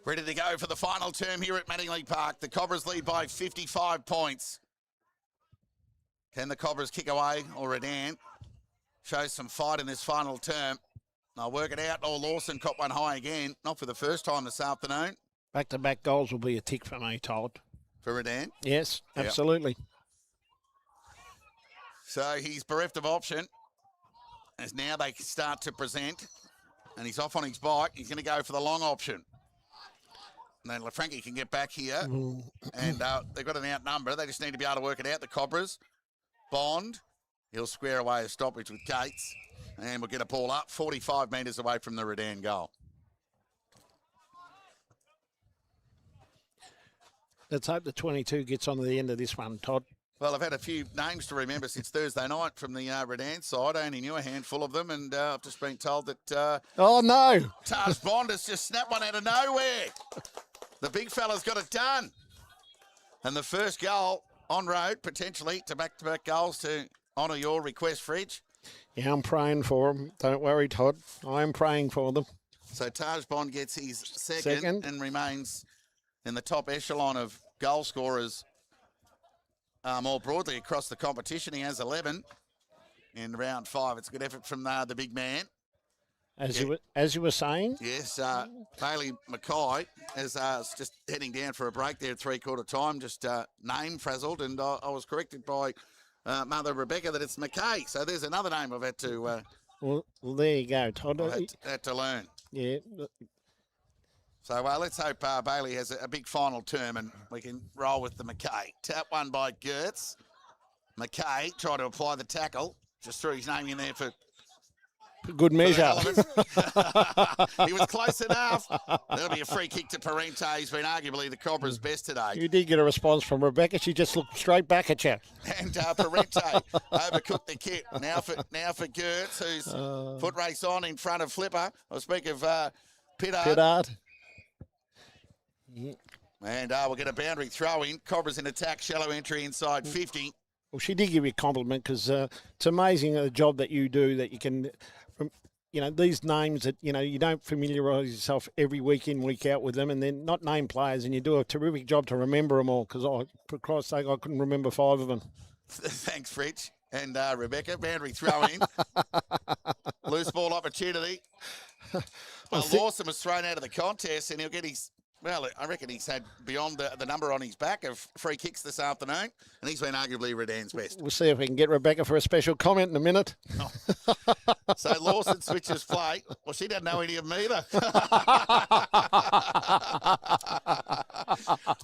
Ready to go for the final term here at Mattingly Park. The Cobras lead by 55 points. Can the Cobras kick away, or Redan shows some fight in this final term? They'll work it out. Oh, Lawson caught one high again. Not for the first time this afternoon. Back-to-back goals will be a tick for me, Todd. For Redan? Yes, absolutely. So he's bereft of option as now they start to present. And he's off on his bike. He's going to go for the long option. And then LaFranchi can get back here. And they've got an outnumber. They just need to be able to work it out, the Cobras. Bond. He'll square away a stoppage with Gates. And we'll get a ball up 45 metres away from the Redan goal. Let's hope the 22 gets on to the end of this one, Todd. Well, I've had a few names to remember since Thursday night from the Redan side. I only knew a handful of them, and I've just been told that... oh, no. Taj Bond has just snapped one out of nowhere. The big fella's got it done. And the first goal on road, potentially, to back-to-back goals to honour your request, Fridge. Yeah, I'm praying for them. Don't worry, Todd. I'm praying for them. So Taj Bond gets his second and remains in the top echelon of goal scorers more broadly across the competition. He has 11 in round 5. It's a good effort from the big man. As you were saying? Yes, Bailey Mackay is just heading down for a break there at three-quarter time, just name frazzled, and I was corrected by Mother Rebecca that it's Mackay. So there's another name I've had to... well, there you go, Todd. Had to learn. Yeah. So let's hope Bailey has a big final term and we can roll with the Mackay. Tap one by Gertz. Mackay tried to apply the tackle. Just threw his name in there for good measure. He was close enough. That'll be a free kick to Parente. He's been arguably the Cobra's best today. You did get a response from Rebecca. She just looked straight back at you. And Parente overcooked the kit. Now for Gertz, who's foot race on in front of Flipper. I'll speak of Pittard. Yeah. And we'll get a boundary throw in. Cobra's in attack, shallow entry inside 50. Well, she did give you a compliment because it's amazing the job that you do, that you can, these names that, you don't familiarise yourself every week in, week out with them, and they're not named players, and you do a terrific job to remember them all because, for Christ's sake, I couldn't remember 5 of them. Thanks, Fritch. And Rebecca, boundary throw in. Loose ball opportunity. Well, Lawson was thrown out of the contest, and he'll get his... Well, I reckon he's had beyond the number on his back of free kicks this afternoon, and he's been arguably Redan's best. We'll see if we can get Rebecca for a special comment in a minute. Oh. So Lawson switches play. Well, she doesn't know any of them either.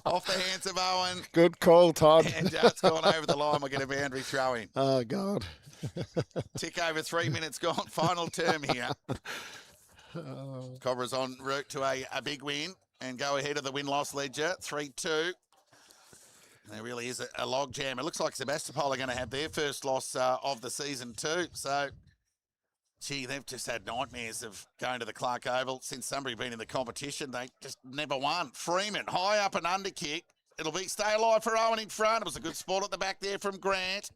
Off the hands of Owen. Good call, Todd. And it's gone over the line. We'll get a boundary throw in. Oh, God. Tick over 3 minutes gone. Final term here. Cobra's en route to a big win and go ahead of the win-loss ledger, 3-2. There really is a log jam. It looks like Sebastopol are going to have their first loss of the season too. So, gee, they've just had nightmares of going to the Clark Oval since Sunbury been in the competition. They just never won. Freeman, high up and under kick. It'll be stay alive for Owen in front. It was a good sport at the back there from Grant.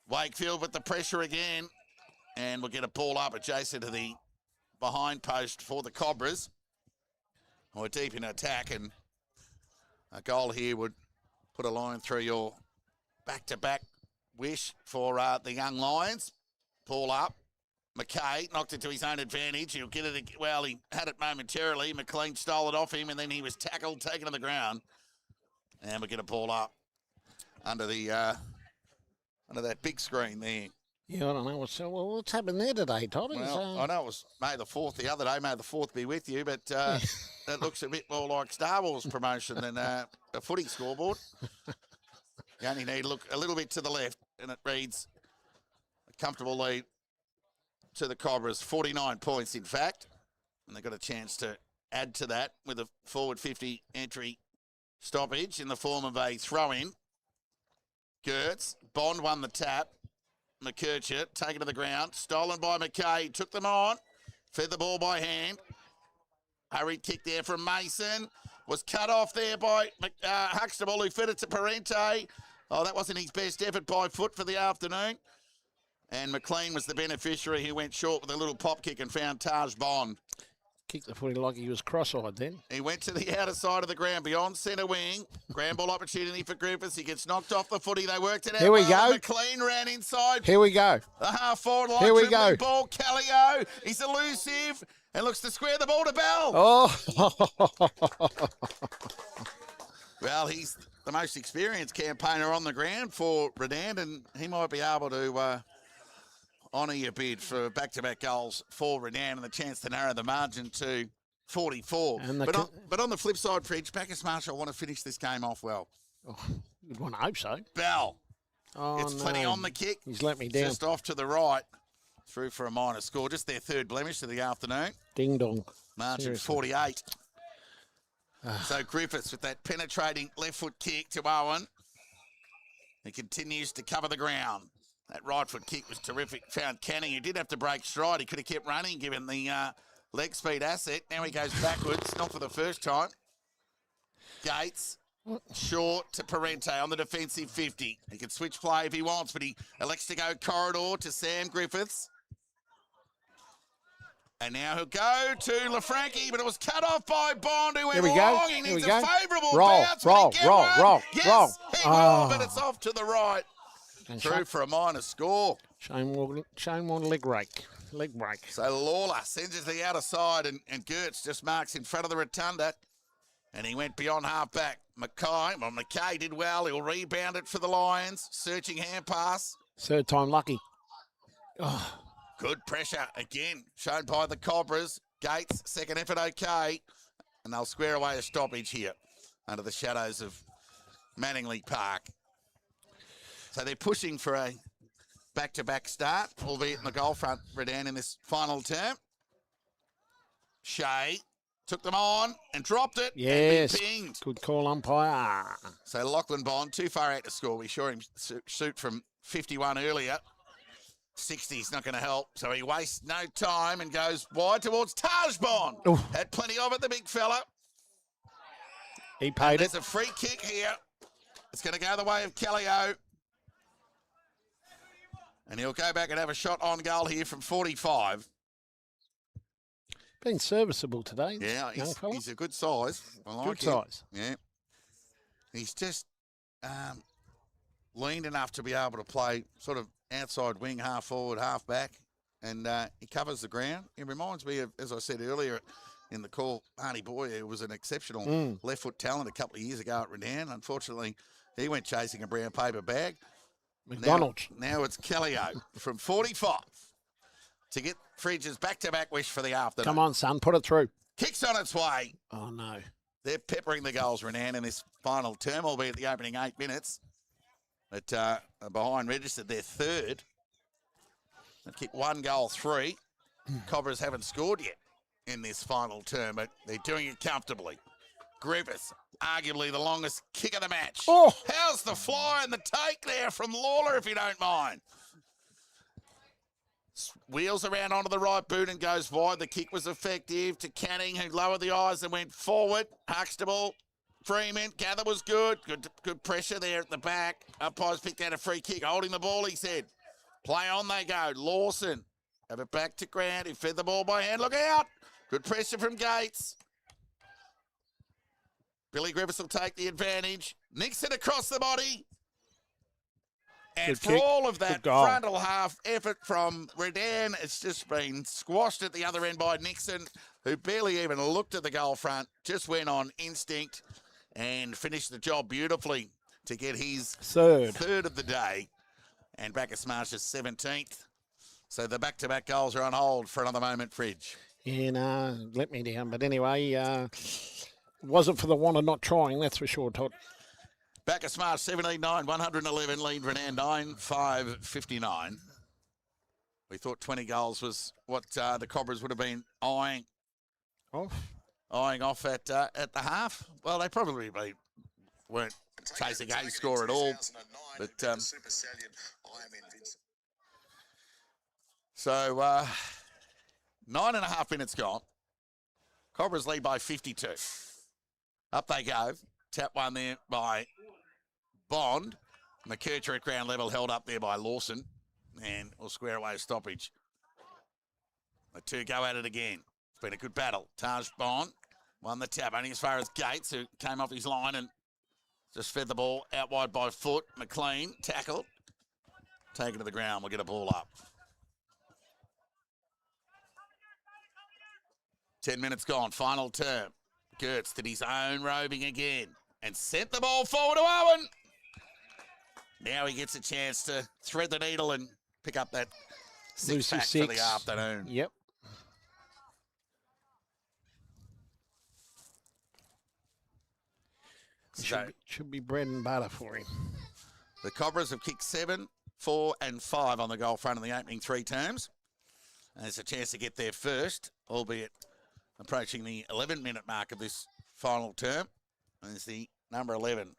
Wakefield with the pressure again. And we'll get a ball up adjacent to the behind post for the Cobras. We're deep in attack, and a goal here would put a line through your back-to-back wish for the young Lions. Ball up. McKay knocked it to his own advantage. He'll get it. Well, he had it momentarily. McLean stole it off him, and then he was tackled, taken to the ground. And we'll get a ball up under that big screen there. Yeah, I don't know what's happened there today, Todd. Well, I know it was May the 4th the other day. May the 4th be with you, but that looks a bit more like Star Wars promotion than a footy scoreboard. You only need to look a little bit to the left, and it reads a comfortable lead to the Cobras, 49 points, in fact. And they've got a chance to add to that with a forward 50 entry stoppage in the form of a throw-in. Gertz, Bond won the tap. McKercher taken to the ground, stolen by McKay, took them on, fed the ball by hand. Hurried kick there from Mason, was cut off there by Huxtable, who fed it to Parente. Oh, that wasn't his best effort by foot for the afternoon. And McLean was the beneficiary who went short with a little pop kick and found Taj Bond. Kicked the footy like he was cross-eyed then. He went to the outer side of the ground, beyond centre wing. Ground ball opportunity for Griffiths. He gets knocked off the footy. They worked it out. Here we go. McLean ran inside. Here we go. The half-forward line. Here we dribbling go. Ball, Callio. He's elusive and looks to square the ball to Bell. Oh. Well, he's the most experienced campaigner on the ground for Redan, and he might be able to honour your bid for back-to-back goals for Redan and the chance to narrow the margin to 44. And But on the flip side, Fridge, Bacchus Marsh, I want to finish this game off well. Oh, you'd want to hope so. Bell. Oh, It's plenty on the kick. He's let me down. Just off to the right. Through for a minor score. Just their third blemish of the afternoon. Ding dong. Margin Seriously. 48. So Griffiths with that penetrating left foot kick to Owen. He continues to cover the ground. That right foot kick was terrific. Found Canning, who did have to break stride. He could have kept running given the leg speed asset. Now he goes backwards, not for the first time. Gates, short to Parente on the defensive 50. He can switch play if he wants, but he elects to go corridor to Sam Griffiths. And now he'll go to Lafranchi, but it was cut off by Bond, who went Here we go. long. He Here needs we a go. favourable Roll, bounce. roll, Will he get roll, one? roll, Yes, roll. he will, Oh. but it's off to the right. And Through for a minor score. Shane Warne leg break. Leg break. So Lawler sends it to the outer side, and Gertz just marks in front of the rotunda. And he went beyond half back. McKay did well. He'll rebound it for the Lions. Searching hand pass. Third time lucky. Oh. Good pressure again, shown by the Cobras. Gates, second effort okay. And they'll square away a stoppage here under the shadows of Manningley Park. So they're pushing for a back-to-back start, albeit in the goal front, Redan, in this final term. Shea took them on and dropped it. Yes. And pinged. Good call, umpire. So Lachlan Bond, too far out to score. We saw him shoot from 51 earlier. 60's not going to help. So he wastes no time and goes wide towards Taj Bond. Ooh. Had plenty of it, the big fella. He paid There's it. a free kick here. It's going to go the way of Callio. And he'll go back and have a shot on goal here from 45. Been serviceable today. Yeah, young fella. he's a good size. I like Good him. size. Yeah. He's just leaned enough to be able to play sort of outside wing, half forward, half back. And he covers the ground. He reminds me of, as I said earlier in the call, Arnie Boy, who was an exceptional left foot talent a couple of years ago at Redan. Unfortunately, he went chasing a brown paper bag. McDonald's. Now it's Callio from 45 to get Fridge's back-to-back wish for the afternoon. Come on, son. Put it through. Kicks on its way. Oh, no. They're peppering the goals, Redan, in this final term, albeit the opening 8 minutes. But behind registered their third. They kicked 1 goal, 3. Cobras haven't scored yet in this final term, but they're doing it comfortably. Griffiths, arguably the longest kick of the match. Oh. How's the fly and the take there from Lawler, if you don't mind? Wheels around onto the right boot and goes wide. The kick was effective to Canning, who lowered the eyes and went forward. Huxtable, Freeman, gather was good. Good pressure there at the back. Umpires picked out a free kick. Holding the ball, he said. Play on they go. Lawson, have it back to Grant. He fed the ball by hand. Look out. Good pressure from Gates. Billy Griffiths will take the advantage. Nicks it across the body. And Good for kick. all of that Good goal. frontal half effort from Redan, it's just been squashed at the other end by Nixon, who barely even looked at the goal front, just went on instinct and finished the job beautifully to get his third of the day. And Bacchus Marsh's 17th. So the back-to-back goals are on hold for another moment, Fridge. Yeah, no, let me down. But anyway, wasn't for the want of not trying, that's for sure, Todd. Bacchus Marsh 17-9, 111, lead Redan 9-5-59. We thought 20 goals was what the Cobras would have been eyeing off at the half. Well, they probably weren't chasing a score at all. But so 9.5 minutes gone. Cobras lead by 52. Up they go. Tap one there by Bond. McKercher at ground level, held up there by Lawson. And we'll square away a stoppage. The two go at it again. It's been a good battle. Taj Bond won the tap, only as far as Gates, who came off his line and just fed the ball out wide by foot. McLean tackled. Taken to the ground. We'll get a ball up. 10 minutes gone. Final term. Gertz did his own roving again and sent the ball forward to Owen. Now he gets a chance to thread the needle and pick up that six-pack for the afternoon. Yep. Should be bread and butter for him. The Cobras have kicked 7, 4 and 5 on the goal front in the opening 3 terms. And there's a chance to get there first, albeit approaching the 11-minute mark of this final term. And there's the number 11,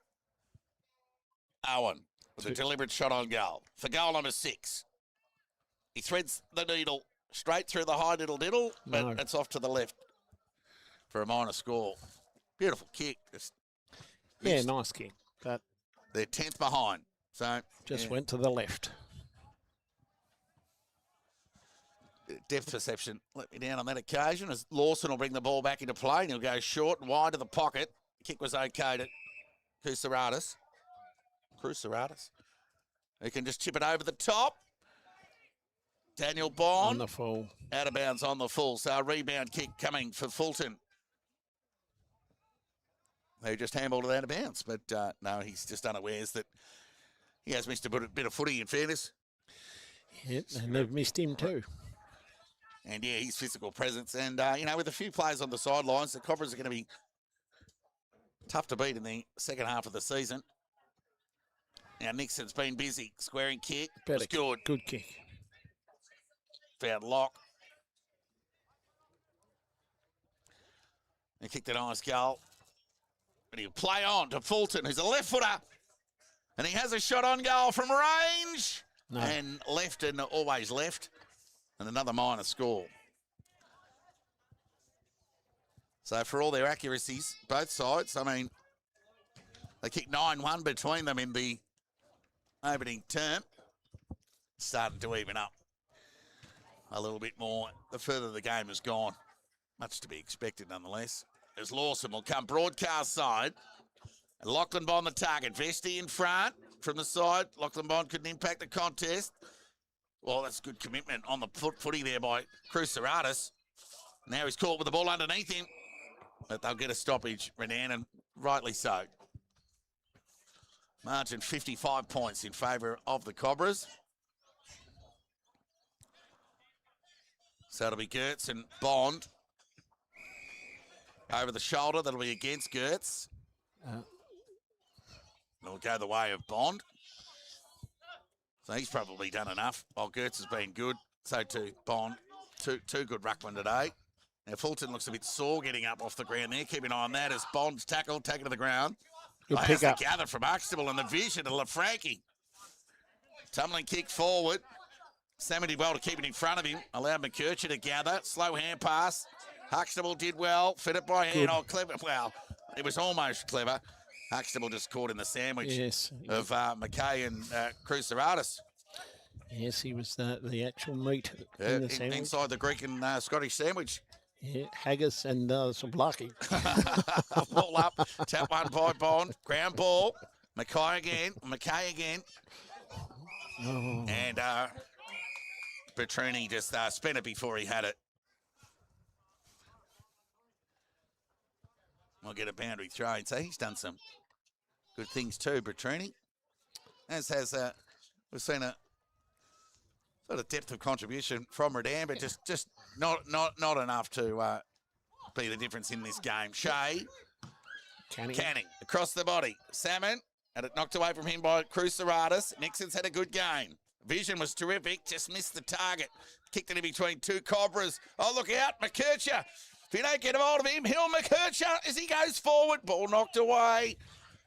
Owen, with a deliberate shot on goal. For goal number 6. He threads the needle straight through the high diddle, but it's off to the left for a minor score. Beautiful kick. Yeah, nice kick. But they're 10th behind. So just went to the left. Depth perception let me down on that occasion as Lawson will bring the ball back into play and he'll go short and wide to the pocket. Kick was okay to Cruceratus. He can just chip it over the top. Daniel Bond. On the full. Out of bounds on the full. So a rebound kick coming for Fulton. They just handballed it out of bounds. But no, he's just unawares that he has missed a bit of footy in fairness. Yeah, and they've missed him too. And yeah, his physical presence. And, you know, with a few players on the sidelines, the Cobras are going to be tough to beat in the second half of the season. Now, Nixon's been busy. Squaring kick. It's good. Good kick. Found Lock. He kicked a nice goal. But he'll play on to Fulton, who's a left footer. And he has a shot on goal from range. No. And left and always left. And another minor score. So for all their accuracies, both sides, I mean, they kicked 9-1 between them in the opening term. Started to even up a little bit more the further the game has gone. Much to be expected nonetheless. As Lawson will come broadcast side. And Lachlan Bond the target. Vesti in front from the side. Lachlan Bond couldn't impact the contest. Well, that's good commitment on the footy there by Cruceratus. Now he's caught with the ball underneath him. But they'll get a stoppage, Redan, and rightly so. Margin 55 points in favour of the Cobras. So it'll be Gertz and Bond. Over the shoulder, that'll be against Gertz. It'll go the way of Bond. So he's probably done enough. While Gertz has been good, so too Bond. Two good ruckman today. Now Fulton looks a bit sore getting up off the ground there. Keep an eye on that as Bond's tackled, taken to the ground. Good pick up. Gather from Huxtable and the vision to LaFranchi. Tumbling kick forward. Salmon did well to keep it in front of him. Allowed McKercher to gather. Slow hand pass. Huxtable did well. Fed it by hand. Oh, clever. Well, it was almost clever. Huxtable just caught in the sandwich of McKay and Cruceratus. Yes, he was the actual meat in the sandwich. Inside the Greek and Scottish sandwich. Yeah, haggis and souvlaki. Ball up. Tap one by Bond. Ground ball. McKay again. Oh. And Bertruni just spent it before he had it. We'll get a boundary throw. So he's done some good things too, Bertruni. As has we've seen a sort of depth of contribution from Redan, but just not enough to be the difference in this game. Shea, Canning across the body. Salmon had it knocked away from him by Cruceratus. Nixon's had a good game. Vision was terrific, just missed the target. Kicked it in between two Cobras. Oh, look out, McKercher. If you don't get a hold of him, Hill McKercher as he goes forward. Ball knocked away.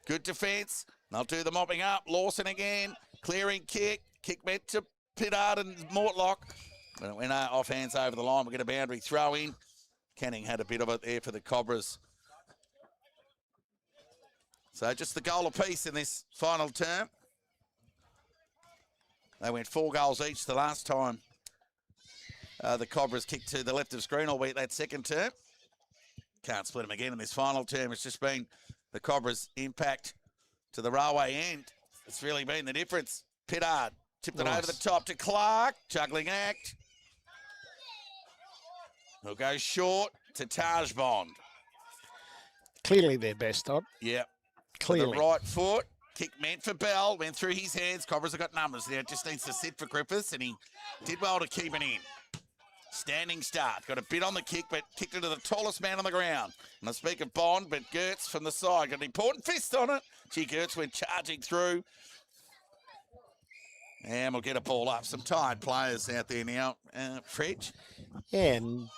Good defence. They'll do the mopping up. Lawson again. Clearing kick. Kick meant to Pittard and Mortlock. But it went off hands over the line. We'll get a boundary throw in. Canning had a bit of it there for the Cobras. So just the goal apiece in this final term. They went 4 goals each the last time The Cobras kick to the left of screen, albeit that second term. Can't split them again in this final term. It's just been the Cobras' impact to the railway end. It's really been the difference. Pittard tipped it over the top to Clark. Juggling act. He'll go short to Taj Bond. Clearly their best up. Yep. Clearly. With the right foot. Kick meant for Bell. Went through his hands. Cobras have got numbers there. Just needs to sit for Griffiths, and he did well to keep it in. Standing start. Got a bit on the kick, but kicked it to the tallest man on the ground. And I speak of Bond, but Gertz from the side. Got an important fist on it. Gee, Gertz went charging through. And we'll get a ball up. Some tired players out there now. Fridge. Yeah, and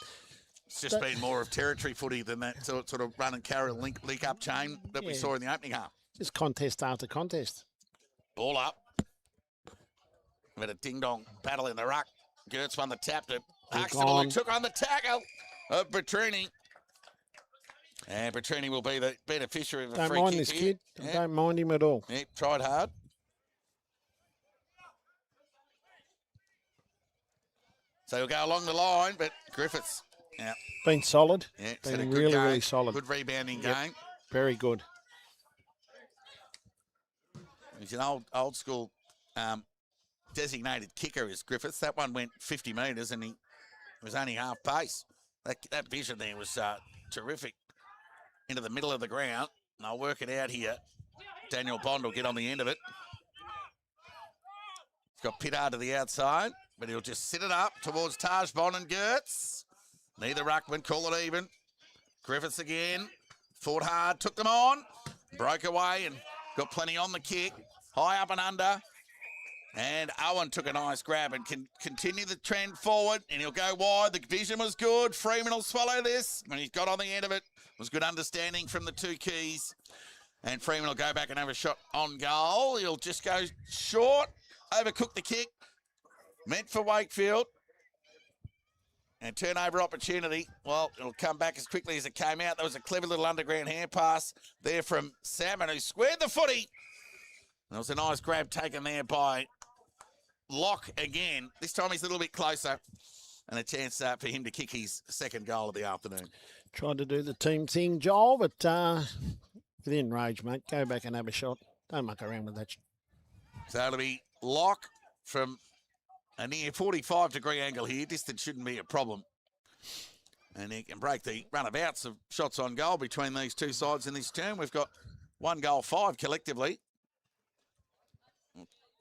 it's just been more of territory footy than that sort of run and carry link up chain that we saw in the opening half. just contest after contest. Ball up. With a ding-dong battle in the ruck. Gertz won the tap to Huxtable, who took on the tackle of Bertrini. And Bertrini will be the beneficiary of a free kick. Don't mind this kid. I don't mind him at all. Yep, tried hard. So he'll go along the line, but Griffiths, Been solid. yeah, Been really, really solid. Good rebounding game. Very good. He's an old school designated kicker is Griffiths. That one went 50 metres and he was only half pace. That vision there was terrific. Into the middle of the ground. And I'll work it out here. Daniel Bond will get on the end of it. He's got Pittard to the outside, but he'll just sit it up towards Taj Bond and Gertz. Neither ruckman call it even. Griffiths again. Fought hard, took them on. Broke away and got plenty on the kick. High up and under. And Owen took a nice grab and can continue the trend forward, and he'll go wide. The vision was good. Freeman will swallow this. When he's got on the end of it, was good understanding from the two keys. And Freeman will go back and have a shot on goal. He'll just go short, overcook the kick. Meant for Wakefield. And turnover opportunity. Well, it'll come back as quickly as it came out. There was a clever little underground hand pass there from Salmon, who squared the footy. There was a nice grab taken there by Locke again. This time he's a little bit closer. And a chance for him to kick his second goal of the afternoon. Tried to do the team thing, Joel, but within range, mate. Go back and have a shot. Don't muck around with that. So it'll be Locke from a near 45-degree angle here. Distance shouldn't be a problem. And he can break the runabouts of shots on goal between these two sides in this term. We've got 1 goal, 5 collectively.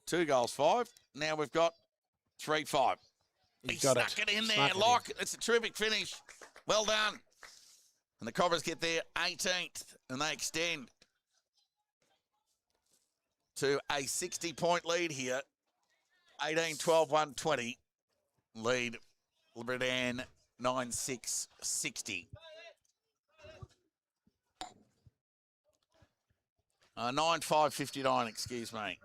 2 goals, 5. Now we've got 3-5. He snuck it in there, Locke. It's a terrific finish. Well done. And the Cobras get their 18th, and they extend to a 60-point lead here. 18-12-1-20. Lead Redan 9-6-60. 9-5-59, excuse me.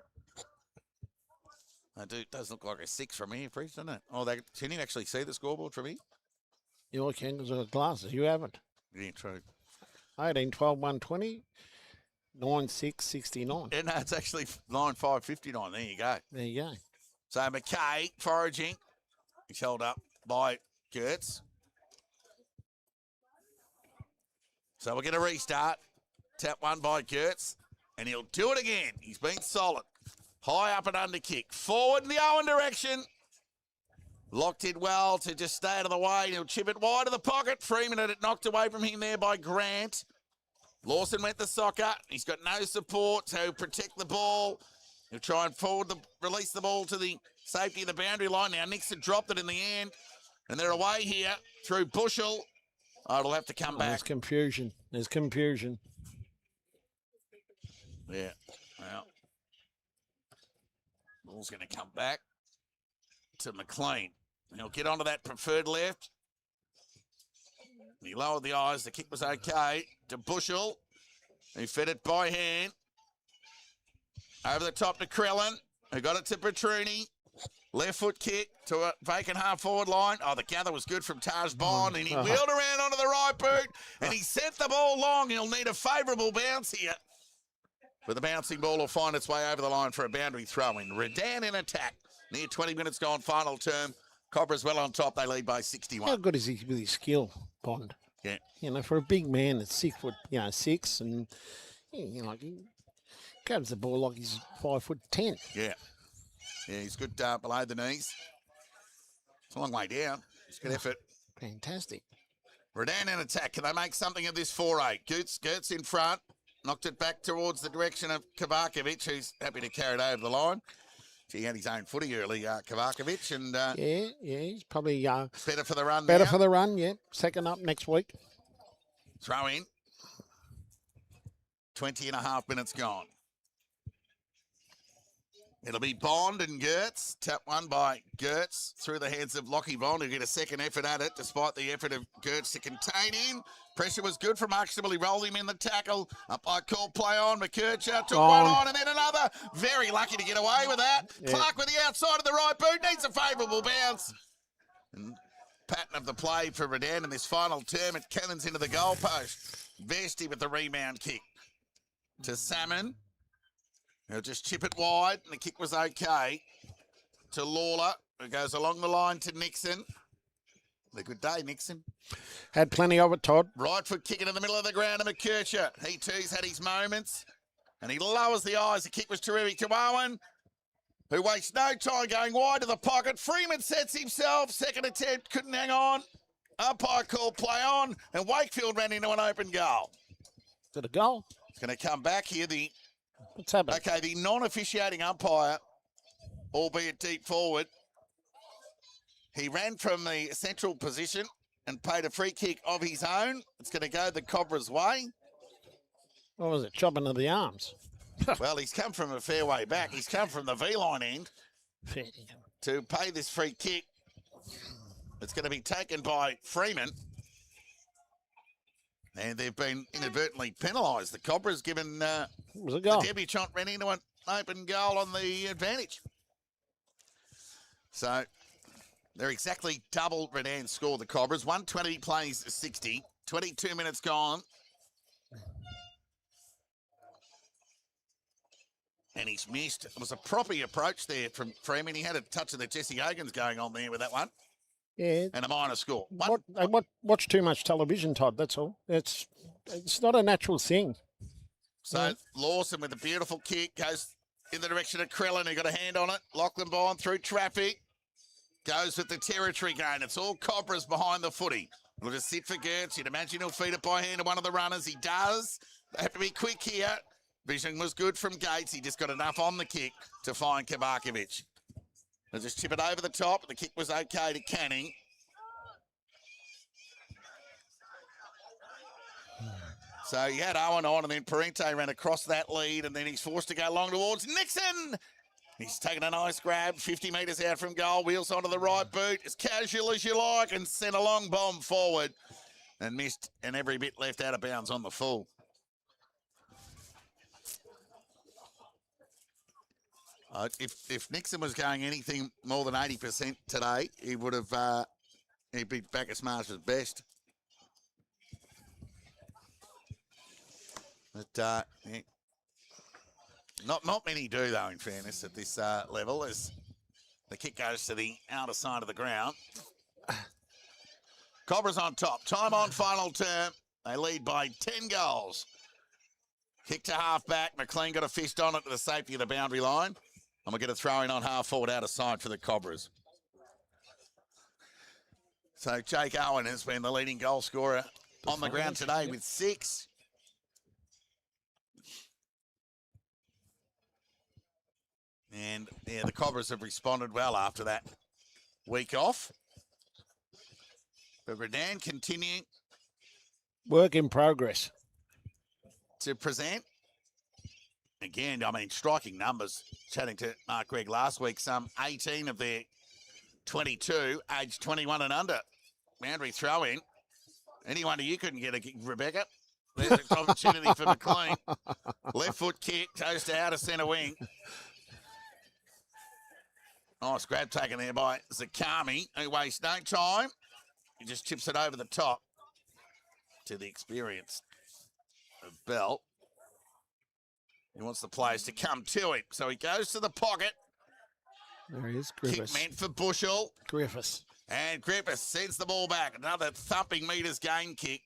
It does look like a 6 from here, Priest, doesn't it? Oh, can you actually see the scoreboard from here? You can, because I've got glasses. You haven't. Yeah, true. 18-12-1-20. 9-6-69. Yeah, no, it's actually 9-5-59. There you go. There you go. So McKay foraging. He's held up by Gertz. So we'll get a restart. Tap one by Gertz. And he'll do it again. He's been solid. High up and under kick. Forward in the Owen direction. Locked it well to just stay out of the way. He'll chip it wide of the pocket. Freeman had it knocked away from him there by Grant. Lawson went the soccer. He's got no support to protect the ball. He'll try and release the ball to the safety of the boundary line. Now Nixon dropped it in the end. And they're away here through Bushell. Oh, it'll have to come back. There's confusion. There's confusion. Yeah. Well, ball's going to come back to McLean. He'll get onto that preferred left. He lowered the eyes. The kick was okay. To Bushell. He fed it by hand. Over the top to Krellin, who got it to Petrini. Left foot kick to a vacant half forward line. Oh, the gather was good from Taj Bond, and he wheeled around onto the right boot, and he sent the ball long. He'll need a favourable bounce here. But the bouncing ball will find its way over the line for a boundary throw-in. Redan in attack. Near 20 minutes gone, final term. Cobras well on top. They lead by How 61. good is he with his skill, Bond? Yeah. You know, for a big man that's 6'6", and you know, he grabs the ball like he's 5'10". Yeah. Yeah, he's good below the knees. It's a long way down. It's good effort. Fantastic. Redan in attack. Can they make something of this 4-8? Gertz in front. Knocked it back towards the direction of Kovacevic, who's happy to carry it over the line. He had his own footy early, Kovacevic, and Yeah, he's probably better for the run better now. for the run, yeah. Second up next week. Throw in. 20 and a half minutes gone. It'll be Bond and Gertz. Tap one by Gertz through the heads of Lockie Bond, who get a second effort at it, despite the effort of Gertz to contain him. Pressure was good from Huxtable. He rolled him in the tackle. Up by call play on. McKercher took one on and then another. Very lucky to get away with that. Yeah. Clark with the outside of the right boot. Needs a favourable bounce. And pattern of the play for Redan in this final term. It cannons into the goalpost. Vesty with the rebound kick to Salmon. He'll just chip it wide, and the kick was okay. To Lawler, who goes along the line to Nixon. A good day, Nixon. Had plenty of it, Todd. Right foot kick into the middle of the ground to McKercher. He too's had his moments, and he lowers the eyes. The kick was terrific to Owen, who wastes no time going wide to the pocket. Freeman sets himself. Second attempt, couldn't hang on. Umpire called play on, and Wakefield ran into an open goal. To the goal. It's going to come back here. What's happening? Okay, the non-officiating umpire, albeit deep forward, he ran from the central position and paid a free kick of his own. It's going to go the Cobra's way. What was it? Chopping of the arms. Well, he's come from a fair way back. He's come from the V-line end Fair dinkum. to pay this free kick. It's going to be taken by Freeman. And they've been inadvertently penalised. The Cobras given It was a the goal. debutant ran into an open goal on the advantage. So they're exactly double Redan's score, the Cobras. 120 plays 60. 22 minutes gone. And he's missed. It was a proper approach there from Freeman. He had a touch of the Jesse Hogan's going on there with that one. Yeah. And a minor score. I watch too much television, Todd, that's all. It's not a natural thing. So Lawson with a beautiful kick goes in the direction of Krellin, who got a hand on it. Lachlan Bond through traffic. Goes with the territory gain. It's all Cobras behind the footy. It'll just sit for Gertz. You'd imagine he'll feed it by hand to one of the runners. He does. They have to be quick here. Vision was good from Gates. He just got enough on the kick to find Kovacevic. They'll just chip it over the top. The kick was okay to Canning. So he had Owen on, and then Parente ran across that lead, and then he's forced to go long towards Nixon. He's taken a nice grab, 50 metres out from goal, wheels onto the right boot, as casual as you like, and sent a long bomb forward and missed, and every bit left out of bounds on the full. If Nixon was going anything more than 80% today, he would have he'd be Bacchus Marsh's best. But yeah. Not many do, though, in fairness, at this level, as the kick goes to the outer side of the ground. Cobras on top. Time on final term. They lead by 10 goals. Kick to half back. McLean got a fist on it to the safety of the boundary line. And we'll get a throw in on half forward out of side for the Cobras. So Jake Owen has been the leading goal scorer on the ground today with 6. And, yeah, the Cobras have responded well after that week off. But Redan continuing Work in progress. to present. Again, I mean, striking numbers. Chatting to Mark Gregg last week, some 18 of their 22, aged 21 and under. Boundary throw in. Any wonder you couldn't get a kick, Rebecca? There's an opportunity for McLean. Left foot kick, goes to outer centre wing. Nice grab taken there by Zakami, who wastes no time. He just chips it over the top to the experience of Bell. He wants the players to come to him. So he goes to the pocket. There he is, Kick Griffiths. meant for Bushell. Griffiths. And Griffiths sends the ball back. Another thumping metres gain kick.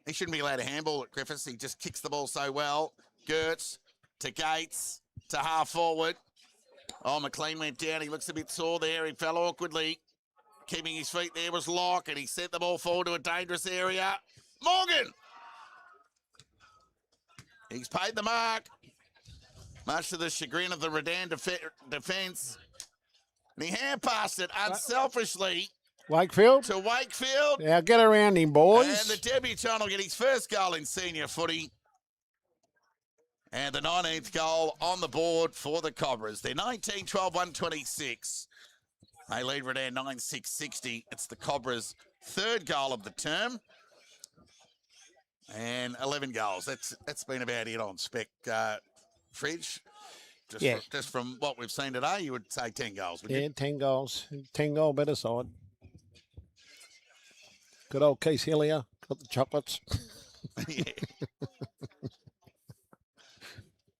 He shouldn't be allowed to handball at Griffiths. He just kicks the ball so well. Gertz to Gates to half forward. Oh, McLean went down. He looks a bit sore there. He fell awkwardly. Keeping his feet there was Locke, and he sent the ball forward to a dangerous area. Morgan! He's paid the mark. Much to the chagrin of the Redan defence. And he hand-passed it unselfishly Wakefield. to Wakefield. Now get around him, boys. And the debutant will get his first goal in senior footy. And the 19th goal on the board for the Cobras. They're 19-12-126. They lead Redan 9-6-60. It's the Cobras' third goal of the term. And 11 goals. That's been about it on spec, Fridge. Just from what we've seen today, you would say 10 goals, would you? 10 goals. 10-goal better side. Good old Keith Hillier. Got the chocolates. Yeah.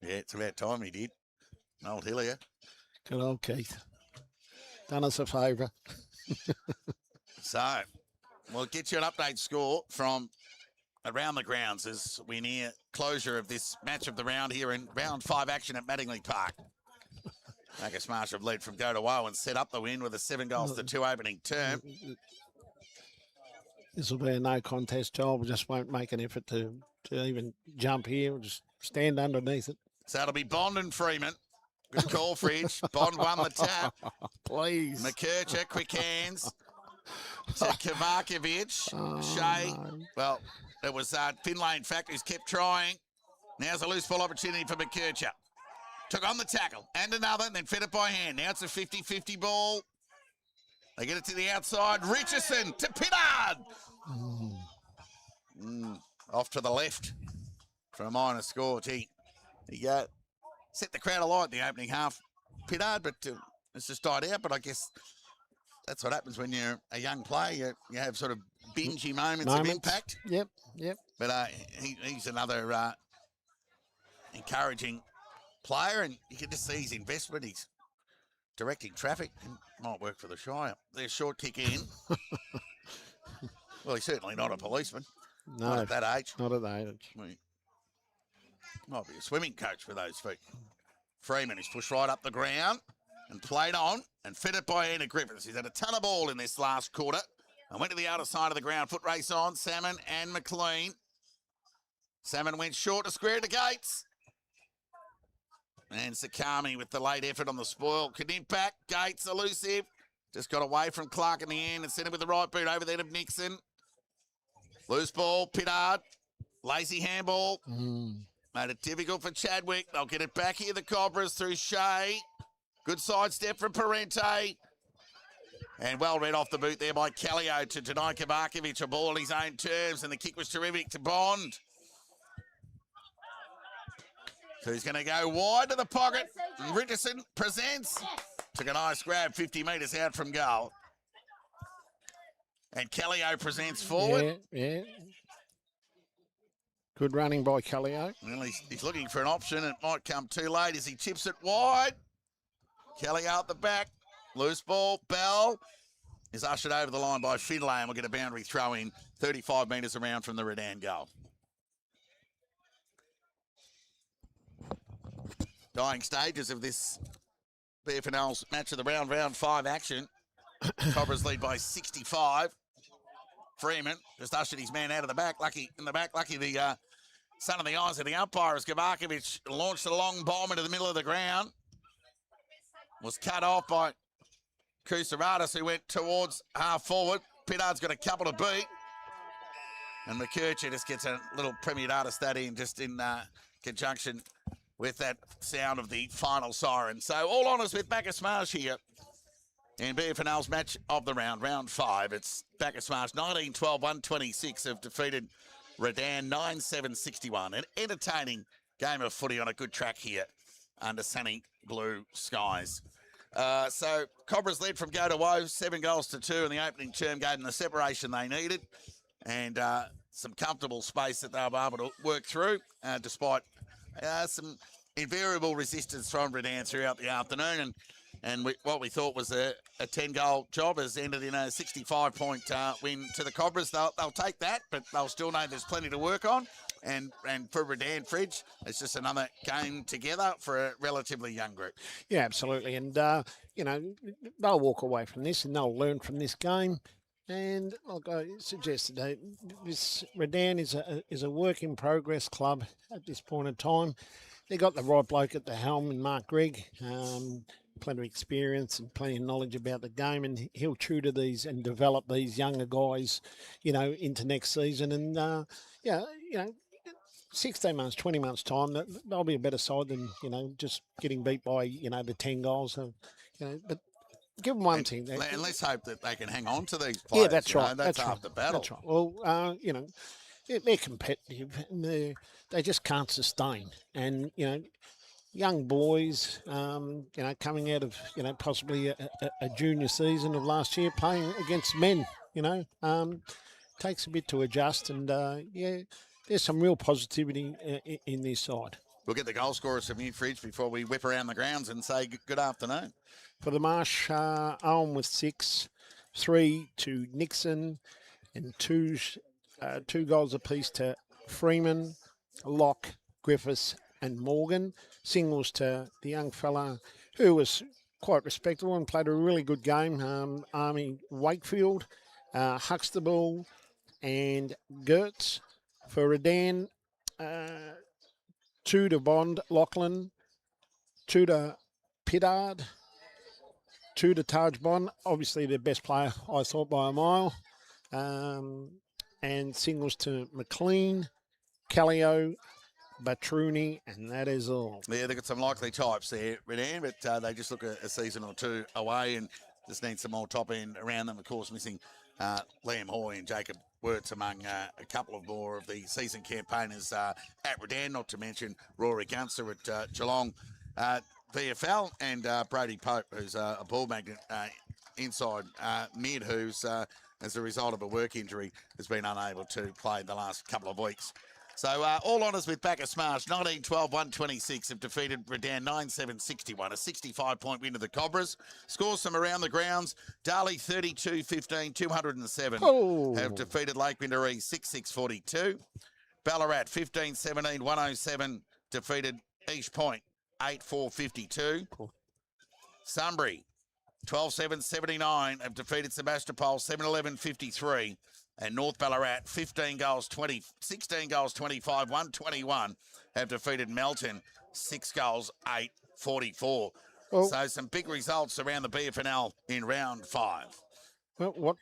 Yeah, it's about time he did. Old Hillier. Good old Keith. Done us a favour. So, we'll get you an update score from around the grounds as we near closure of this match of the round here in round 5 action at Mattingley Park. Bacchus Marsh have led from go to woe and set up the win with a 7-2 opening term. This will be a no contest job. We just won't make an effort to even jump here. We'll just stand underneath it. So it'll be Bond and Freeman. Good call, Fridge. Bond won the tap. Please. McKercher, quick hands. To Kovacevic. Shea. No. Well, it was Finlay, in fact, who's kept trying. Now's a loose ball opportunity for McKercher. Took on the tackle. And another, and then fed it by hand. Now it's a 50-50 ball. They get it to the outside. Richardson to Pittard. Off to the left for a minor score. Gee, he set the crowd alight in the opening half. Pittard, but it's just died out. But I guess that's what happens when you're a young player. You have sort of bingy moments of impact. Yep. But he's another encouraging player, and you can just see his investment. He's directing traffic. Might work for the Shire. There's short kick in. Well, he's certainly not a policeman. No. Not at that age. Not at that age. Might be a swimming coach for those feet. Freeman is pushed right up the ground and played on and fed it by Anna Griffiths. He's had a ton of ball in this last quarter and went to the outer side of the ground. Foot race on. Salmon and McLean. Salmon went short to square to Gates. And Sakami with the late effort on the spoil. Knip back. Gates elusive. Just got away from Clark in the end and sent it with the right boot over there to Nixon. Loose ball. Pittard. Lazy handball. Made it difficult for Chadwick. They'll get it back here, the Cobras, through Shea. Good sidestep from Parente. And well read off the boot there by Callio to deny Kovacevic a ball on his own terms. And the kick was terrific to Bond. So he's going to go wide to the pocket. Richardson presents. Took a nice grab 50 metres out from goal. And Callio presents forward. Yeah. Good running by Callio. Well, he's looking for an option. It might come too late as he chips it wide. Callio at the back. Loose ball. Bell is ushered over the line by Finlay and we'll get a boundary throw in 35 metres around from the Redan goal. Dying stages of this BFNL's match of the round 5 action. Cobras lead by 65. Freeman just ushered his man out of the back. Lucky the son of the eyes of the umpire as Kovacevic launched a long bomb into the middle of the ground. Was cut off by Kousaratis, who went towards half forward. Pittard's got a couple to beat. And McKercher just gets a little Premier Data stat in just in conjunction with that sound of the final siren. So all honours with Bacchus Marsh here in BFNL's match of the round 5. It's Bacchus Marsh 19-12-126 have defeated Redan 9-7-61. An entertaining game of footy on a good track here under sunny blue skies. So Cobras led from go to woe, 7-2 in the opening term, gave them the separation they needed and some comfortable space that they were able to work through despite some invariable resistance from Redan throughout the afternoon. And And what we thought was a 10-goal job has ended in a 65-point win to the Cobras. They'll take that, but they'll still know there's plenty to work on. And for Redan Fridge, it's just another game together for a relatively young group. Yeah, absolutely. And, you know, they'll walk away from this and they'll learn from this game. And like I suggested, this Redan is a work in progress club at this point in time. They got the right bloke at the helm in Mark Gregg, plenty of experience and plenty of knowledge about the game, and he'll tutor these and develop these younger guys, you know, into next season. And yeah, you know, 16 months, 20 months time, they'll be a better side than, you know, just getting beat by, you know, the 10 goals. You know, but give them one thing. And let's hope that they can hang on to these players. Yeah, that's right. That's half the battle. That's right. Well, you know, they're competitive and they just can't sustain. And, you know, young boys, you know, coming out of, you know, possibly a junior season of last year, playing against men, you know, takes a bit to adjust. And, yeah, there's some real positivity in this side. We'll get the goal scorers from you, Fridge, before we whip around the grounds and say good afternoon. For the Marsh, Owen with 6, 3 to Nixon, and two goals apiece to Freeman, Locke, Griffiths and Morgan. Singles to the young fella who was quite respectable and played a really good game, Army Wakefield, Huxtable and Gertz. For Redan, 2 to Bond, Lachlan, 2 to Pittard, 2 to Taj Bond, obviously their best player, I thought, by a mile. And singles to McLean, Callio, Batruni, and that is all. Yeah, they've got some likely types there, Redan, but they just look a season or two away and just need some more top end around them. Of course, missing Liam Hoy and Jacob Wirtz among a couple of more of the season campaigners at Redan, not to mention Rory Gunster at Geelong VFL, and Brody Pope, who's a ball magnet inside mid, who's, as a result of a work injury, has been unable to play the last couple of weeks. So all honours with Bacchus Marsh, 19-12-126 have defeated Redan 9-7-61, a 65-point win to the Cobras. Scores from around the grounds, Darley 32-15, 207 have defeated Lake Windaree 6-6-42. Ballarat 15-17, 107 defeated East Point 8-4-52. Sunbury 12-7-79 have defeated Sebastopol 7-11-53. And North Ballarat, 16 goals, 25, 121, have defeated Melton, 6 goals, 8-44. Well, so some big results around the BFNL in round 5. Well, what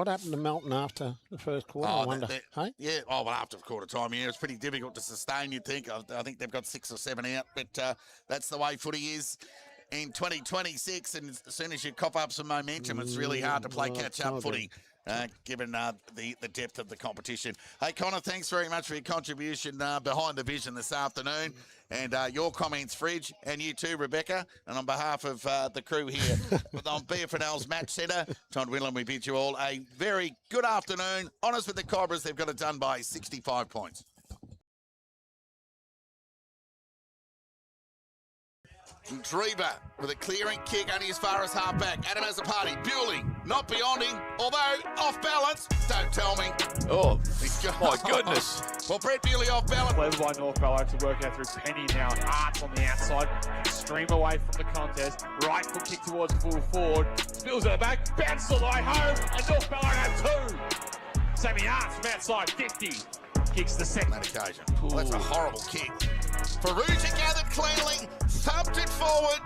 happened to Melton after the first quarter? I wonder. Hey? Yeah, well, after quarter time, yeah, it's pretty difficult to sustain, you'd think. I think they've got 6 or 7 out, but that's the way footy is in 2026, and as soon as you cough up some momentum, it's really hard to play catch-up footy, given the depth of the competition. Hey, Connor, thanks very much for your contribution behind the vision this afternoon, and your comments, Fridge, and you too, Rebecca. And on behalf of the crew here on BFNL's Match Centre, Todd Willen, we bid you all a very good afternoon. Honours with the Cobras, they've got it done by 65 points. Drever with a clearing kick only as far as half-back. Adam has a party. Bewley not beyond him, although off balance. Don't tell me. Oh, my goodness. Well, Brett Bewley off balance. Clever by North Ballarat to work out through Penny now. Arts on the outside. Stream away from the contest. Right foot kick towards full forward. Spills it back. Bounce the line home. And North Ballarat have 2. Sammy Arts from outside 50. Kicks the second. On that occasion. Well, that's a horrible kick. Perugia gathered cleanly, thumped it forward.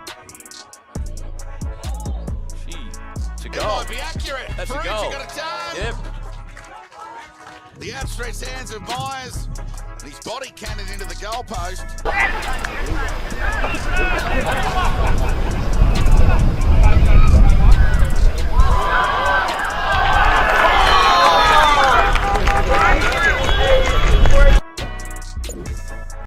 It's a It goal. might be accurate. That's a Perugia goal. got it done. Yep. The outstretched hands of Myers. And his body cannoned into the goalpost.